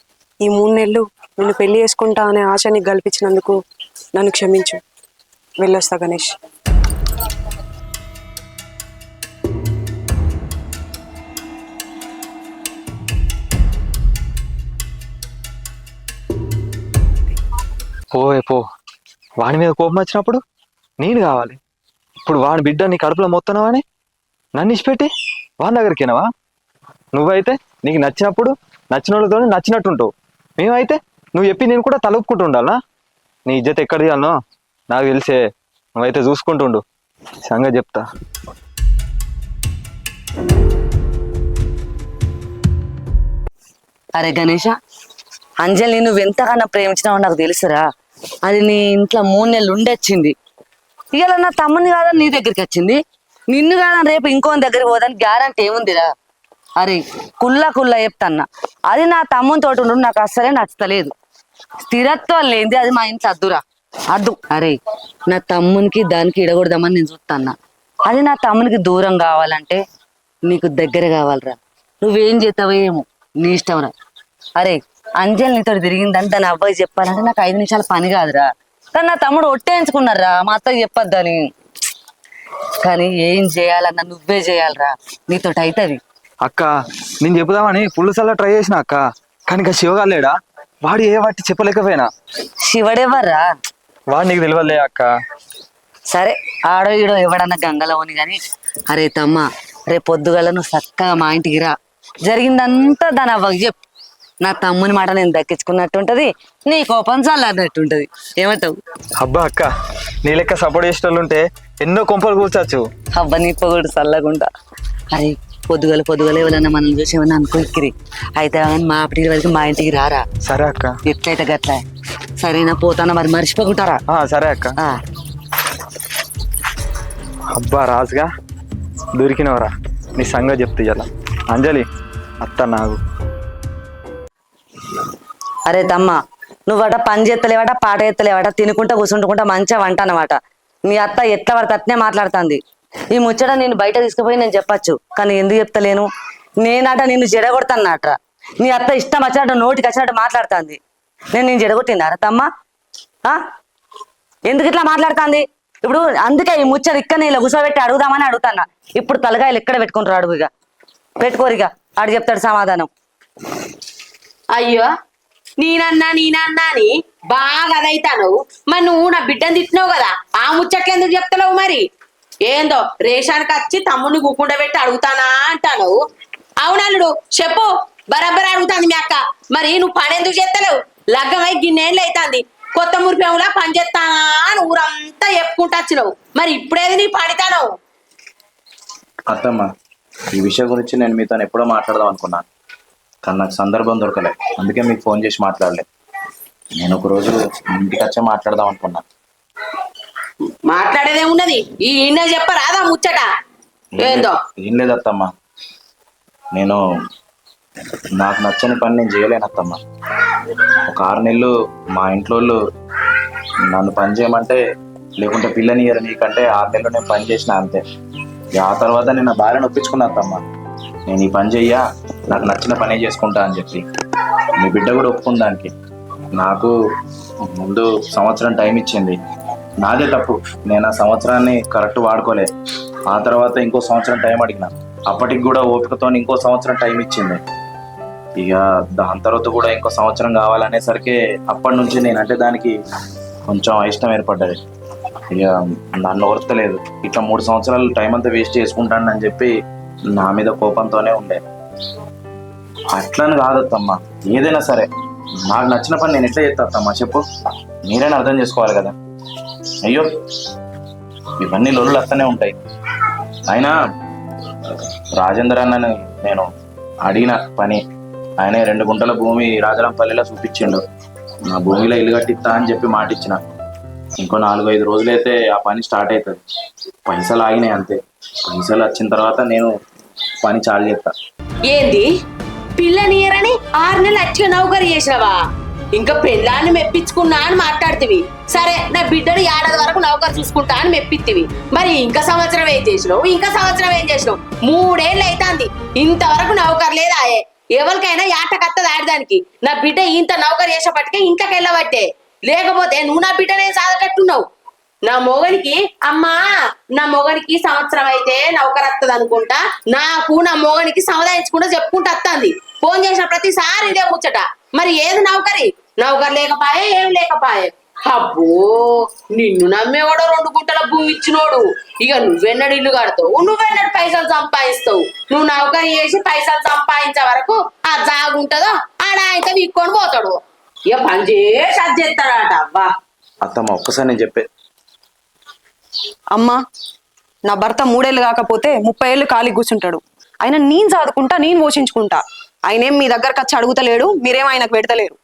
Speaker 2: ఈ 3 నెలలు నేను పెళ్లి చేసుకుంటా అనే ఆశ నీకు కల్పించినందుకు నన్ను క్షమించు. వెళ్ళొస్తా గణేష్.
Speaker 5: పోవే పో, వాడి మీద కోపం వచ్చినప్పుడు నేను కావాలి. ఇప్పుడు వాడి బిడ్డ నీ కడుపులో మొత్తనవా అని నన్ను ఇచ్చిపెట్టి వాడి దగ్గరికినవా? నువ్వైతే నీకు నచ్చినప్పుడు నచ్చిన వాళ్ళతో నచ్చినట్టుంటావు, మేమైతే నువ్వు చెప్పి నేను కూడా తలుపుకుంటూ ఉండాలా? నీ ఇజ్జత్ ఎక్కడ తీయాలనో నాకు తెలిసే, నువ్వైతే చూసుకుంటుండు, సంగతి చెప్తా.
Speaker 6: అరే గణేష, అంజలి నువ్వు ఎంతగానో ప్రేమించినావో నాకు తెలుసురా. అది నీ ఇంట్లో 3 నెలలు ఉండొచ్చింది. ఇవాళ నా తమ్ముని కాదని నీ దగ్గరికి వచ్చింది, నిన్ను కాదని రేపు ఇంకోని దగ్గరికి పోదని గ్యారంటీ ఏముందిరా? అరే కుల్లా చెప్తాన్నా, అది నా తమ్ముని తోటి ఉండు నాకు అస్సలే నచ్చలేదు. స్థిరత్వం లేనిది అది మా ఇంట్లో అద్దురా, అద్దు. అరే నా తమ్మునికి దానికి ఇడగొడదామని నేను చూస్తాన్నా. అది నా తమ్మునికి దూరం కావాలంటే నీకు దగ్గర కావాలరా. నువ్వేం చేస్తావో ఏమో, నీ ఇష్టంరా. అరే అంజలి నీతో తిరిగిందని దాని అబ్బాయి చెప్పాలంటే నాకు 5 నిమిషాల పని కాదురా. కానీ నా తమ్ముడు ఒట్టేయించుకున్నారా మా అత్తకి చెప్పొద్దని. కానీ ఏం చేయాలన్నా నువ్వే చేయాలరా, నీతోటి అవుతుంది.
Speaker 5: అక్క నేను చెప్పుదామని ఫుల్ సార్లు ట్రై చేసిన అక్క, కానీ ఇంకా శివగాలేడా, వాడు ఏ వాటి చెప్పలేకపోయినా.
Speaker 6: శివడెవర్రా?
Speaker 5: వాడు నీకు తెలియలే అక్క.
Speaker 6: సరే ఆడో ఈడో ఎవడన్నా గంగలో అని కానీ, అరే తమ్మ రేపు పొద్దుగల నువ్వు చక్కగా మా ఇంటికి రా, జరిగిందంతా దాని అవ్వకి చెప్పు. నా తమ్ముని మాట నేను దక్కించుకున్నట్టుంటది, నీ కోపం చల్లన్నట్టుంటది. ఏమంటావు?
Speaker 5: అబ్బా అక్క, నీ లెక్క సపోర్ట్ చేసిన వాళ్ళు ఉంటే ఎన్నో కొంపలు కూర్చోచ్చు.
Speaker 6: అబ్బా నీ పొగుడు చల్లగుంటా. అరే పొద్దుగల ఎవరన్నా మనం చూసి ఏమన్నా అనుకో ఇక్కిరి అయితే కానీ మా అప్పటి వరకు మా ఇంటికి రారా.
Speaker 5: సరే అక్క.
Speaker 6: ఎట్లయితే గట్లా. సరేనా, పోతానా మరి, మర్చిపోకుంటారా?
Speaker 5: సరే అక్క. అబ్బా రాజుగా దొరికినవరా, నీ సంగతి చెప్తే ఇలా. అంజలి అత్త నాకు.
Speaker 6: అరే తమ్మ, నువ్వట పని చేస్తలేవట, పాట ఎత్తలేవట, తినుకుంటా కూర్చుంటుకుంటా మంచిగా వంట అన్నమాట. నీ అత్త ఎట్లా పడితే అట్నే మాట్లాడుతుంది. ఈ ముచ్చట నేను బయట తీసుకుపోయి నేను చెప్పచ్చు, కానీ ఎందుకు చెప్తలేను? నేనట నిన్ను జడగొడతానట. నీ అత్త ఇష్టం వచ్చినట్టు నోటికి వచ్చినట్టు మాట్లాడుతుంది. నేను జడగొట్టిందారా తమ్మ? ఎందుకు ఇట్లా మాట్లాడుతుంది? ఇప్పుడు అందుకే ఈ ముచ్చట ఇక్కడ ఇలా కూర్చోబెట్టి అడుగుదామని అడుగుతానా. ఇప్పుడు తలగాయలు ఎక్కడ పెట్టుకుంటారు? అడుగుగా పెట్టుకోరిగా, ఆడు చెప్తాడు సమాధానం.
Speaker 7: అయ్యో నేనన్నా అని బాగా అదైతాను. మరి నువ్వు నా బిడ్డను తిట్టినావు కదా, ఆ ముచ్చట్లు ఎందుకు చెప్తలేవు? మరి ఏందో రేషానికి వచ్చి తమ్ముడిని కూకుండా పెట్టి అడుగుతానా అంటాను. అవునల్లుడు చెప్పు, బరాబర్ అడుగుతాంది మీ అక్క. మరి నువ్వు పని ఎందుకు చేస్తలేవు? లగ్గమై గిన్నేళ్ళు అవుతుంది, కొత్త మురిపేములా పని చేస్తానా అని ఊరంతా చెప్పుకుంటా వచ్చినావు. మరి ఇప్పుడేది నీ పనితాను?
Speaker 3: అత్తమ్మ, ఈ విషయం గురించి నేను మీతో ఎప్పుడో మాట్లాడదాం అనుకున్నాను, కానీ నాకు సందర్భం దొరకలే, అందుకే మీకు ఫోన్ చేసి మాట్లాడలే. నేను ఒకరోజు ఇంటికి వచ్చే మాట్లాడదాం అనుకున్నా.
Speaker 7: మాట్లాడేదేమున్నది, ఈ ఈయన చెప్పరాదా ముచ్చట? ఏందో
Speaker 3: ఏం లేదు అత్తమ్మ, నాకు నచ్చని పని నేను చేయలేను అత్తమ్మ. ఒక 6 నెలలు మా ఇంట్లో వాళ్ళు నన్ను పని చేయమంటే, లేకుంటే పిల్లనియరు నీకంటే 6 నెలలు నేను పని చేసిన అంతే. ఆ తర్వాత నేను నా భార్యను ఒప్పించుకున్నా అత్తమ్మ, నేను ఈ పని చెయ్యా, నాకు నచ్చిన పనే చేసుకుంటా అని చెప్పి. మీ బిడ్డ కూడా ఒప్పుకుంది దానికి. నాకు ముందు సంవత్సరం టైం ఇచ్చింది, నాదే తప్పు. నేను ఆ సంవత్సరాన్ని కరెక్ట్ వాడుకోలే. ఆ తర్వాత ఇంకో సంవత్సరం టైం అడిగిన, అప్పటికి కూడా ఓపికతో ఇంకో సంవత్సరం టైం ఇచ్చింది. ఇక దాని తర్వాత కూడా ఇంకో సంవత్సరం కావాలనేసరికి అప్పటి నుంచి నేనంటే దానికి కొంచెం ఇష్టం ఏర్పడ్డది. ఇక నన్ను ఓర్తలేదు. ఇట్లా 3 సంవత్సరాలు టైం అంతా వేస్ట్ చేసుకుంటానని చెప్పి నా మీద కోపంతోనే ఉండే. అట్లని కాదత్తమ్మా, ఏదైనా సరే నాకు నచ్చిన పని నేను ఎట్లా చేస్తామ్మా చెప్పు, మీరైనా అర్థం చేసుకోవాలి కదా. అయ్యో ఇవన్నీ లొల్లులు వస్తూనే ఉంటాయి. అయినా రాజేందర్ అన్నని నేను అడిగిన పని, ఆయన 2 గుంటల భూమి రాజరాంపల్లిలో చూపించిండు. నా భూమిలో ఇల్లు కట్టిస్తా అని చెప్పి మాట ఇచ్చిన. ఇంకో 4-5 రోజులైతే ఆ పని స్టార్ట్ అవుతుంది. పైసలు ఆగినాయి అంతే. పైసలు వచ్చిన తర్వాత నేను పని చాలు చేస్తా.
Speaker 7: ఏంది పిల్లనియరని 6 నెలలు అచ్చిగా నౌకరి చేసినవా? ఇంకా పెళ్ళాన్ని మెప్పించుకున్నా అని మాట్లాడుతీవి. సరే నా బిడ్డను 7 వరకు నౌకరు చూసుకుంటా అని మెప్పిత్తివి. మరి ఇంకా సంవత్సరం ఏం చేసినావు? ఇంకా సంవత్సరం ఏం చేసినావు? 3 ఏళ్ళు అవుతుంది ఇంతవరకు నౌకరు లేదా? ఎవరికైనా యాటకత్తది ఆడదానికి. నా బిడ్డ ఇంత నౌకరు చేసేపటికే ఇంట్లోకి వెళ్ళబట్టే, లేకపోతే నువ్వు నా బిడ్డనే సాధకట్టున్నావు. నా మొగనికి అమ్మా, నా మొగనికి సంవత్సరం అయితే నౌకరు వస్తుంది అనుకుంటా, నాకు నా మొగనికి సముదాయించుకుంటా చెప్పుకుంటూ వస్తుంది. ఫోన్ చేసిన ప్రతిసారి ఇదే ముచ్చట. మరి ఏది నౌకరి? నౌకరు లేకపాయే, ఏం లేకపాయే. అబ్బో నిన్ను నమ్మేవాడు 2 గుంటల భూమి ఇచ్చినోడు. ఇక నువ్వెన్నడు ఇల్లు కడతావు, నువ్వెన్నడు పైసలు సంపాదిస్తావు. నువ్వు నౌకరి చేసి పైసలు సంపాదించే వరకు ఆ జాగుంటదో ఆడ ఆయనతో వీక్కొని పోతాడు. ఇక పని చేసి అది చేస్తాడట. అవ్వా
Speaker 3: అత్తమ్మ ఒక్కసారి నేను చెప్పే.
Speaker 2: అమ్మా, నా భర్త 3 ఏళ్ళు కాకపోతే 30 ఏళ్ళు ఖాళీ కూర్చుంటాడు. ఆయన నేను చదువుకుంటా, నేను పోషించుకుంటా. ఆయనేం మీ దగ్గరకు వచ్చి అడుగుతలేడు, మీరేం ఆయనకు పెడతలేరు.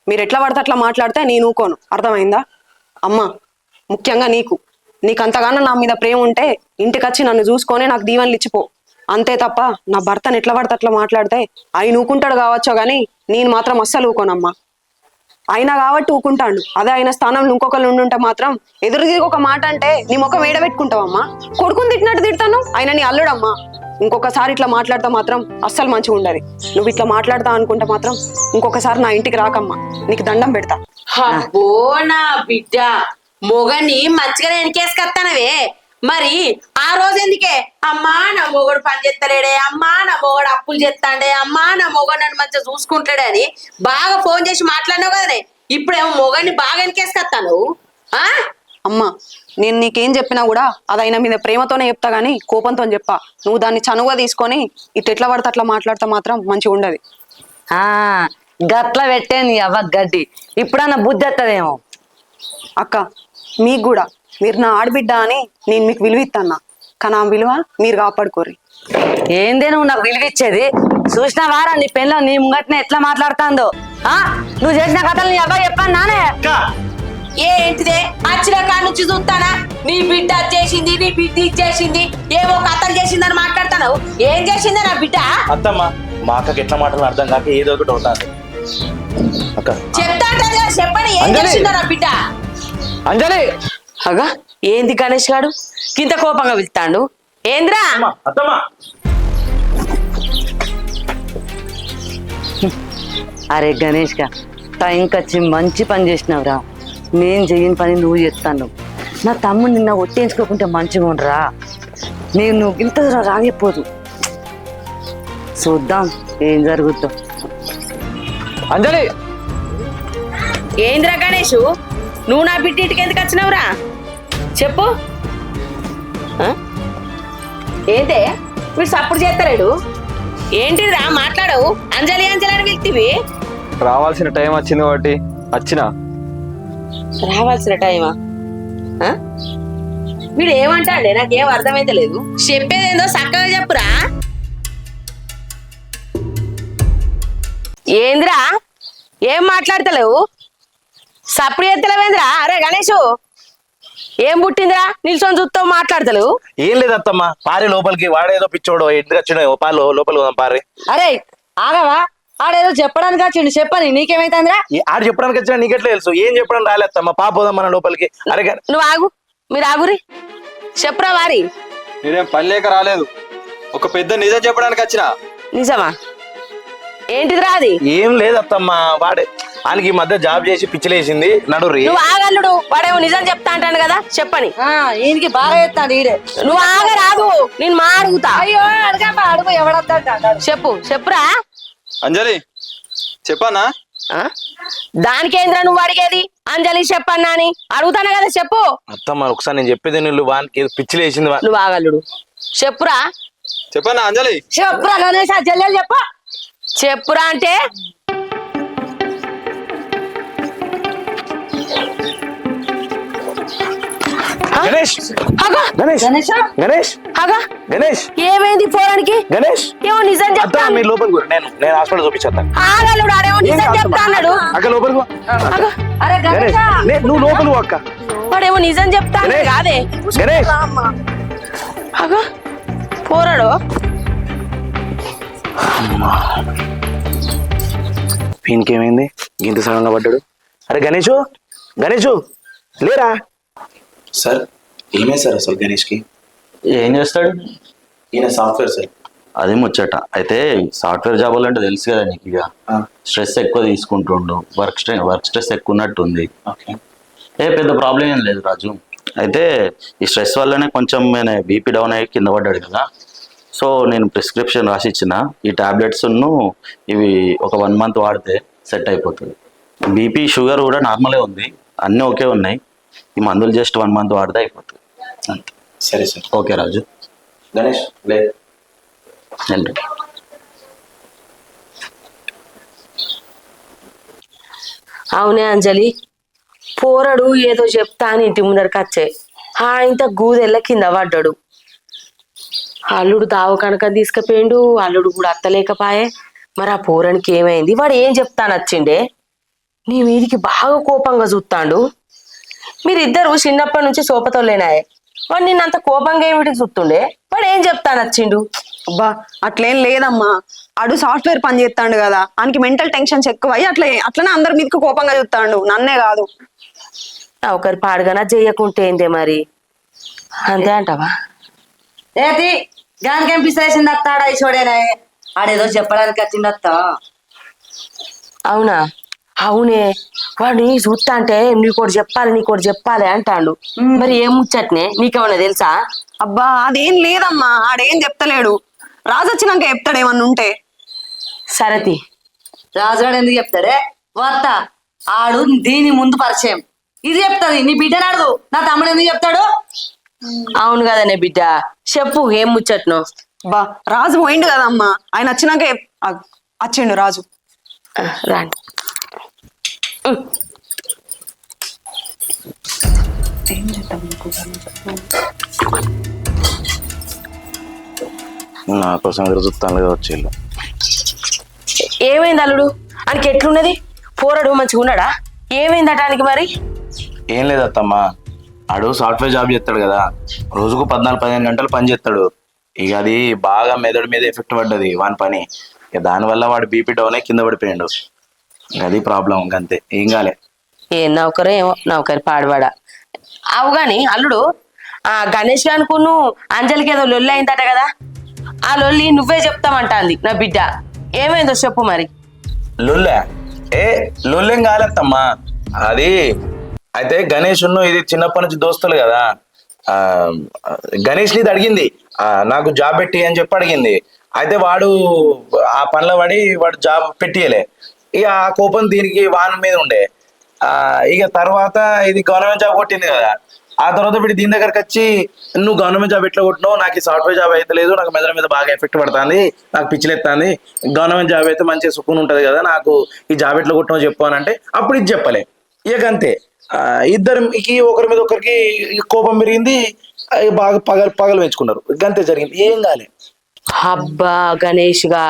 Speaker 2: మీరు ఎట్లా పడితే అట్లా మాట్లాడితే నేను ఊకోను. అర్థమైందా? అమ్మా, ముఖ్యంగా నీకు అంతగానో నా మీద ప్రేమ ఉంటే ఇంటికి వచ్చి నన్ను చూసుకొని నాకు దీవెనలు ఇచ్చిపో. అంతే తప్ప నా భర్తను ఎట్లా పడితే అట్లా మాట్లాడితే ఆయన ఊకుంటాడు కావచ్చో గానీ నేను మాత్రం అస్సలు ఊకోనమ్మా. అయినా కాబట్టి ఊకుంటాడు. అదే ఆయన స్థానంలో ఇంకొకరు ఉండుంటే మాత్రం ఎదురుగా ఒక మాట అంటే నీ ముఖం ఏడబెట్టుకుంటావమ్మా. కొడుకుని తిట్టినట్టు తిడతాను, ఆయన నీ అల్లుడమ్మా. ఇంకొకసారి ఇట్లా మాట్లాడితే మాత్రం అస్సలు మంచిగా ఉండదు. నువ్వు ఇట్లా మాట్లాడతా అనుకుంటే మాత్రం ఇంకొకసారి నా ఇంటికి రాకమ్మా, నీకు దండం పెడతా.
Speaker 7: అబ్బో నా బిడ్డ మొగని మంచిగానే వెనకేసుకొస్తానవే. మరి ఆ రోజు ఎందుకే అమ్మా నా మొగడు పని చేస్తలేడే, అమ్మా నా మొగడు అప్పులు చేస్తాడే, అమ్మా నా మొగడు నన్ను మంచిగా చూసుకుంటాడే అని బాగా ఫోన్ చేసి మాట్లాడినావు కదనే. ఇప్పుడేమో మొగడిని బాగా వెనకేసుకొస్తాను.
Speaker 2: అమ్మా, నేను నీకేం చెప్పినా కూడా అది ఆయన మీద ప్రేమతోనే చెప్తా గానీ కోపంతో చెప్పా. నువ్వు దాన్ని చనువుగా తీసుకొని ఇటు ఎట్లా పడితే అట్లా మాట్లాడితే మాత్రం మంచిగా ఉండదు.
Speaker 6: గట్ల పెట్టే నీ అవ్వ గడ్డి ఇప్పుడన్నా బుద్ధి వస్తుందేమో.
Speaker 2: అక్క, మీకు కూడా మీరు నా ఆడబిడ్డ అని నేను మీకు విలువ ఇస్తాన్నా, కానీ ఆ విలువ మీరు కాపాడుకోర్రి.
Speaker 6: ఏందే నువ్వు నాకు విలువిచ్చేది? చూసిన వారా నీ పెళ్ళ నీ ముంగట్నే ఎట్లా మాట్లాడుతాందో. నువ్వు చేసిన కథలు నీ అబ్బాయి చెప్పాను నానే.
Speaker 7: ఏంటిదే వచ్చిన కాడ నుంచి చూస్తానా నీ బిడ్డ చేసింది, నీ బిడ్డ ఇచ్చేసింది, ఏవో కథలు చేసిందని మాట్లాడతాను. ఏం చేసిందే నా బిడ్డ?
Speaker 3: అత్తమ్మ మా అక్కకి ఎట్లా మాటలు అర్థం కాక ఏదో ఒకటి అవుతాను. అక్క
Speaker 7: చెప్తా చెప్పండి, ఏం చేసిందో నా బిడ్డ?
Speaker 5: అంజలి,
Speaker 7: అగా ఏంది గణేష్ గాడు కింద కోపంగా వెళ్తాడు? ఏంద్రా?
Speaker 3: అత్తమ్మ
Speaker 6: అరే గణేష్ గా టైంకి వచ్చి మంచి పని చేసినావురా. నేను చెయ్యని పని నువ్వు చేస్తాను. నా తమ్ముడు నిన్న ఒట్టేయించుకోకుంటే మంచిగా ఉండరా. నువ్వు ఇంత రాగిపోదు. చూద్దాం ఏం జరుగుద్దో.
Speaker 5: అంజలి,
Speaker 7: ఏంద్రా గణేష్, నువ్వు నా బిడ్డ ఇంటికి ఎందుకు వచ్చినావురా? చెప్పు. ఏంటే వీడు సప్పుడు చేస్తలేడు? ఏంటిదిరా మాట్లాడవు? అంజలి అంజలి అని వెళ్తివి.
Speaker 5: రావాల్సిన టైం వచ్చింది కాబట్టి వచ్చినా.
Speaker 7: రావాల్సిన టైమా? వీడు ఏమంటాడే నాకేం అర్థమైతే లేదు. చెప్పేదేందో చక్కగా చెప్పురా. ఏందిరా ఏం మాట్లాడతలేవు? సప్పుడు ఎత్తలేవేంద్రా? అరే గణేష్, ఏం పుట్టిందిరా నిల్చొని చూస్తావు మాట్లాడతలేవు?
Speaker 3: ఏం లేదు అత్తమ్మ, పారి లోపలికి. వాడేదో పిచ్చోడు ఎందుకు వచ్చినావు? పాలు లోపలికి పారి.
Speaker 6: అరే ఆగవా, ఆడేదో చెప్పడానికి వచ్చిండు, చెప్పని నీకేమైతుందిరా?
Speaker 3: ఆడు చెప్పడానికి వచ్చినా నీకెట్లా తెలుసు? ఏం చెప్పడం రాలేత్తమ్మ, పాపోదాం మన లోపలికి. అరే
Speaker 7: నువ్వు ఆగు, మీరు ఆగురి. చెప్పురా వారి.
Speaker 5: నేనేం పని లేక రాలేదు, ఒక పెద్ద నిజం చెప్పడానికి వచ్చిన.
Speaker 7: నిజమా? ఏంటిదిరా అది?
Speaker 3: ఏం లేదు అత్తమ్మ, వాడే ఆయనకి ఈ మధ్య జాబ్ చేసి పిచ్చిలేసింది. నడురి.
Speaker 7: నువ్వు ఆగల్లుడు, వాడేమో నిజం చెప్తా అంటాను కదా, చెప్పని.
Speaker 6: ఈయనకి బాగా చెప్తాడు ఈడే.
Speaker 7: నువ్వు ఆగరాదు, నేను మా అడుగుతా.
Speaker 6: అయ్యో అడుగు ఎవడద్దా.
Speaker 7: చెప్పురా.
Speaker 5: అంజలి చెప్పానా?
Speaker 7: దానికేంద్ర నువ్వు అడిగేది? అంజలి చెప్పన్నా అని అడుగుతాను కదా, చెప్పు.
Speaker 3: అత్తమ్మ ఒకసారి నేను చెప్పేది నువ్వు వానికి ఏదో పిచ్చి లేచింది
Speaker 7: నువ్వు ఆగలుడు, చెప్పురా.
Speaker 5: చెప్పన్నా అంజలి.
Speaker 7: చెప్పురా గణేష్, జల్లెలు చెప్పు. చెప్పురా అంటే
Speaker 3: గణేష్
Speaker 7: అగా
Speaker 3: గణేష్ గణేష్
Speaker 7: అగా
Speaker 3: గణేష్
Speaker 7: ఏమైంది పోరానికి?
Speaker 3: గణేష్
Speaker 7: ఏమో నిజం
Speaker 3: అత్తమ్మ
Speaker 7: చెప్తాను.
Speaker 3: మీరు లోపలికి రా. నేను హాస్పిటల్ చూపించేస్తాను.
Speaker 7: ఆగలుడు, ఆడేమో నిజం చెప్తా అన్నాడు.
Speaker 3: అక్క లోపలికి పో.
Speaker 7: అగా
Speaker 6: అరే
Speaker 3: గణేష్ నువ్వు లోపలికి పో అక్క.
Speaker 7: వాడేమో నిజం చెప్తా అన్నాడు కాదే.
Speaker 3: గణేష్
Speaker 7: అగా పోరాడు.
Speaker 3: వీనికేమైంది గింత సడన్గా పడ్డాడు? అరే గణేషు గణేషు లేరా? సార్ ఏమే సార్ అసలు గణేష్కి?
Speaker 8: ఏం చేస్తాడు?
Speaker 3: ఈయన సాఫ్ట్వేర్ సార్.
Speaker 8: అది ముచ్చట. అయితే సాఫ్ట్వేర్ జాబ్ అంటే తెలుసు కదా నీకు, ఇక స్ట్రెస్ ఎక్కువ తీసుకుంటుండు, వర్క్ స్ట్రెస్ ఎక్కువ ఉన్నట్టుంది.
Speaker 3: ఓకే.
Speaker 8: పెద్ద ప్రాబ్లం ఏం లేదు రాజు. అయితే ఈ స్ట్రెస్ వల్లనే కొంచెం నేను బీపీ డౌన్ అయ్యి కింద పడ్డాడు కదా. సో నేను ప్రిస్క్రిప్షన్ రాసి ఇచ్చిన ఈ టాబ్లెట్స్ను ఇవి ఒక 1 month వాడితే సెట్ అయిపోతుంది. బీపీ షుగర్ కూడా నార్మలే ఉంది, అన్నీ ఓకే ఉన్నాయి. ఈ మందులు జస్ట్ 1 month వాడితే అయిపోతుంది అంతే.
Speaker 3: సరే సార్.
Speaker 8: ఓకే రాజు.
Speaker 3: గణేష్ లే.
Speaker 7: అవునే అంజలి, పోరడు ఏదో చెప్తా అని ఇంటి ముందరికి వచ్చే ఇంత గూదెల్ల కింద పడ్డాడు. అల్లుడు దావు కనుక తీసుకుపోయిండు, అల్లుడు కూడా అత్తలేకపాయే. మరి ఆ పోరానికి ఏమైంది? వాడు ఏం చెప్తాను వచ్చిండే? నీ మీదికి బాగా కోపంగా చూస్తాడు. మీరిద్దరు చిన్నప్పటి నుంచి సోపతోలేనాయే. వాడు నిన్నంత కోపంగా ఏమిటికి చూస్తుండే? వాడు ఏం చెప్తాను వచ్చిండు?
Speaker 2: అబ్బా అట్లేం లేదమ్మా, ఆడు సాఫ్ట్వేర్ పని చేస్తాడు కదా, ఆయనకి మెంటల్ టెన్షన్స్ ఎక్కువ అట్లనే అందరి మీదకి కోపంగా చూస్తాడు, నన్నే కాదు.
Speaker 7: ఒకరి పాడుగానా చెయ్యకుంటే ఏందే మరి? అంతే అంటావా?
Speaker 6: ఏది గానికేం పిసేసింది అత్తాడా ఇసోడేనా? ఆడేదో చెప్పడానికి వచ్చింది అత్త.
Speaker 7: అవునా? అవునే, వాడిని చూస్తా అంటే నీకోటి చెప్పాలి అంటాడు. మరి ఏం ముచ్చట్నే నీకేమన్నా తెలుసా?
Speaker 2: అబ్బా అదేం లేదమ్మా, ఆడేం చెప్తలేడు. రాజు వచ్చినాక చెప్తాడేమన్నా ఉంటే.
Speaker 7: సరతి
Speaker 6: రాజుగాడు ఎందుకు చెప్తాడే? వార్త ఆడు దీని ముందు పరిచయం, ఇది చెప్తాది. నీ బిడ్డను అడుగు, నా తమ్ముడు ఎందుకు చెప్తాడు?
Speaker 7: అవును కదనే బిడ్డ, చెప్పు ఏం ముచ్చట్ను.
Speaker 2: బా రాజు పోయిండు కదమ్మా, ఆయన వచ్చినాక వచ్చిండు రాజు.
Speaker 7: రాండి.
Speaker 3: నా కోసం ఎదురు చూస్తాను కదా వచ్చి.
Speaker 7: ఏమైంది అల్లుడు? ఆయనకి ఎట్లున్నది? పోరడు మంచిగా ఉన్నాడా? ఏమైందట ఆయనకి మరి?
Speaker 3: ఏం లేదత్తమ్మా, ఆడు సాఫ్ట్వేర్ జాబ్ చేస్తాడు కదా, రోజుకు 14-15 గంటలు పని చేస్తాడు. ఇక అది బాగా మెదడు మీద ఎఫెక్ట్ పడ్డది వాని పని. ఇక దానివల్ల వాడు బీపీ డౌన్ అయి కింద పడిపోయాడు. అది ప్రాబ్లం, ఇంకంతే, ఏం కాలే.
Speaker 7: ఏం నౌకరో ఏమో, నౌకరి పాడవాడా. అవు గాని అల్లుడు, ఆ గణేష్ గానుకును అంజలికి ఏదో లొల్లి అయిందట కదా, ఆ లొల్లి నువ్వే చెప్తామంటాంది నా బిడ్డ. ఏమైందో చెప్పు మరి.
Speaker 3: లొల్లే? లొల్లేం కాలేత్తమ్మా. అది అయితే గణేష్ ఇది చిన్నప్పటి నుంచి దోస్తులు కదా. గణేష్ ఇది అడిగింది, నాకు జాబ్ పెట్టి అని చెప్పి అడిగింది. అయితే వాడు ఆ పనిలో పడి వాడు జాబ్ పెట్టియలే. ఇక ఆ కోపం దీనికి వాని మీద ఉండే. ఇక తర్వాత ఇది గవర్నమెంట్ జాబ్ కొట్టింది కదా, ఆ తర్వాత వీడు దీని దగ్గరకు వచ్చి, నువ్వు గవర్నమెంట్ జాబ్ ఎట్లా కొట్టినావు, నాకు ఈ సాఫ్ట్వేర్ జాబ్ అయితే లేదు, నాకు మెదడు మీద బాగా ఎఫెక్ట్ పడుతుంది, నాకు పిచ్చిలెత్తాంది, గవర్నమెంట్ జాబ్ అయితే మంచిగా సుఖం ఉంటుంది కదా, నాకు ఈ జాబ్ ఎట్లా కొట్టినావు చెప్పు అని అంటే అప్పుడు ఇది చెప్పలే. ఇక అంతే, ఇద్దరికి ఒకరి మీద ఒకరికి కోపం పెరిగింది, బాగా పగలు పెంచుకున్నారు. గంతే జరిగింది, ఏం కాలే.
Speaker 7: అబ్బా గణేష్ గా,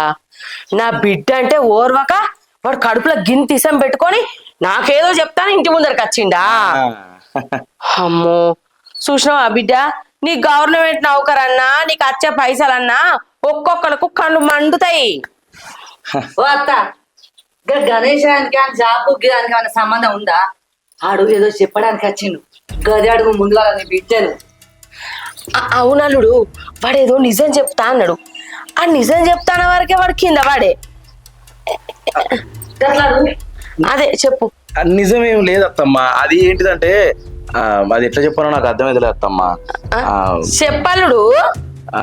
Speaker 7: నా బిడ్డ అంటే ఓర్వక వాడు కడుపులో గింతిసం పెట్టుకొని నాకేదో చెప్తాను ఇంటి ముందరికి వచ్చిండా. అమ్మో, చూసినావా బిడ్డ, నీ గవర్నమెంట్ నౌకరన్నా నీకు వచ్చే పైసలన్నా ఒక్కొక్కరికి కళ్ళు మండుతాయి.
Speaker 6: ఓ అత్త, గణేశానికి ఆ జాబ్ దానికి ఏమైనా సంబంధం ఉందా? ఆడు ఏదో చెప్పడానికి వచ్చిండు, గది అడుగు ముందుగా నీ బిడ్డను.
Speaker 7: అవునల్లుడు, వాడు ఏదో నిజం చెప్తా అన్నాడు. ఆ నిజం చెప్తాన వరకే వాడు కింద వాడే. అదే చెప్పు.
Speaker 3: నిజమేం లేదత్తమ్మా, అది ఏంటిదంటే అది ఎట్లా చెప్పానో నాకు అర్థమైతే లేదు అత్తమ్మా.
Speaker 7: చెప్పల్లుడు.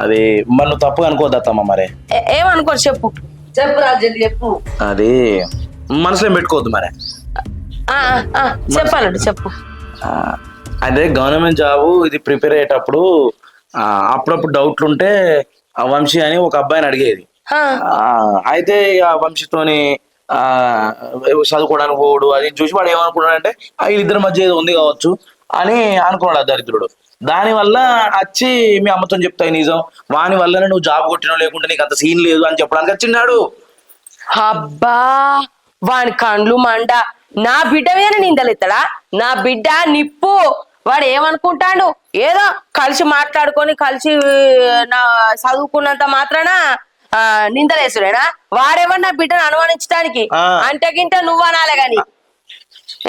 Speaker 3: అది మరి నువ్వు తప్పుగా అనుకోవద్దు అత్తమ్మా. మరి
Speaker 7: ఏమనుకో, చెప్పు
Speaker 6: చెప్పు రాజు, చెప్పు.
Speaker 3: అది మనసులో పెట్టుకోవద్దు మరి.
Speaker 7: ఆ, ఆ, చెప్పాలండి చెప్పు.
Speaker 3: అదే గవర్నమెంట్ జాబ్ ఇది ప్రిపేర్ అయ్యేటప్పుడు అప్పుడప్పుడు డౌట్లు ఉంటే ఆ వంశీ అని ఒక అబ్బాయిని అడిగేది.
Speaker 7: ఆ,
Speaker 3: అయితే ఇక వంశీతోని చదువుకోవడానికి పోడు అది చూసి వాడు ఏమనుకున్నాడంటే వీళ్ళిద్దరి మధ్య ఏదో ఉంది కావచ్చు అని అనుకున్నాడు ఆ దరిద్రుడు. దానివల్ల వచ్చి మీ అమ్మతో చెప్తాయి నిజం, వాని వల్లనే నువ్వు జాబ్ కొట్టినావు, లేకుంటే నీకు అంత సీన్ లేదు అని చెప్పడానికి వచ్చిన్నాడు.
Speaker 7: అబ్బా వాని కండ్లు మండ. నా బిడ్డ మీద నిందలెత్తడా? నా బిడ్డ నిప్పు. వాడు ఏమనుకుంటాడు? ఏదో కలిసి మాట్లాడుకొని కలిసి నా చదువుకున్నంత మాత్రాన నిందలేసుడేనా? వాడేమన్నా నా బిడ్డను అనుమానించడానికి అంటే గింట నువ్వు అనాలే గాని.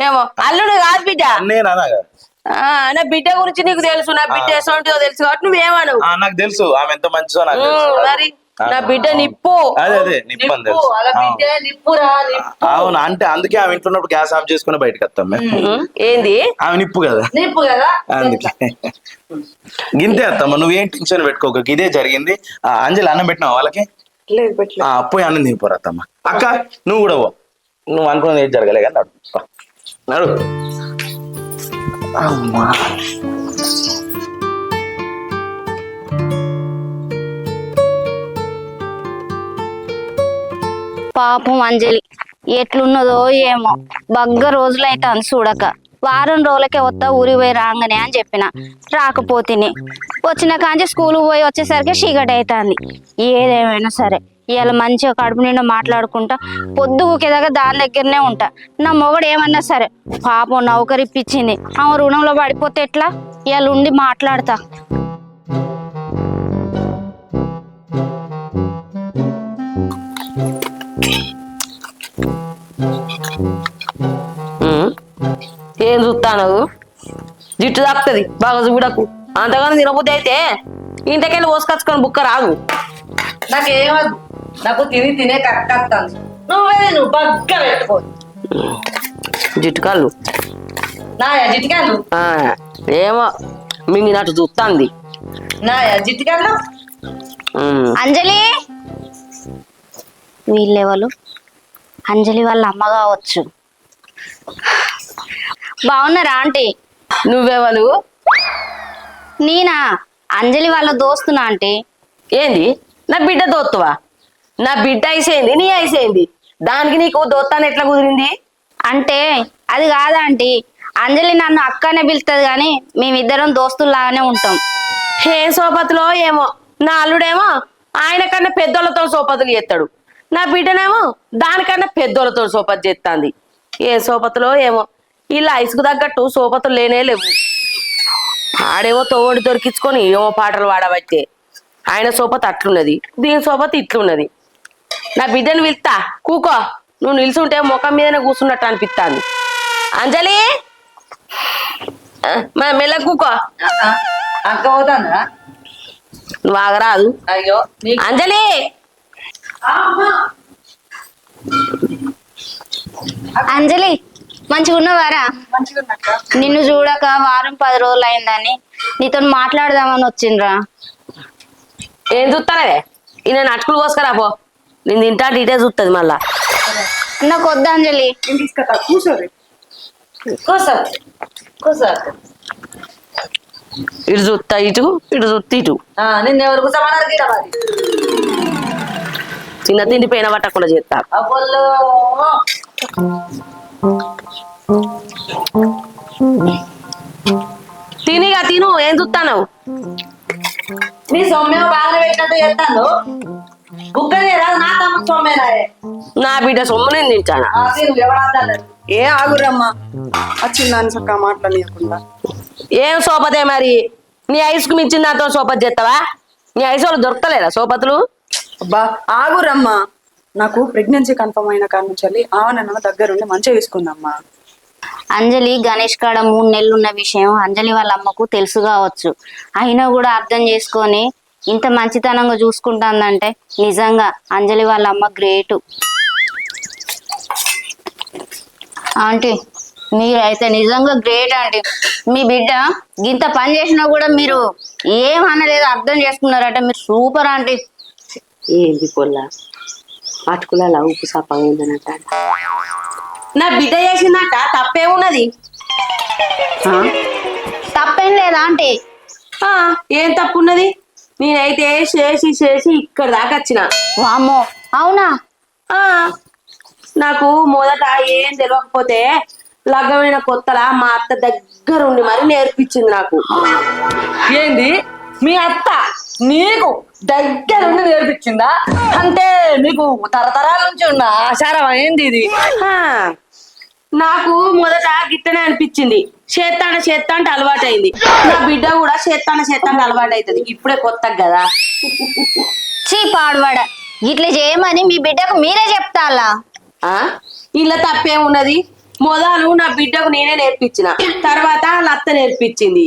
Speaker 7: ఏమో అల్లుడు కాదు బిడ్డ. నా బిడ్డ గురించి నీకు తెలుసు, నా బిడ్డ ఎసంటిదో తెలుసు కాబట్టి నువ్వేమను.
Speaker 3: నాకు తెలుసు ఆమె ఎంత మంచిదో.
Speaker 7: మరి నా బిడ్డ నిప్పు.
Speaker 3: అదే అదే నిప్పు అని తెలుసు. అవును, అంటే అందుకే ఆమె ఇంట్లో ఉన్నప్పుడు గ్యాస్ ఆఫ్ చేసుకుని బయటకు వస్తాం మేము.
Speaker 7: ఏంది
Speaker 3: ఆమె నిప్పు కదా, అందుకే గింతే వస్తామ్మా. నువ్వేం టెన్షన్ పెట్టుకోక, ఇదే జరిగింది. అంజలి అన్నం పెట్టినావు వాళ్ళకి?
Speaker 2: లేదు పెట్టలేదు.
Speaker 3: పోయి అన్నం దిగిపోరత్తమ్మా. అక్క నువ్వు కూడా పో, నువ్వు అనుకున్నది ఏది జరగలే కానీ నడు నడు. అమ్మా
Speaker 1: పాపం అంజలి ఎట్లున్నదో ఏమో, బగ్గ రోజులైతే అని చూడక. వారం రోజులకే వస్తా ఊరికి పోయి రాగానే అని చెప్పిన, రాకపోతేనే వచ్చిన కాంచి స్కూల్ పోయి వచ్చేసరికి చీకటి అవుతుంది. ఏదేమైనా సరే ఇవాళ మంచిగా కడుపు నిండా మాట్లాడుకుంటా పొద్దు ఊకేదాకా దాని దగ్గరనే ఉంటా. నా మొగడు ఏమన్నా సరే పాపం నౌకరిప్పించింది, ఆమె రుణంలో పడిపోతే ఎట్లా? ఇవాళ ఉండి మాట్లాడతా.
Speaker 7: ఏం చూస్తాను? జిట్టు తాకుతుంది బాగా చూడకు. అంతగానో తినబుద్ధి అయితే ఇంతకెళ్ళి పోసుకొచ్చుకొని బుక్క రాదు.
Speaker 6: నాకేమదు, నాకు తినే కక్కస్తాను. నువ్వు బగ్గ పెట్టుకో.
Speaker 7: జిట్టుకాళ్ళు
Speaker 6: నాయా జిట్టికాళ్ళు?
Speaker 7: ఏమో మింగినట్టు చూస్తాంది.
Speaker 6: నాయా జిట్టికాళ్ళు?
Speaker 1: అంజలి వీళ్ళెవరు? అంజలి వాళ్ళ అమ్మ కావచ్చు. బాగున్నారా ఆంటీ?
Speaker 7: నువ్వెవరు?
Speaker 1: నేనా అంజలి వాళ్ళ దోస్తున్నా ఆంటీ.
Speaker 7: ఏంది నా బిడ్డ దోత్తువా? నా బిడ్డ ఐసేంది నీ ఐసేంది, దానికి నీకు దోత్తాను ఎట్లా కుదిరింది?
Speaker 1: అంటే అది కాదా ఆంటీ, అంజలి నన్ను అక్కనే పిలుస్తుంది కానీ మేమిద్దరం దోస్తుల్లాగానే ఉంటాం.
Speaker 7: ఏం సోపతులో ఏమో. నా అల్లుడేమో ఆయన కన్నా పెద్దోళ్ళతో సోపతులు చేస్తాడు, నా బిడ్డనేమో దానికన్నా పెద్దోళ్ళతో సోపతి చేస్తాంది. ఏ సోపతులో ఏమో. ఇలా ఐసుకు తగ్గట్టు సోపతులు లేనే లేవు. ఆడేమో తోడు దొరికించుకొని ఏమో పాటలు పాడబట్టే ఆయన సోపతి అట్లున్నది, దీని సోపతి ఇట్లున్నది. నా బిడ్డను పిలుస్తా, కూకో. నువ్వు నిల్చుంటే ముఖం మీదనే కూర్చున్నట్టు అనిపిస్తాంది. అంజలి మెల్ల కూకో.
Speaker 6: అక్క అవుతాందా?
Speaker 7: నువ్వు ఆగరాదు.
Speaker 6: అయ్యో
Speaker 7: అంజలి
Speaker 1: అంజలి మంచిగా ఉన్నవారా? నిన్ను చూడక వారం 10 రోజులు అయిందని నీతో మాట్లాడదామని వచ్చిండ్రా.
Speaker 7: ఏం చూస్తానే? ఈయన అటుకులు కోసుకరా పో, నేను తింటా ఇటే చూస్తుంది మళ్ళా.
Speaker 1: నాకు వద్దు అంజలి.
Speaker 2: కూర్చోరు.
Speaker 6: కూసా కూసా.
Speaker 7: ఇటు చూస్తా ఇటు, ఇటు చూస్తా ఇటు.
Speaker 6: నిన్నెవరు కూర్చోమన్నారు గీడ మరి?
Speaker 7: చిన్న తిండి పైన పట్టకుండా చేస్తా.
Speaker 6: అబ్బోల్లో
Speaker 7: తినిగా తిను, ఏం చూస్తాను?
Speaker 6: నీ సొమ్మేమో బాగా పెట్టినట్టు చేస్తాను. బుక్కనే రాదు, నా తమ్మ సొమ్మేనాయే.
Speaker 7: నా బిడ్డ సొమ్ము నేను తింటానా?
Speaker 6: ఎవడన్నా
Speaker 2: ఏ ఆగురమ్మా, వచ్చిందని చక్క మాట్లాడకుండా.
Speaker 7: ఏం సోపతే మరి? నీ ఐసుకు మించిన దాంతో సోపతి చేస్తావా? నీ ఐసు వాళ్ళు దొరకలేరా సోపతులు?
Speaker 2: అబ్బా ఆగురమ్మా, నాకు ప్రెగ్నెన్సీ కన్ఫర్మ్ అయిన కాడ నుంచి ఆవనన్న దగ్గరుండి మంచిగా తీసుకుందమ్మా.
Speaker 1: అంజలి గణేష్ కాడ 3 నెలలు ఉన్న విషయం అంజలి వాళ్ళ అమ్మకు తెలుసు కావచ్చు. అయినా కూడా అర్థం చేసుకొని ఇంత మంచితనంగా చూసుకుంటుందంటే నిజంగా అంజలి వాళ్ళ అమ్మ గ్రేటు. ఆంటీ మీరైతే నిజంగా గ్రేట్ ఆంటీ. మీ బిడ్డ ఇంత పని చేసినా కూడా మీరు ఏమనలేదు, అర్థం చేసుకున్నారట. మీరు సూపర్ ఆంటీ.
Speaker 7: ఏంది పొల్ల అటుకుల ఉప్పు సప్పగిందనట. నా బిడ్డ చేసిందట తప్పేమున్నది?
Speaker 1: తప్పేం లేదా ఆంటీ?
Speaker 7: ఏం తప్పున్నది? నేనైతే చేసి ఇక్కడ దాకా వచ్చిన.
Speaker 1: వామ్మో, అవునా?
Speaker 7: నాకు మొదట ఏం తెలియకపోతే లగ్గమైన కొత్తలా మా అత్త దగ్గరుండి మరి నేర్పించింది నాకు.
Speaker 6: ఏంది మీ అత్త నీకు దగ్గరుండి నేర్పించిందా? అంటే నీకు తరతరాల నుంచి ఉన్న ఆచారం ఏంది ఇది?
Speaker 7: నాకు మొదట గిట్టనే అనిపించింది. చేత్తా అంటే అలవాటైంది. నా బిడ్డ కూడా చేత్తా అంటే అలవాటు అవుతుంది. ఇప్పుడే కొత్తగా కదా.
Speaker 1: చీ పాడువాడ, ఇట్లా చేయమని మీ బిడ్డకు మీరే చెప్తాలా?
Speaker 7: ఇలా తప్పేమున్నది? మొదలు నా బిడ్డకు నేనే నేర్పించిన, తర్వాత వాళ్ళ అత్త నేర్పించింది.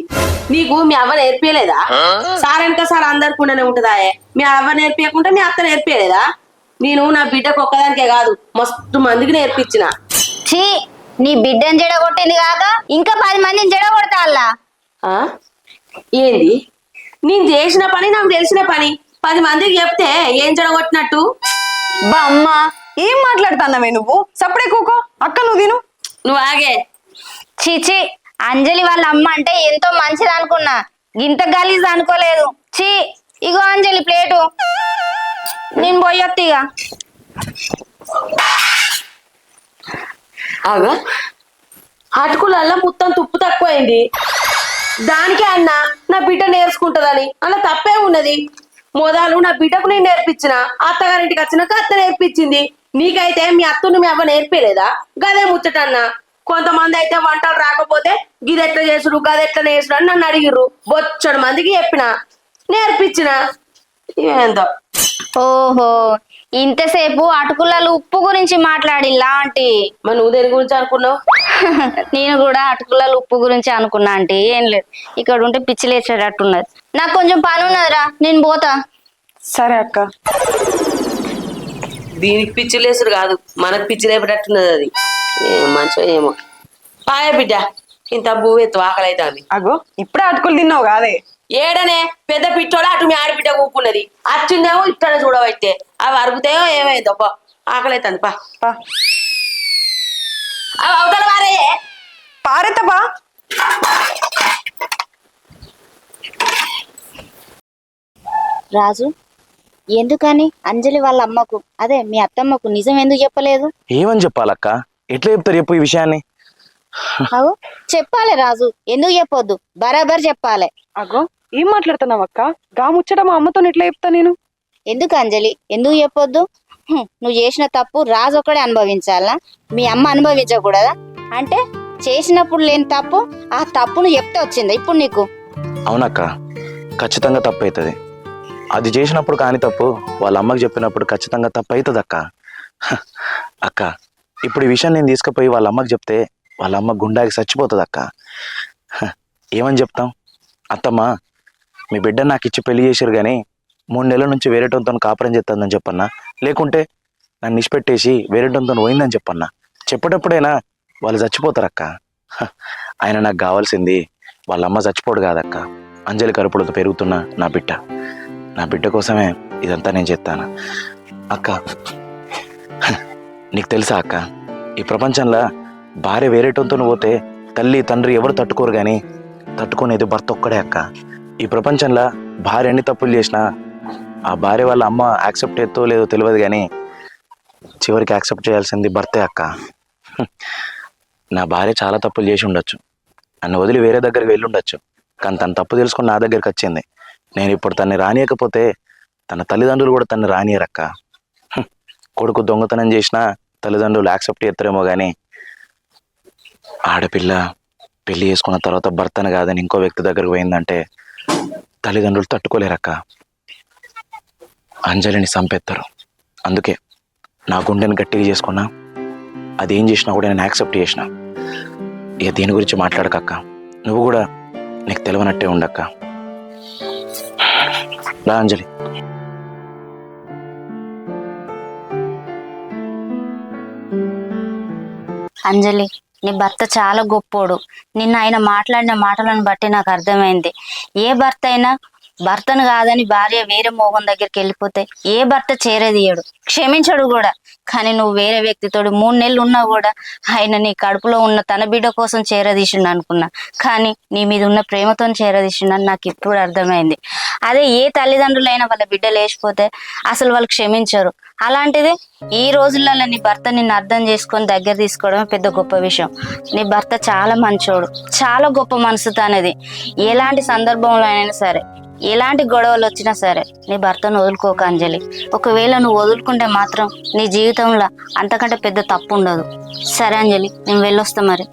Speaker 7: నీకు మీ అవ్వ నేర్పించలేదా? సారెనక సార్ అందరికి ఉండనే ఉంటదా? మీ అవ్వ నేర్పించకుంటే మీ అత్త నేర్పించలేదా? నేను నా బిడ్డకు ఒక్కదానికే కాదు మస్తు మందికి నేర్పించిన.
Speaker 1: చీ, నీ బిడ్డను జడగొట్టింది కాక ఇంకా 10 మందిని జడగొడతాలా?
Speaker 7: ఏంది? నేను చేసిన పని నాకు తెలిసిన పని 10 మందికి చెప్తే ఏం జడగొట్టినట్టు?
Speaker 2: బా అమ్మా, ఏం మాట్లాడుతున్నావే నువ్వు? సప్పుడే కూకో. అక్క నువ్వు తిను.
Speaker 7: నువ్వు ఆగే.
Speaker 1: చీచి, అంజలి వాళ్ళ అమ్మ అంటే ఎంతో మంచిది అనుకున్నా, ఇంత గలీజ్ అనుకోలేదు. చీ, ఇగో అంజలి ప్లేటు, నేను పోయొత్తిగా.
Speaker 7: ఆగా, అటుకులల్లా మొత్తం తుప్పు తక్కువైంది. దానికే అన్న నా బిడ్డ నేర్చుకుంటదని. అలా తప్పే ఉన్నది. మొదలు నా బిడ్డకు నేను నేర్పించిన, అత్తగారింటికి వచ్చినాక అత్త నేర్పించింది. నీకైతే మీ అత్తను మీ అవ్వ నేర్పలేదా? గదే ముచ్చటన్నా. కొంతమంది అయితే వంటలు రాకపోతే గిదెట్లా చేసుడు గదెట్లా చేసుడు అని నన్ను అడిగిర్రు. బొచ్చడు మందికి చెప్పిన, నేర్పించిన. ఏందో.
Speaker 1: ఓహో, ఇంతసేపు అటుకులలో ఉప్పు గురించి మాట్లాడిల్లా ఆంటీ?
Speaker 7: మరి నువ్వు దేని గురించి అనుకున్నావు?
Speaker 1: నేను కూడా అటుకులలో ఉప్పు గురించి అనుకున్నా ఆంటీ. ఏం లేదు, ఇక్కడ ఉంటే పిచ్చి లేచేటట్టున్నది. నాకు కొంచెం పని ఉన్నదిరా, నేను పోతా.
Speaker 2: సరే అక్క.
Speaker 7: దీనికి పిచ్చి లేసుడు కాదు, మనకు పిచ్చి లేపేటట్టున్నది అది. ఏం మంచిగా ఏమో. పాయ బిడ్డ, ఇంత భూమి ఎత్తు ఆకలి అవుతుంది.
Speaker 2: అగో, ఇప్పుడే అటుకులు తిన్నావు కాదే?
Speaker 7: ఏడనే పెద్ద పిట్టోడ అటు మీ ఆడబిడ్డ కూకున్నది. అచ్చిందేమో ఇట్లనే చూడవైతే అవి అరుగుతాయో ఏమైందో. పా, ఆకలి అవుతుంది. పా
Speaker 2: పా.
Speaker 7: అవి అవతల వారే
Speaker 2: పారెత్తపా.
Speaker 1: రాజు, ఎందుకని అంజలి వాళ్ళ అమ్మకు, అదే మీ అత్తమ్మకు నిజం ఎందుకు చెప్పలేదు?
Speaker 3: ఏమని చెప్పాలక్క? ఎట్లా చెప్తారు చెప్పు ఈ విషయాన్ని?
Speaker 1: అవు చెప్పాలి రాజు, ఎందుకు చెప్పొద్దు, బరాబర్ చెప్పాలి.
Speaker 2: అగో, ఏం మాట్లాడుతున్నావు అక్క? గా ముచ్చట మా అమ్మతో ఎట్లా చెప్తా నేను?
Speaker 1: ఎందుకు అంజలి, ఎందుకు చెప్పొద్దు? నువ్వు చేసిన తప్పు రాజు ఒక్కడే అనుభవించాలా? మీ అమ్మ అనుభవించకూడదా? అంటే చేసినప్పుడు లేని తప్పు, ఆ తప్పును చెప్తే వచ్చిందా ఇప్పుడు నీకు?
Speaker 3: అవునక్క, ఖచ్చితంగా తప్పు అవుతుంది. అది చేసినప్పుడు కాని తప్పు వాళ్ళ అమ్మకి చెప్పినప్పుడు ఖచ్చితంగా తప్పు అవుతుంది అక్క. అక్క, ఇప్పుడు ఈ విషయం నేను తీసుకుపోయి వాళ్ళ అమ్మకి చెప్తే వాళ్ళ అమ్మ గుండాకి చచ్చిపోతుంది అక్క. ఏమని చెప్తాం? అత్తమ్మ, మీ బిడ్డ నాకు ఇచ్చి పెళ్లి చేసారు కానీ 3 నెలల నుంచి వేరేటంతో కాపురం చేస్తుందని చెప్పన్నా, లేకుంటే నన్ను ఇచ్చిపెట్టేసి వేరేటంతో పోయిందని చెప్పన్నా. చెప్పేటప్పుడైనా వాళ్ళు చచ్చిపోతారు అక్క. ఆయన నాకు కావాల్సింది వాళ్ళ అమ్మ చచ్చిపోడు కాదక్క, అంజలి కరుపులతో పెరుగుతున్న నా బిడ్డ. నా బిడ్డ కోసమే ఇదంతా నేను చేస్తాను అక్క. నీకు తెలుసా అక్క, ఈ ప్రపంచంలో భార్య వేరేటంతో పోతే తల్లి తండ్రి ఎవరు తట్టుకోరు కానీ తట్టుకునేది భర్త ఒక్కడే అక్క. ఈ ప్రపంచంలో భార్య ఎన్ని తప్పులు చేసినా ఆ భార్య వాళ్ళ అమ్మ యాక్సెప్ట్ చేస్తో లేదో తెలియదు కానీ చివరికి యాక్సెప్ట్ చేయాల్సింది భర్తే అక్క. నా భార్య చాలా తప్పులు చేసి ఉండొచ్చు, నన్ను వదిలి వేరే దగ్గరికి వెళ్ళి ఉండొచ్చు, కానీ తన తప్పు తెలుసుకుని నా దగ్గరికి వచ్చింది. నేను ఇప్పుడు తన్ని రానియకపోతే తన తల్లిదండ్రులు కూడా తన్ని రానియరక్క. కొడుకు దొంగతనం చేసినా తల్లిదండ్రులు యాక్సెప్ట్ చేస్తారేమో కానీ ఆడపిల్ల పెళ్లి చేసుకున్న తర్వాత భర్తను కాదని ఇంకో వ్యక్తి దగ్గరకు పోయిందంటే తల్లిదండ్రులు తట్టుకోలేరక్క. అంజలిని చంపేస్తారు. అందుకే నా గుండెని గట్టిగా చేసుకున్నా, అది ఏం చేసినా కూడా నేను యాక్సెప్ట్ చేసిన. ఇక దీని గురించి మాట్లాడకక్క, నువ్వు కూడా నీకు తెలియనట్టే ఉండక్క. రా అంజలి.
Speaker 1: అంజలి, నీ భర్త చాలా గొప్పోడు. నిన్న ఆయన మాట్లాడిన మాటలను బట్టి నాకు అర్థమైంది, ఏ భర్త అయినా భర్తను కాదని భార్య వేరే మోగం దగ్గరికి వెళ్ళిపోతే ఏ భర్త చేరదీయడు, క్షమించడు కూడా. కానీ నువ్వు వేరే వ్యక్తితోడు 3 నెలలు ఉన్నా కూడా ఆయన నీ కడుపులో ఉన్న తన బిడ్డ కోసం చేరదీసిండు అనుకున్నా, కానీ నీ మీద ఉన్న ప్రేమతో చేరదీసిండని నాకు ఇప్పుడు అర్థమైంది. అదే ఏ తల్లిదండ్రులైనా వాళ్ళ బిడ్డ లేచిపోతే అసలు వాళ్ళు క్షమించరు. అలాంటిది ఈ రోజులలో నీ భర్త నిన్ను అర్థం చేసుకొని దగ్గర తీసుకోవడం పెద్ద గొప్ప విషయం. నీ భర్త చాలా మంచోడు, చాలా గొప్ప మనసుతో అనేది. ఎలాంటి సందర్భంలో అయినా సరే, ఎలాంటి గొడవలు వచ్చినా సరే నీ భర్తను వదులుకోక అంజలి. ఒకవేళ నువ్వు వదులుకుంటే మాత్రం నీ జీవితంలో అంతకంటే పెద్ద తప్పు ఉండదు. సరే అంజలి, నేను వెళ్ళొస్తా మరి.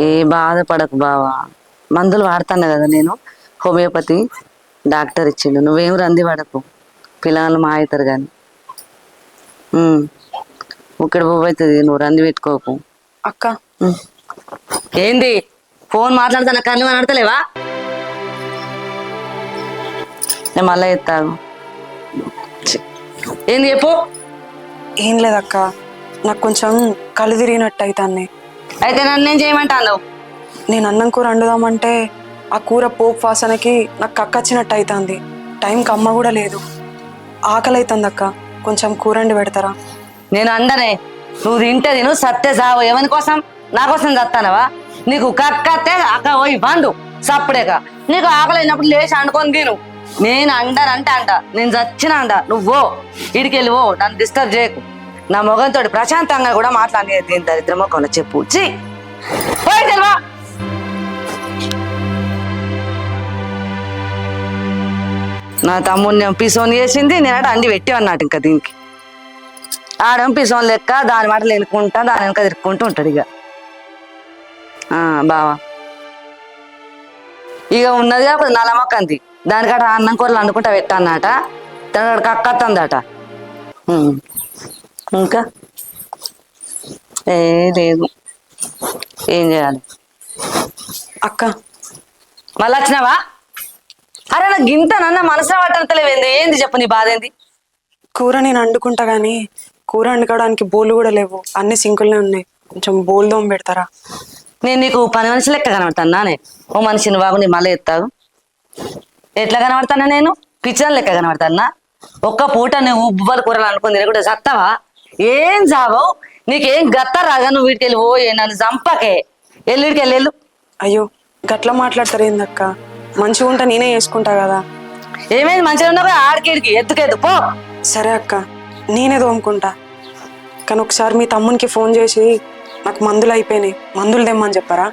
Speaker 6: ఏ బాధపడకు బావా, మందులు వాడతాను కదా నేను, హోమియోపతి డాక్టర్ ఇచ్చిండు. నువ్వేం రంది పడకు, పిల్లలు మా అవుతారు కానీ. ఇక్కడ పోవుతుంది, నువ్వు రంది పెట్టుకోకు.
Speaker 2: అక్క
Speaker 6: ఏంది ఫోన్ మాట్లాడుతున్నా కళ్ళు మాట్లాడతలేవా? నేను మళ్ళా ఎత్తాను. ఏంది చెప్పు.
Speaker 2: ఏం లేదక్క, నాకు కొంచెం కళ్ళు తిరిగినట్టు అవుతాన్ని.
Speaker 6: అయితే నన్ను ఏం చేయమంటాను?
Speaker 2: నేను అన్నం కూర వండుదామంటే ఆ కూర పోపు వాసనకి నాకు కక్కచ్చినట్టు అవుతుంది. టైంకి అమ్మ కూడా లేదు. ఆకలి అవుతుంది అక్క, కొంచెం కూర వండి పెడతారా?
Speaker 6: నేను అందనే నువ్వు తింటే తిను, సత్తే సావు. ఎవరి కోసం? నా కోసం చస్తానవా? నీకు కక్కతే అక్క పోయి పండు సప్పుడేక. నీకు ఆకలి అయినప్పుడు లేచి అండుకొని తిను. నేను అంటానంటే అంట, నేను చచ్చిన అంట. నువ్వు ఇడికి వెళ్ళి పో, నన్ను డిస్టర్బ్ చేయకు. నా మొగంతో ప్రశాంతంగా కూడా మాట్లాడేది దీని దరిద్ర మొక్కలో చెప్పు. చి పోయి తెలవా. నా తమ్ముడిని పిసోని చేసింది, నేనట అండి పెట్టి అన్నట్టు. ఇంకా దీనికి ఆడేం పిసోన్ లెక్క దాని మాటలు ఎనుకుంటా, దాని వెనక తిరుక్కుంటూ ఉంటాడు. ఇక బావా ఇక ఉన్నది అప్పుడు నల్లమక్కంది, దానికాడ అన్నం కూరలు అనుకుంటా పెట్టన్నట, దాని కక్కత్తందట. ఇంకా ఏ లేదు, ఏం చేయాలి?
Speaker 2: అక్క
Speaker 6: మళ్ళీ వచ్చినావా? అరే నాకు గింత నన్న మనసులో పట్టలేవేంది? ఏంది చెప్పు, నీ బాధ ఏంది?
Speaker 2: కూర నేను వండుకుంటా గానీ కూర వండుకోవడానికి బోళ్ళు కూడా లేవు, అన్ని సింకుల్నే ఉన్నాయి. కొంచెం బోల్ దోమ పెడతారా?
Speaker 6: నేను నీకు పని మనిషి లెక్క కనబడతానే? ఓ మనిషిని బాబు నీ మళ్ళీ ఎత్తావు. ఎట్లా కనబడతానా? నేను పిచ్చని లెక్క కనబడతానా? ఒక్క పూట నువ్వు ఉబ్బలు కూరలు అనుకుని తినకుండా చస్తావా? ఏం చావవు, నీకేం గత్త రాగా. నువ్వు వీటికి వెళ్ళి పోయే, నన్ను చంపకే. ఎల్లుడికి వెళ్ళు.
Speaker 2: అయ్యో గట్లా మాట్లాడతారు ఏందక్క? మంచిగా ఉంటా నేనే చేసుకుంటా కదా.
Speaker 6: ఏమైంది? మంచిగా ఉన్నావా? ఆడికిడికి ఎత్తుకెత్తు పో.
Speaker 2: సరే అక్క, నేనే తోముకుంటా. కానీ ఒకసారి మీ తమ్మునికి ఫోన్ చేసి నాకు మందులు అయిపోయినాయి, మందులు తెమ్మని చెప్పారా?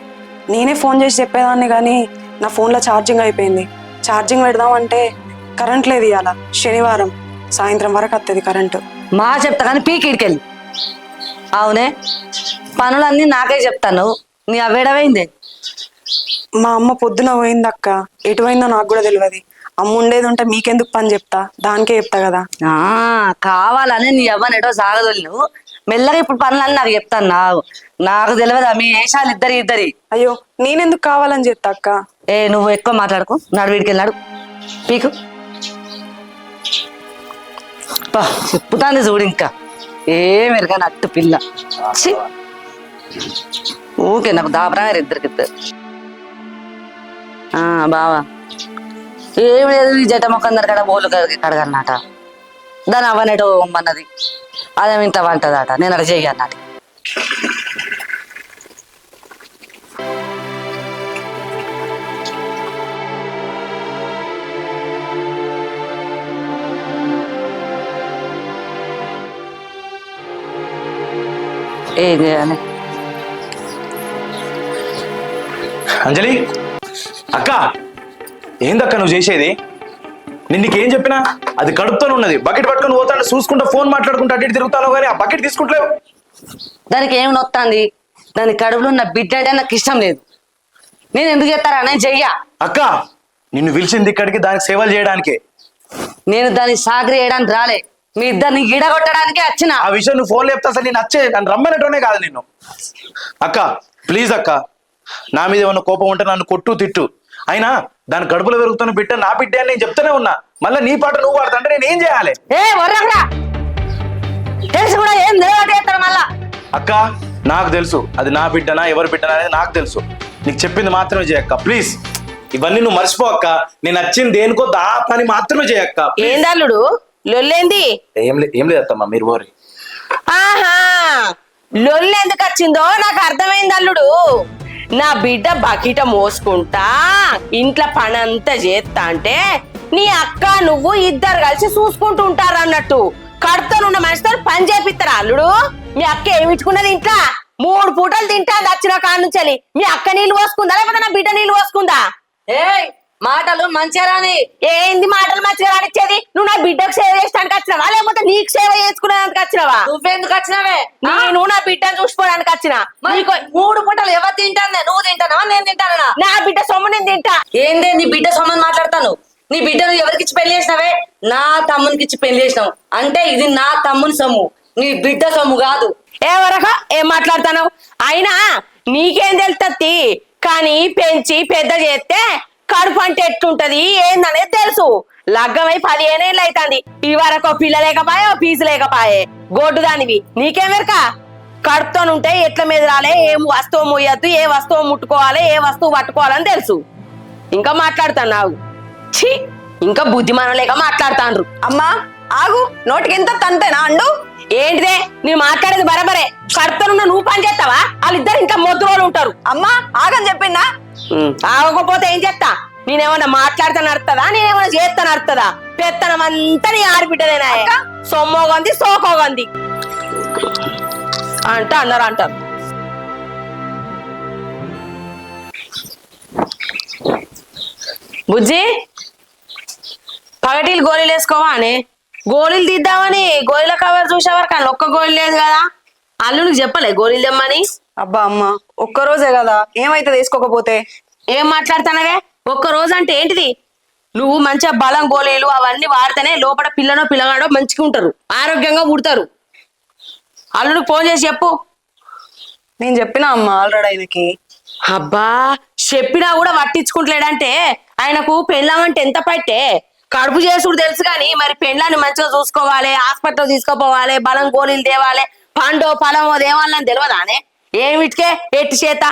Speaker 2: నేనే ఫోన్ చేసి చెప్పేదాన్ని కానీ నా ఫోన్లో ఛార్జింగ్ అయిపోయింది. ఛార్జింగ్ పెడదామంటే కరెంట్ లేదు. ఇవాళ శనివారం సాయంత్రం వరకు వస్తుంది కరెంటు.
Speaker 6: మా చెప్తా కానీ పీకిడికెళ్ళి. అవునే, పనులన్నీ నాకే చెప్తాను. నీ అవేడవైంది?
Speaker 2: మా అమ్మ పొద్దున పోయింది అక్క, ఎటు పోయిందో నాకు కూడా తెలియదు. అమ్మ ఉండేది ఉంటే మీకెందుకు పని చెప్తా, దానికే చెప్తా కదా.
Speaker 6: కావాలని నీ అవ్వనేటో సాగదోలి నువ్వు. మెల్లగా ఇప్పుడు పనులన్నీ నాకు చెప్తాను. నాకు తెలియదా మీ ఏషాలు ఇద్దరి?
Speaker 2: అయ్యో నేనెందుకు కావాలని చెప్తా అక్క?
Speaker 6: నువ్వు ఎక్కువ మాట్లాడుకో, నాడు వీడికి వెళ్ళాడు పీకు. చెప్పుతాను చూడు, ఇంకా ఏమెరుగా నట్టు పిల్ల. ఊకే నాకు దాపరాగారు ఇద్దరికిద్దరు. బావా ఏం లేదు, ఈ జట మొక్కం దగ్గర బోలు కడగన్నట. దాని అవ్వనేటో అన్నది, అదేమి ఇంత వంటదట. నేను అలా చెయ్యన్నట. ఏం చేయాలి?
Speaker 3: అంజలి అక్క, ఏందక్క నువ్వు చేసేది? నేను నీకేం చెప్పినా అది కడుపుతోనే ఉన్నది. బకెట్ పట్టుకొని పోతాను, చూసుకుంటా ఫోన్ మాట్లాడుకుంటా అటు తిరుగుతాను, కానీ ఆ బకెట్ తీసుకుంటలేవు.
Speaker 6: దానికి ఏమి నొత్తాంది? దాని కడుపులో ఉన్న బిడ్డ అంటే నాకు ఇష్టం లేదు. నేను ఎందుకు చేస్తారా? నేను చెయ్యా.
Speaker 3: అక్క నిన్ను పిలిచింది ఇక్కడికి దానికి సేవలు చేయడానికే.
Speaker 6: నేను దాన్ని సాగరి చేయడానికి రాలే, మీ ఇద్దరిని గిడగొట్టడానికే వచ్చిన.
Speaker 3: ఆ విషయం నువ్వు ఫోన్ లేపుతా అసలు నేను వచ్చే నన్ను రమ్మనటోనే కాదు నిన్ను. అక్క ప్లీజ్ అక్క, నా మీద ఏమన్నా కోపం ఉంటే నన్ను కొట్టు తిట్టు, అయినా దాని కడుపులో పెరుగుతున్న బిడ్డ నా బిడ్డ అని నేను చెప్తూనే ఉన్నా. మళ్ళీ నీ పాట నువ్వు వాడతా అంటే నేను ఏం చేయాలి?
Speaker 6: తెలిసి కూడా ఏం చేస్తాడు మళ్ళా?
Speaker 3: అక్క నాకు తెలుసు అది నా బిడ్డనా ఎవరి బిడ్డనా అనేది నాకు తెలుసు. నీకు చెప్పింది మాత్రమే చేయక్క ప్లీజ్. ఇవన్నీ నువ్వు మర్చిపో అక్క. నేను నచ్చింది దేనికో ఆ పని మాత్రమే చేయక్క.
Speaker 7: ఏందల్లుడు లొల్లేంది?
Speaker 3: ఏం లేదమ్మా, మీరు పోరి.
Speaker 7: ఆహా, లొల్లు ఎందుకు వచ్చిందో నాకు అర్థమైంది అల్లుడు. నా బిడ్డ బకిట మోసుకుంటా ఇంట్లో పని అంతా చేస్తా అంటే నీ అక్క నువ్వు ఇద్దరు కలిసి చూసుకుంటూ ఉంటారు అన్నట్టు. కడుపుతోనున్న మనిషితో పని చేపిస్తారా అల్లుడు? మీ అక్క ఏమి ఇచ్చుకున్నది ఇంట్లో? 3 పూటలు తింటా దచ్చిన కాడ నుంచి. మీ అక్క నీళ్ళు పోసుకుందా లేకపోతే నా బిడ్డ నీళ్ళు పోసుకుందా?
Speaker 6: ఏయ్ మాటలు మంచిగా రాని.
Speaker 7: ఏంది మాటలు మంచిగా రానిచ్చేది? నువ్వు నా బిడ్డకు సేవ చేయడానికి వచ్చినావా లేకపోతే నీకు సేవ చేసుకునేందుకు వచ్చినావా?
Speaker 6: నువ్వెందుకు వచ్చినావే?
Speaker 7: నేను నా బిడ్డను చూసుకోవడానికి వచ్చిన.
Speaker 6: నీకు 3 పూటలు ఎవరు తింటానే? నువ్వు తింటానా నేను తింటానా?
Speaker 7: నా బిడ్డ సొమ్ము నేను తింటా.
Speaker 6: ఏందే నీ బిడ్డ సొమ్మని మాట్లాడతాను? నీ బిడ్డను ఎవరికి ఇచ్చి పెళ్లి చేసినావే? నా తమ్మునికి ఇచ్చి పెళ్లి చేసినావు అంటే ఇది నా తమ్ముని సొమ్ము, నీ బిడ్డ సొమ్ము కాదు.
Speaker 7: ఎవరకా ఏం మాట్లాడతాను? అయినా నీకేం తెలుస్తుంది? కానీ పెంచి పెద్ద చేస్తే కడుపు అంటే ఎట్లుంటది ఏందనేది తెలుసు. లగ్గమై 15 ఏళ్ళు అవుతుంది. ఈ వరకు పిల్ల లేకపాయే ఫీజు లేకపాయే గొడ్డు దానివి. నీకేమెరక? కడుపుతోనుంటే ఎట్ల మీద రాలే, ఏం వస్తువు మొయ్యద్దు, ఏ వస్తువు ముట్టుకోవాలి, ఏ వస్తువు పట్టుకోవాలని తెలుసు. ఇంకా మాట్లాడుతున్నావు? ఛీ, ఇంకా బుద్ధిమానం లేక మాట్లాడుతాండ్రు.
Speaker 2: అమ్మా ఆగు, నోటికి ఎంత తంతేనా అండు?
Speaker 7: ఏంటిదే నేను మాట్లాడేది? బరబరే. కడుపుతోనున్న నువ్వు పని చేస్తావా? వాళ్ళిద్దరు ఇంకా మొద్దు రోజులు ఉంటారు.
Speaker 2: అమ్మా ఆగని చెప్పిందా?
Speaker 7: ఆగకపోతే ఏం చేస్తా? నేనేమన్నా మాట్లాడితే నడుతుందా? నేనేమన్నా చేస్తా నడుతుందా? పెత్తనం అంతా నీ ఆడబిడ్డదేనా? సొమ్మోగంది సోకోగంది అంట అన్నారు అంటారు. బుజ్జి పగటీలు గోళీలు వేసుకోవా అని గోళీలు తీద్దామని గోళీల కవర్ చూసేవారు కానీ ఒక్క గోళీ లేదు కదా. అల్లునికి చెప్పలే గోళీలు తెమ్మని?
Speaker 2: అబ్బా అమ్మ, ఒక్కరోజే కదా, ఏమైతే వేసుకోకపోతే?
Speaker 7: ఏం మాట్లాడుతున్నావే? ఒక్క రోజు అంటే ఏంటిది? నువ్వు మంచిగా బలం గోళీలు అవన్నీ వాడితేనే లోపల పిల్లనో పిల్లగాడో మంచిగా ఉంటారు, ఆరోగ్యంగా పుడతారు. అల్లుడికి ఫోన్ చేసి చెప్పు.
Speaker 2: నేను చెప్పినా అమ్మ ఆల్రెడీ ఆయనకి.
Speaker 7: అబ్బా, చెప్పినా కూడా పట్టించుకుంటలేడంటే ఆయనకు పెళ్ళాం అంటే ఎంత పట్టే. కడుపు చేసుడు తెలుసు కానీ మరి పెళ్ళాన్ని మంచిగా చూసుకోవాలి, హాస్పిటల్ తీసుకుపోవాలి, బలం గోళీలు తేవాలి, పండో పొలమో దేవాలని తెలియదానే? ఏమిటికే ఎట్టి చేత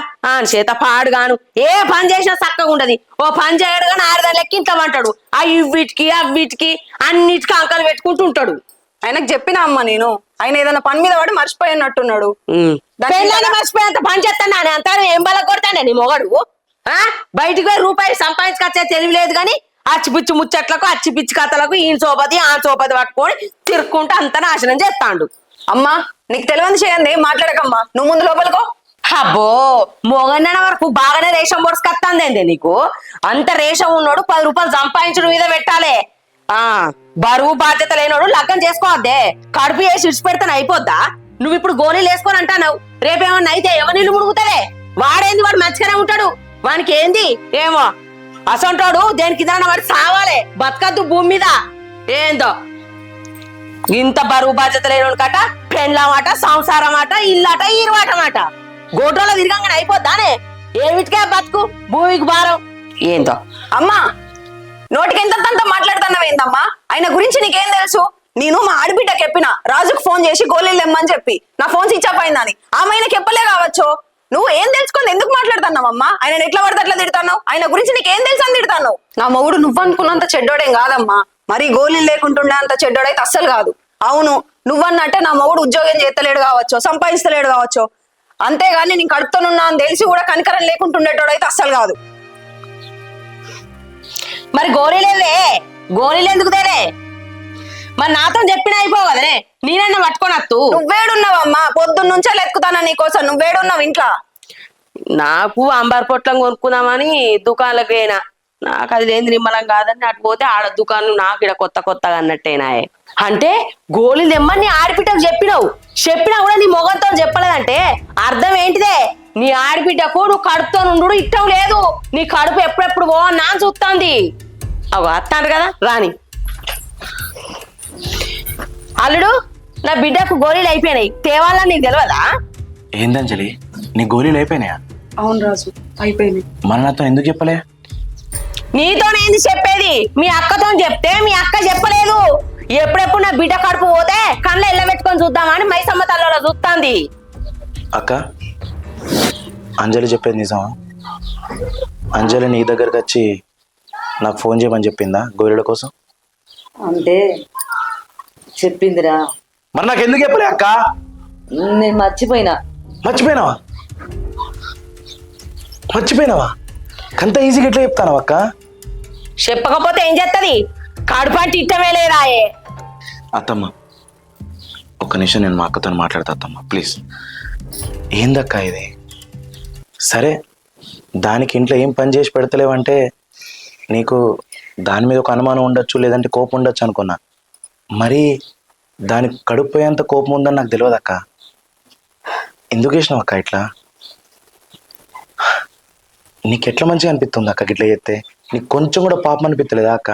Speaker 7: చేత పాడుగాను ఏ పని చేసినా చక్కగా ఉండదు. ఓ పని చేయడు కానీ 6 లెక్క ఇంట్లో అంటాడు. ఇవిటికి అవిటికి అన్నిటికీ అంకలు పెట్టుకుంటూ ఉంటాడు.
Speaker 2: ఆయనకు చెప్పినా అమ్మ నేను, ఆయన ఏదైనా పని మీద పడి మర్చిపోయినట్టున్నాడు.
Speaker 7: పెళ్ళాన్ని మర్చిపోయేంత పని చేస్తాను అంతా ఏం బల కొడతానే నీ మొగడు? బయటికి పోయి రూపాయలు సంపాదించుకొచ్చే తెలివి లేదు కానీ అచ్చిపిచ్చి ముచ్చట్లకు అచ్చిపిచ్చి కథలకు ఈయన సోపతి ఆ సోపతి పట్టుకొని తిరుక్కుంటూ అంత నాశనం చేస్తాడు.
Speaker 2: అమ్మా నీకు తెలియని చేయండి, మాట్లాడకమ్మా, నువ్వు ముందు లోపలికో.
Speaker 7: అబ్బో, మొగన్న వరకు బాగానే రేషం పొడుచుకొస్తాందేంది నీకు? అంత రేషం ఉన్నోడు 10 రూపాయలు సంపాదించడం మీద పెట్టాలి. బరువు బాధ్యత లేనోడు లగ్గం చేసుకోవద్దే. కడుపు వేసి ఇడిచిపెడితే అయిపోద్దా? నువ్వు ఇప్పుడు గోళీలు వేసుకొని అంటావు, రేపేమన్నా అయితే ఎవరిల్లు ముడుగుతారే? వాడేంది, వాడు మంచిగానే ఉంటాడు, వానికి ఏంది ఏమో అసంటోడు దేనికి వాడు సావాలే, బతకద్దు భూమి మీద. ఏందో ఇంత బరువు బాధ్యత లేనోడు కట పెండ్లామాట, సంసారం అట, ఇల్లాట, ఈరువాటమాట. గోడ్రోలో తిరగంగానే అయిపోద్దానే? ఏమిటికే బతుకు, భూమికి భారం. ఏందో
Speaker 2: అమ్మా, నోటికి ఎంత తంత మాట్లాడుతున్నావేందమ్మా? ఆయన గురించి నీకేం తెలుసు? నేను మా ఆడబిడ్డకి చెప్పిన, రాజుకు ఫోన్ చేసి గోళీలు ఇమ్మని చెప్పి నా ఫోన్ స్విచ్ ఆఫ్ అయిందని. ఆమె ఆయనకి చెప్పలే కావచ్చు. నువ్వు ఏం తెలుసుకొని ఎందుకు మాట్లాడుతున్నావమ్మా? ఆయన ఎట్లా పడితే అట్లా తిడతావు? ఆయన గురించి నీకేం తెలుసు అని తిడతాను? నా మొగుడు నువ్వు అనుకున్నంత చెడ్డోడేం కాదమ్మా. మరి గోళీలు లేకుంటుండే అంత చెడ్డోడైతే అస్సలు కాదు. అవును, నువ్వన్నట్టే నా మొగుడు ఉద్యోగం చేస్తలేడు కావచ్చు, సంపాదిస్తలేడు కావచ్చు, అంతేగాని నేను కడుపుతోనున్నా అని తెలిసి కూడా కనికరం లేకుంటుండేటోడైతే అస్సలు కాదు.
Speaker 7: మరి గోళీలేవే? గోళీలు ఎందుకు తేలే? మరి నాతో చెప్పిన అయిపోవు కదనే, నేనన్నా పట్టుకోనత్తు.
Speaker 2: నువ్వేడున్నావమ్మా? పొద్దున్న నుంచే లెక్కుతానా నీకోసం. నువ్వేడున్నావు ఇంట్లో?
Speaker 7: నాకు అంబార్ పొట్లం కొనుక్కుందామని దుకాణాలకు పోయినా. నాకు అది లేని నిమ్మలం కాదని అటు పోతే ఆడ దుకాణం నాకు ఇక్కడ కొత్తగా అన్నట్టేనాయే. అంటే గోళీలు తెమ్మని ఆడబిడ్డకు చెప్పినా కూడా నీ మొగంతో చెప్పలేదంటే అర్థం ఏంటిదే? నీ ఆడబిడ్డకు నువ్వు కడుపుతో నుండు ఇష్టం లేదు. నీ కడుపు ఎప్పుడెప్పుడు పోవన్నా అని చూస్తుంది. అవు అత్తాడు కదా రాని. అల్లుడు, నా బిడ్డకు గోళీలు అయిపోయినాయి, తేవాలని నీకు తెలియదా?
Speaker 3: ఏందంజలి, నీ గోళీలు అయిపోయినాయా?
Speaker 2: అవును రాజు, అయిపోయింది.
Speaker 3: మన నాతో ఎందుకు చెప్పలే?
Speaker 7: నీతోనేంది చెప్పేది? మీ అక్కతో చెప్తే మీ అక్క చెప్పలేదు. ఎప్పుడెప్పుడు నా బిడ్డ కడుపు పోతే కళ్ళ ఎల్లబెట్టుకొని చూద్దామని మైసమ్మ తల్లలో చూస్తాంది.
Speaker 3: అక్క, అంజలి చెప్పేది నిజమా? అంజలి నీ దగ్గరకు వచ్చి నాకు ఫోన్ చేయమని చెప్పిందా గోరెల కోసం?
Speaker 6: అంటే చెప్పిందిరా,
Speaker 3: మరి నాకు ఎందుకు చెప్పలే అక్క?
Speaker 6: నేను మర్చిపోయినా.
Speaker 3: మర్చిపోయినావా? మర్చిపోయినావా? అంత ఈజీగా ఎట్లా చెప్తాను అక్క?
Speaker 7: చెప్పకపోతే ఏం చేస్తుంది? కడుపంటి ఇట్టమే లేదాయే.
Speaker 3: అత్తమ్మ ఒక్క నిమిషం నేను మా అక్కతో మాట్లాడతా అత్తమ్మ ప్లీజ్. ఏందక్క ఇది? సరే దానికి ఇంట్లో ఏం పని చేసి పెడతలేవంటే నీకు దాని మీద ఒక అనుమానం ఉండొచ్చు, లేదంటే కోపం ఉండొచ్చు అనుకున్నా. మరి దానికి కడుపుపోయేంత కోపం ఉందని నాకు తెలియదు అక్క. ఎందుకు చేసినావు అక్క ఇట్లా? నీకు ఎట్లా మంచిగా అనిపిస్తుంది అక్క ఇట్లా చేస్తే? నీకు కొంచెం కూడా పాపం అనిపించలేదా అక్క?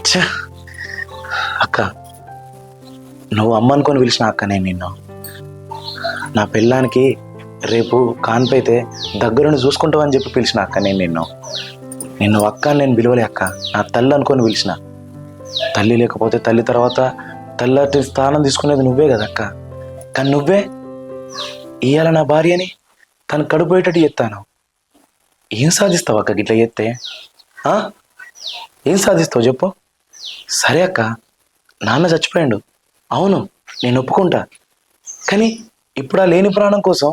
Speaker 3: ఛ! అక్క నువ్వు అమ్మ అనుకొని పిలిచిన అక్క నేను నిన్ను. నా పిల్లానికి రేపు కాన్పైతే దగ్గరుండి చూసుకుంటావని చెప్పి పిలిచిన అక్క నేను నిన్ను అక్క నేను పిలవలే అక్క, నా తల్లి అనుకొని పిలిచిన. తల్లి లేకపోతే తల్లి తర్వాత తల్లి స్థానం తీసుకునేది నువ్వే కదా అక్క. కానీ నువ్వే ఇయ్యాల నా భార్యని తను కడుపోయేటట్టు చెప్తాను. ఏం సాధిస్తావు అక్క ఇట్లా చెప్తే? ఏం సాధిస్తావు చెప్పు? సరే అక్క నాన్న చచ్చిపోయాడు, అవును నేను ఒప్పుకుంటా. కానీ ఇప్పుడు ఆ లేని ప్రాణం కోసం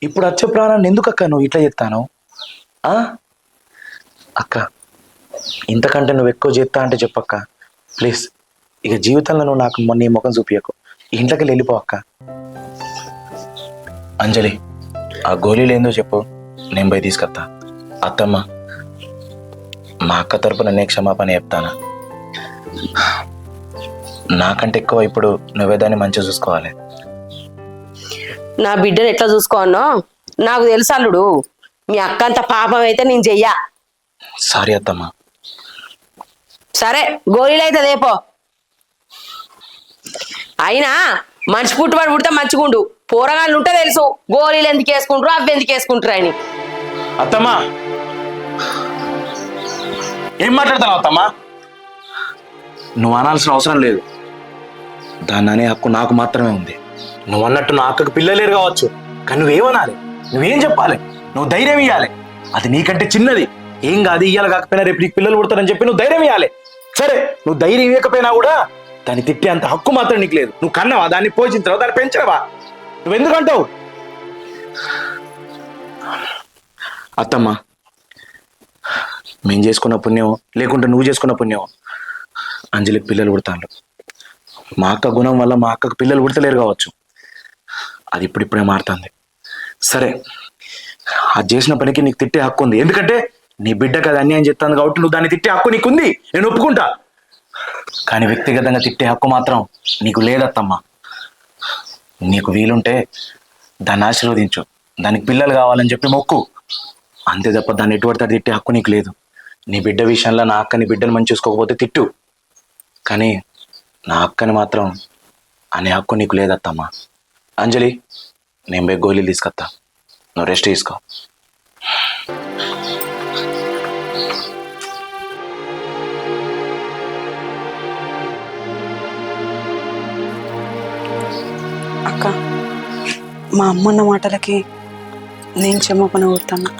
Speaker 3: ఇప్పుడు వచ్చే ప్రాణాన్ని ఎందుకు అక్క నువ్వు ఇట్లా చెప్తాను? అక్క ఇంతకంటే నువ్వు ఎక్కువ చేస్తా అంటే చెప్పక్క ప్లీజ్. ఇక జీవితంలో నువ్వు నాకు నీ ముఖం చూపించకు, ఇంట్లోకి వెళ్ళిపో అక్క. అంజలి ఆ గోళీలు ఏందో చెప్పు, నేను పోయి తీసుకొస్తా. అత్తమ్మ మా అక్క తరపున నేను క్షమాపణ చెప్తానా? నాకంటే ఎక్కువ ఇప్పుడు నువ్వే దాన్ని మంచిగా చూసుకోవాలి.
Speaker 7: నా బిడ్డను ఎట్లా చూసుకోవన్నో నాకు తెలుసు అల్లుడు. మీ అక్క అంత పాపం అయితే నేను చెయ్యా.
Speaker 3: సారీ అత్తమ్మ.
Speaker 7: సరే గోళీలు అయితే దేపో. అయినా మనిషి పుట్టుబడి పుడితే మంచిగుండు, పోరగాళ్ళు ఉంటే తెలుసు గోళీలు ఎందుకు వేసుకుంటారు అవి ఎందుకు వేసుకుంటారు అని.
Speaker 3: అత్తమ్మా ఏం మాట్లాడతావు అత్తమ్మా? నువ్వు అనాల్సిన అవసరం లేదు. దాన్ని అనే హక్కు నాకు మాత్రమే ఉంది. నువ్వు అన్నట్టు నా అక్కకు పిల్లలేరు కావచ్చు, కానీ నువ్వేమనాలి? నువ్వేం చెప్పాలి? నువ్వు ధైర్యం ఇవ్వాలి. అది నీకంటే చిన్నది, ఏం కాదు, ఇయ్యాలి కాకపోయినా రేపు నీకు పిల్లలు పుడతారని చెప్పి నువ్వు ధైర్యం ఇవ్వాలి. సరే నువ్వు ధైర్యం ఇవ్వకపోయినా కూడా దాన్ని తిట్టే అంత హక్కు మాత్రం నీకు లేదు. నువ్వు కన్నావా, దాన్ని పోషించరావా, దాన్ని పెంచరావా? నువ్వెందుకంటావు? అత్తమ్మ మేము చేసుకున్న పుణ్యం లేకుంటే నువ్వు చేసుకున్న పుణ్యం అంజలికి పిల్లలు పుడతాను. మా అక్క గుణం వల్ల మా అక్కకు పిల్లలు పుడతలేరు కావచ్చు, అది ఇప్పుడిప్పుడే మారుతుంది. సరే అది చేసిన పనికి నీకు తిట్టే హక్కు ఉంది, ఎందుకంటే నీ బిడ్డకు అది అన్యాయం చేస్తాను కాబట్టి నువ్వు దాన్ని తిట్టే హక్కు నీకుంది, నేను ఒప్పుకుంటా. కానీ వ్యక్తిగతంగా తిట్టే హక్కు మాత్రం నీకు లేదత్తమ్మా. నీకు వీలుంటే దాన్ని ఆశీర్వదించు, దానికి పిల్లలు కావాలని చెప్పి మొక్కు, అంతే తప్ప దాన్ని ఎటువంటి తిట్టే హక్కు నీకు లేదు. నీ బిడ్డ విషయంలో నా అక్కని బిడ్డను మంచి చూసుకోకపోతే తిట్టు, కానీ నా అక్కని మాత్రం అనే హక్కు నీకు లేదత్తమ్మా. అంజలి నేను పోయి గోళీలు తీసుకొస్తా, నువ్వు రెస్ట్ తీసుకో.
Speaker 2: అక్క మా అమ్మన్న మాటలకి నేను క్షమాపణ కోరుతాను.